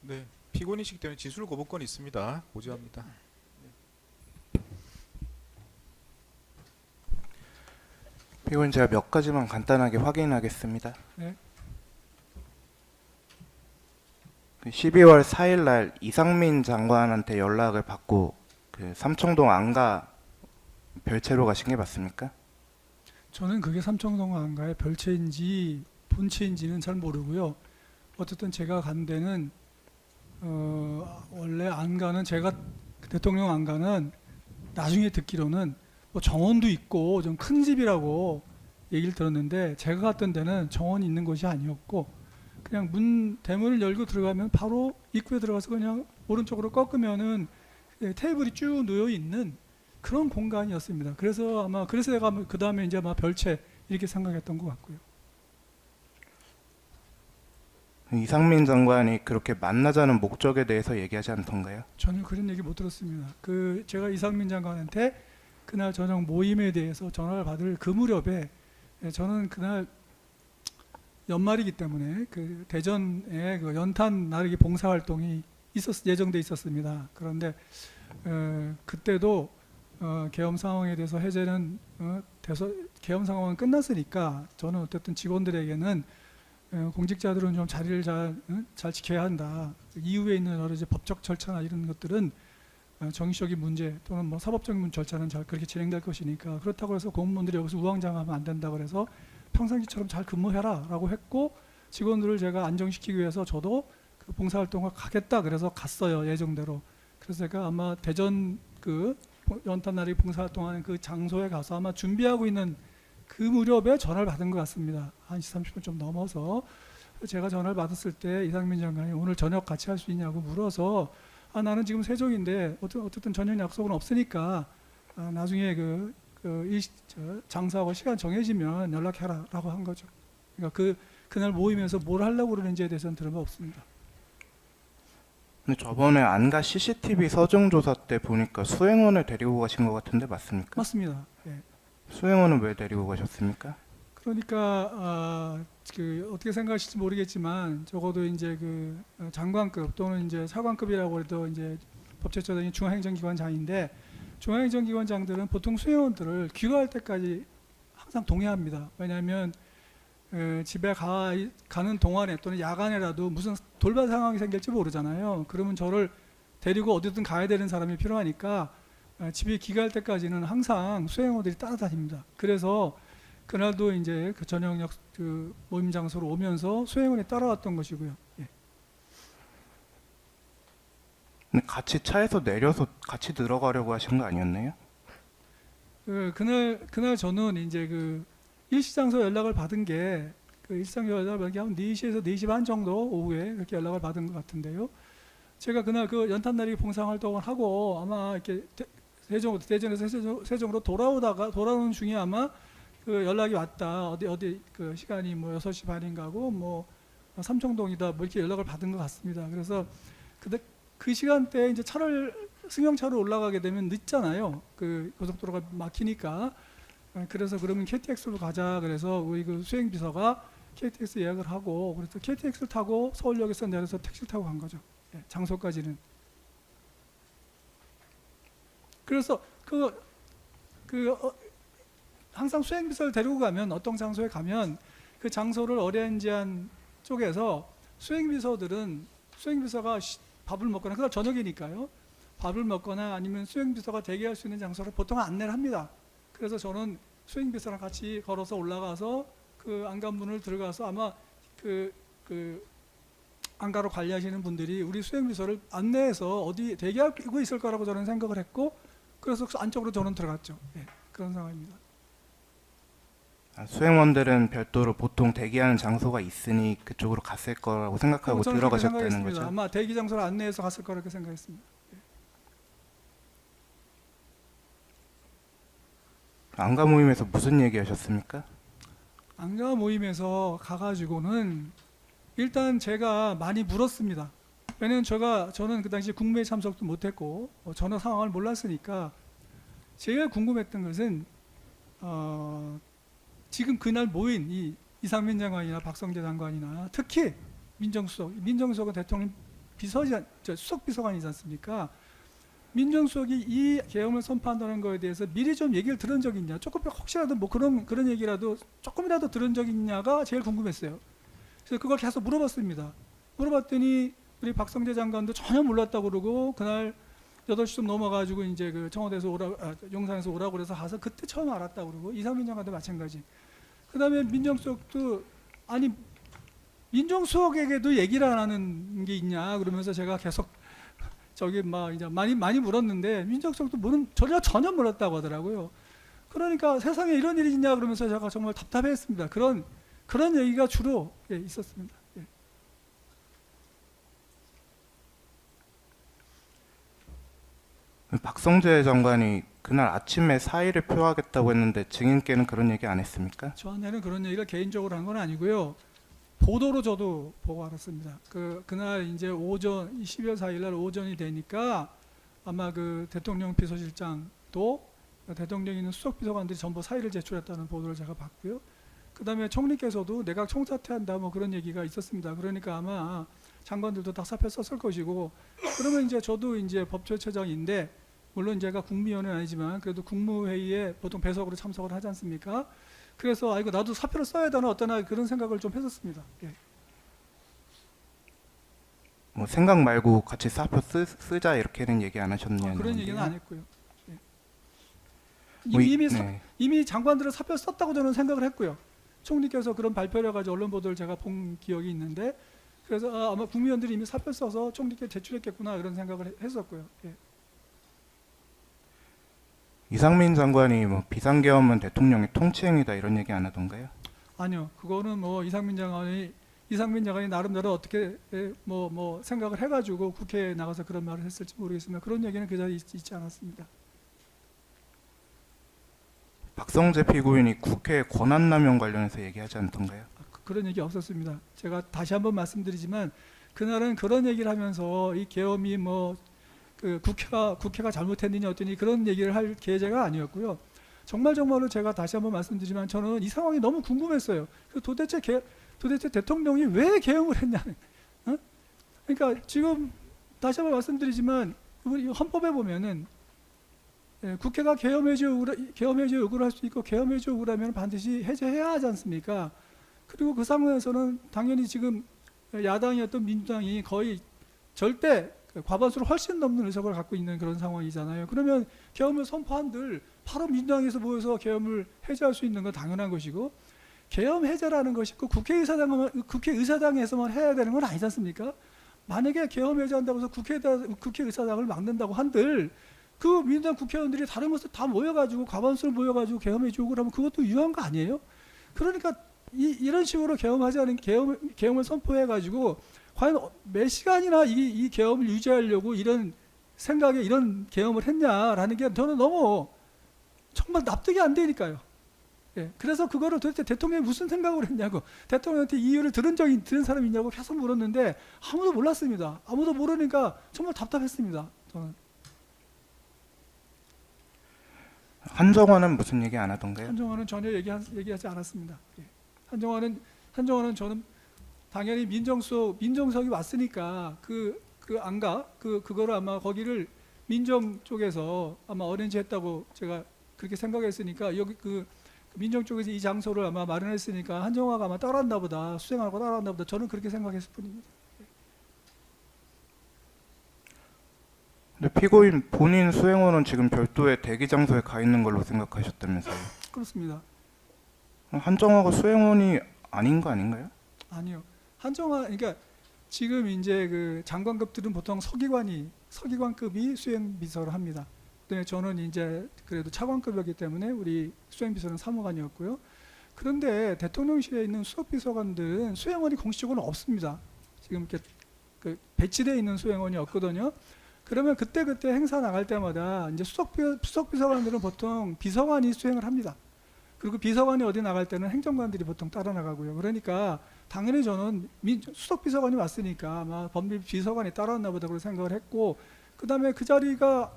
네, 피고인이시기 때문에 진술 거부권이 있습니다. 보조합니다. 피고인 제가 몇 가지만 간단하게 확인하겠습니다. 네. 12월 4일 날 이상민 장관한테 연락을 받고 그 삼청동 안가 별채로 가신 게 맞습니까? 저는 그게 삼청동 안가의 별채인지 본채인지는 잘 모르고요. 어쨌든 제가 간 데는 원래 안가는 제가 대통령 안가는 나중에 듣기로는 뭐 정원도 있고 좀 큰 집이라고 얘기를 들었는데 제가 갔던 데는 정원이 있는 곳이 아니었고 그냥 대문을 열고 들어가면 바로 입구에 들어가서 그냥 오른쪽으로 꺾으면은 테이블이 쭉 놓여 있는 그런 공간이었습니다. 그래서 내가 그 다음에 이제 아마 별채 이렇게 생각했던 것 같고요. 이상민 장관이 그렇게 만나자는 목적에 대해서 얘기하지 않던가요? 저는 그런 얘기 못 들었습니다. 제가 이상민 장관한테 그날 저녁 모임에 대해서 전화를 받을 그 무렵에 저는 그날 연말이기 때문에 그 대전에 그 연탄 나르기 봉사 활동이 예정돼 있었습니다. 그런데 그때도 계엄 상황에 대해서 해제는 계엄 상황은 끝났으니까 저는 어쨌든 직원들에게는 공직자들은 좀 자리를 잘 지켜야 한다. 이후에 있는 여러 이제 법적 절차나 이런 것들은 정치적인 문제 또는 뭐 사법적인 절차는 잘 그렇게 진행될 것이니까 그렇다고 해서 공무원들이 여기서 우왕좌왕하면 안 된다 그래서 평상시처럼 잘 근무해라라고 했고 직원들을 제가 안정시키기 위해서 저도 그 봉사활동을 가겠다 그래서 갔어요 예정대로. 그래서 제가 아마 대전 그 연탄나르기 봉사활동하는 그 장소에 가서 아마 준비하고 있는 그 무렵에 전화를 받은 것 같습니다. 1시 30분 좀 넘어서 제가 전화를 받았을 때 이상민 장관이 오늘 저녁 같이 할 수 있냐고 물어서 나는 지금 세종인데 어쨌든 저녁 약속은 없으니까 나중에 장사하고 시간 정해지면 연락해라라고 한 거죠. 그러니까 그날 모임에서 뭘 하려고 그러는지에 대해서는 들은 바 없습니다. 근데 저번에 안가 CCTV 서정 조사 때 보니까 수행원을 데리고 가신 것 같은데 맞습니까? 맞습니다. 예. 수행원은 왜 데리고 가셨습니까? 그러니까 어떻게 생각하실지 모르겠지만 적어도 이제 장관급 또는 이제 차관급이라고 해도 이제 법제처장이 중앙행정기관장인데 중앙행정기관장들은 보통 수행원들을 귀가할 때까지 항상 동행합니다. 왜냐하면 집에 가는 동안에 또는 야간에라도 무슨 돌발 상황이 생길지 모르잖아요. 그러면 저를 데리고 어디든 가야 되는 사람이 필요하니까 집에 귀가할 때까지는 항상 수행원들이 따라다닙니다. 그래서 그날도 이제 그 저녁 모임 장소로 오면서 수행원이 따라왔던 것이고요. 예. 근데 같이 차에서 내려서 같이 들어가려고 하신 거 아니었나요? 그날 저는 이제 일시장소 연락을 받은 게 일시장소 연락을 받은 게 한 4시에서 4시 반 정도 오후에 그렇게 연락을 받은 것 같은데요. 제가 그날 연탄나르기 봉사활동을 하고 아마 이렇게 대전에서 세종으로 돌아오는 중에 아마 그 연락이 왔다. 어디 그 시간이 뭐 6시 반인가고 뭐 삼청동이다. 뭐 이렇게 연락을 받은 것 같습니다. 그래서 그 시간대에 이제 승용차로 올라가게 되면 늦잖아요. 그 고속도로가 막히니까. 그래서 그러면 KTX로 가자. 그래서 우리 그 수행비서가 KTX 예약을 하고 그래서 KTX를 타고 서울역에서 내려서 택시를 타고 간 거죠. 예, 장소까지는. 그래서 항상 수행비서를 데리고 가면 어떤 장소에 가면 그 장소를 어레인지한 쪽에서 수행비서가 밥을 먹거나 그날 저녁이니까요. 밥을 먹거나 아니면 수행비서가 대기할 수 있는 장소를 보통 안내를 합니다. 그래서 저는 수행비서랑 같이 걸어서 올라가서 그 안간문을 들어가서 아마 그 안가로 관리하시는 분들이 우리 수행비서를 안내해서 어디 대기하고 있을 거라고 저는 생각을 했고 그래서 안쪽으로 저는 들어갔죠. 예, 그런 상황입니다. 수행원들은 별도로 보통 대기하는 장소가 있으니 그쪽으로 갔을 거라고 생각하고 저는 그렇게 들어가셨다는 생각했습니다. 거죠? 아마 대기 장소를 안내해서 갔을 거라고 생각했습니다. 안가 모임에서 무슨 얘기하셨습니까? 안가 모임에서 가가지고는 일단 제가 많이 물었습니다. 왜냐면 저는 그 당시 국무회의 참석도 못했고 전혀 상황을 몰랐으니까 제가 궁금했던 것은 지금 그날 모인 이 이상민 장관이나 박성재 장관이나 특히 민정수석은 대통령 수석 비서관이지 않습니까? 민정수석이 이 계엄을 선포한다는 거에 대해서 미리 좀 얘기를 들은 적이 있냐? 혹시라도 뭐 그런 얘기라도 조금이라도 들은 적이 있냐가 제일 궁금했어요. 그래서 그걸 계속 물어봤습니다. 물어봤더니 우리 박성재 장관도 전혀 몰랐다고 그러고 그날 8시 좀 넘어가지고 이제 그 청와대에서 용산에서 오라고 그래서 가서 그때 처음 알았다고 그러고 이상민 장관도 마찬가지. 그다음에 민정수석도 아니 민정수석에게도 얘기를 안 하는 게 있냐 그러면서 제가 계속 저기 막 이제 많이 물었는데 민정수석도 전혀 몰랐다고 하더라고요. 그러니까 세상에 이런 일이 있냐 그러면서 제가 정말 답답했습니다. 그런 얘기가 주로 있었습니다. 예. 박성재 장관이 그날 아침에 사의를 표하겠다고 했는데 증인께는 그런 얘기 안 했습니까? 저한테는 그런 얘기를 개인적으로 한 건 아니고요. 보도로 저도 보고 알았습니다. 그날 이제 오전 12월 4일 날 오전이 되니까 아마 그 대통령 비서실장도 대통령이 있는 수석 비서관들이 전부 사의를 제출했다는 보도를 제가 봤고요. 그다음에 총리께서도 내각 총사퇴한다 뭐 그런 얘기가 있었습니다. 그러니까 아마 장관들도 다 사표 썼을 것이고 그러면 이제 저도 이제 법조처장인데 물론 제가 국무위원은 아니지만 그래도 국무회의에 보통 배석으로 참석을 하지 않습니까? 그래서 이거 나도 사표를 써야 되나 어떠나 그런 생각을 좀 했었습니다. 예. 뭐 생각 말고 같이 사표 쓰자 이렇게는 얘기 안 하셨냐는 그런 얘기는 건데요. 안 했고요. 예. 뭐 이미 장관들은 사표 썼다고 저는 생각을 했고요. 총리께서 그런 발표를 해가지고 언론 보도를 제가 본 기억이 있는데 그래서 아마 국무위원들이 이미 사표 써서 총리께 제출했겠구나 그런 생각을 했었고요. 예. 이상민 장관이 뭐 비상계엄은 대통령의 통치행위다 이런 얘기 안 하던가요? 아니요, 그거는 뭐 이상민 장관이 나름대로 어떻게 뭐 생각을 해가지고 국회에 나가서 그런 말을 했을지 모르겠습니다. 그런 얘기는 그 자리에 있지 않았습니다. 박성재 피고인이 국회 권한남용 관련해서 얘기하지 않던가요? 그런 얘기 없었습니다. 제가 다시 한번 말씀드리지만 그날은 그런 얘기를 하면서 이 계엄이 뭐 그 국회가 잘못했느냐 어떠니 그런 얘기를 할 계제가 아니었고요. 정말로 제가 다시 한번 말씀드리지만 저는 이 상황이 너무 궁금했어요. 도대체 대통령이 왜 계엄을 했냐는. 그러니까 지금 다시 한번 말씀드리지만 우리 헌법에 보면은 국회가 계엄 해제 요구를 할 수 있고 계엄 해제 요구를 하면 반드시 해제해야 하지 않습니까? 그리고 그 상황에서는 당연히 지금 야당이었던 민주당이 거의 절대 과반수를 훨씬 넘는 의석을 갖고 있는 그런 상황이잖아요. 그러면 계엄을 선포한들 바로 민주당에서 모여서 계엄을 해제할 수 있는 건 당연한 것이고 계엄 해제라는 것이 국회의사당에서만 해야 되는 건 아니지 않습니까? 만약에 계엄 해제한다고 해서 국회의사당을 막는다고 한들 그 민주당 국회의원들이 다른 곳에 다 모여가지고 과반수를 모여가지고 계엄 해제 요구를 하면 그것도 유효한 거 아니에요? 그러니까 이런 식으로 계엄을 선포해가지고 과연 몇 시간이나 이 계엄을 유지하려고 이런 생각에 이런 계엄을 했냐라는 게 저는 너무 정말 납득이 안 되니까요. 예, 그래서 그거를 도대체 대통령이 무슨 생각을 했냐고, 대통령한테 이유를 들은 사람이 있냐고 계속 물었는데 아무도 몰랐습니다. 아무도 모르니까 정말 답답했습니다. 저는. 한정화는 무슨 얘기 안 하던가요? 한정화는 전혀 얘기하지 않았습니다. 예. 한정화는 저는 당연히 민정석이 왔으니까 그거를 아마 거기를 민정 쪽에서 아마 어레인지했다고 제가 그렇게 생각했으니까 여기 그 민정 쪽에서 이 장소를 아마 마련했으니까 한정화가 아마 따라왔나 보다, 수행하고 따라왔나 보다, 저는 그렇게 생각했을 뿐입니다. 근데 피고인 본인 수행원은 지금 별도의 대기 장소에 가 있는 걸로 생각하셨다면서요? 그렇습니다. 한정화가 수행원이 아닌 거 아닌가요? 아니요. 한정화, 그러니까 지금 이제 그 장관급들은 보통 서기관급이 수행 비서를 합니다. 그다음에 저는 이제 그래도 차관급이었기 때문에 우리 수행 비서는 사무관이었고요. 그런데 대통령실에 있는 수석 비서관들은 수행원이 공식적으로 없습니다. 지금 이렇게 그 배치되어 있는 수행원이 없거든요. 그러면 그때 행사 나갈 때마다 이제 수석 비서관들은 보통 비서관이 수행을 합니다. 그리고 비서관이 어디 나갈 때는 행정관들이 보통 따라 나가고요. 그러니까 당연히 저는 수석 비서관이 왔으니까 아마 법률 비서관이 따라왔나 보다 그런 생각을 했고, 그다음에 그 자리가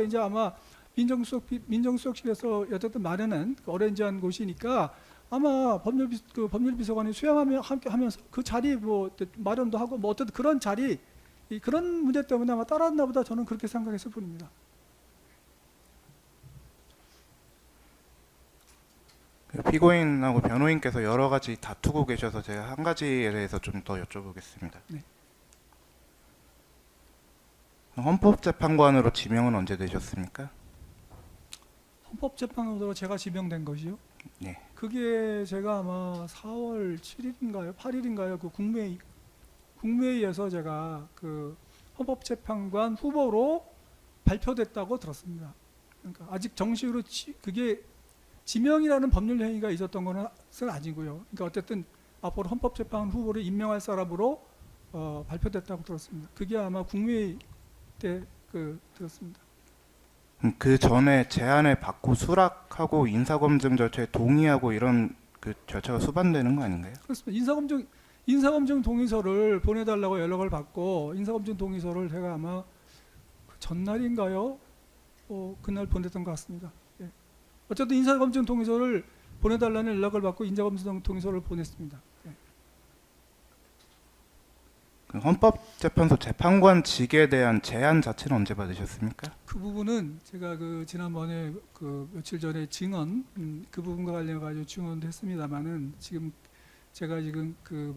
이제 아마 민정수석실에서 어쨌든 마련한 어레인지한 곳이니까 아마 법률 비서관이 수행하면서 그 자리 뭐 마련도 하고 뭐 어쨌든 그런 자리, 그런 문제 때문에 아마 따라왔나 보다 저는 그렇게 생각했을 뿐입니다. 피고인하고 변호인께서 여러 가지 다투고 계셔서 제가 한 가지에 대해서 좀 더 여쭤보겠습니다. 네. 헌법재판관으로 지명은 언제 되셨습니까? 헌법재판관으로 제가 지명된 것이요? 네. 그게 제가 아마 4월 7일인가요? 8일인가요? 그 국무회의에서 제가 그 헌법재판관 후보로 발표됐다고 들었습니다. 그러니까 아직 정식으로 그게 지명이라는 법률 행위가 있었던 것은 아니고요. 그러니까 어쨌든 앞으로 헌법재판관 후보를 임명할 사람으로 발표됐다고 들었습니다. 그게 아마 국무회의 때 들었습니다. 그 전에 제안을 받고 수락하고 인사검증 절차에 동의하고 이런 그 절차가 수반되는 거 아닌가요? 그렇습니다. 인사검증 동의서를 보내달라고 연락을 받고 인사검증 동의서를 제가 아마 그 전날인가요? 그날 보냈던 것 같습니다. 예. 어쨌든 인사검증 동의서를 보내달라는 연락을 받고 인사검증 동의서를 보냈습니다. 예. 그 헌법재판소 재판관직에 대한 제안 자체는 언제 받으셨습니까? 그 부분은 제가 그 지난번에 그 며칠 전에 증언 그 부분과 관련해 가지고 증언도 했습니다만은 제가 지금 그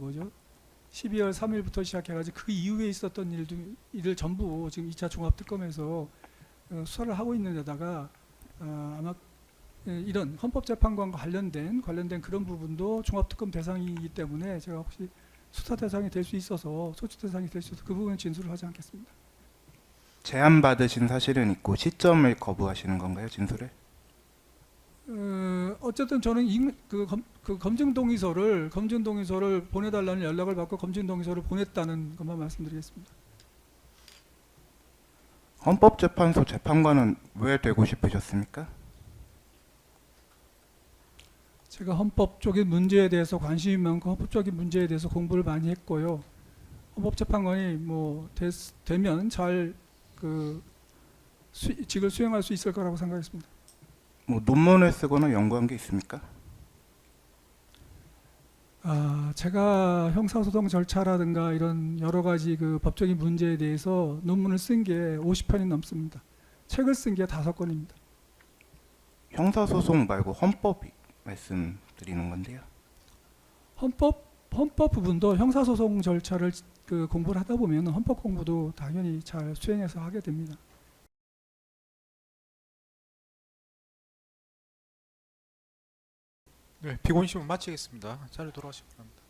12월 3일부터 시작해가지고 그 이후에 있었던 일을 전부 지금 2차 종합특검에서 수사를 하고 있는 데다가 아마 이런 헌법재판관과 관련된 그런 부분도 종합특검 대상이기 때문에 제가 혹시 수사 대상이 될 수 있어서 소추 대상이 될 수 있어서 그 부분은 진술을 하지 않겠습니다. 제안 받으신 사실은 있고 시점을 거부하시는 건가요, 진술에? 어쨌든 저는 검증 동의서를 보내달라는 연락을 받고 검증 동의서를 보냈다는 것만 말씀드리겠습니다. 헌법재판소 재판관은 왜 되고 싶으셨습니까? 제가 헌법적인 문제에 대해서 관심이 많고 헌법적인 문제에 대해서 공부를 많이 했고요. 헌법재판관이 되면 잘 직을 수행할 수 있을 거라고 생각했습니다. 논문을 쓰거나 연구한 게 있습니까? 제가 형사소송 절차라든가 이런 여러 가지 그 법적인 문제에 대해서 논문을 쓴 게 50편이 넘습니다. 책을 쓴 게 5권입니다. 형사소송 말고 헌법 말씀드리는 건데요. 헌법 부분도 형사소송 절차를 공부를 하다 보면 헌법 공부도 당연히 잘 수행해서 하게 됩니다. 네, 피고인 신문 마치겠습니다. 자리로 돌아가시기 바랍니다.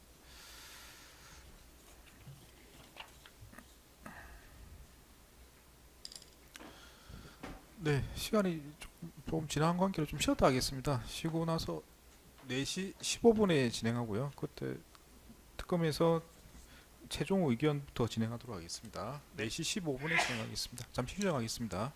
네, 시간이 조금 지난 관계로 좀 쉬었다 하겠습니다. 쉬고 나서 4시 15분에 진행하고요. 그때 특검에서 최종 의견부터 진행하도록 하겠습니다. 4시 15분에 진행하겠습니다. 잠시 휴장하겠습니다.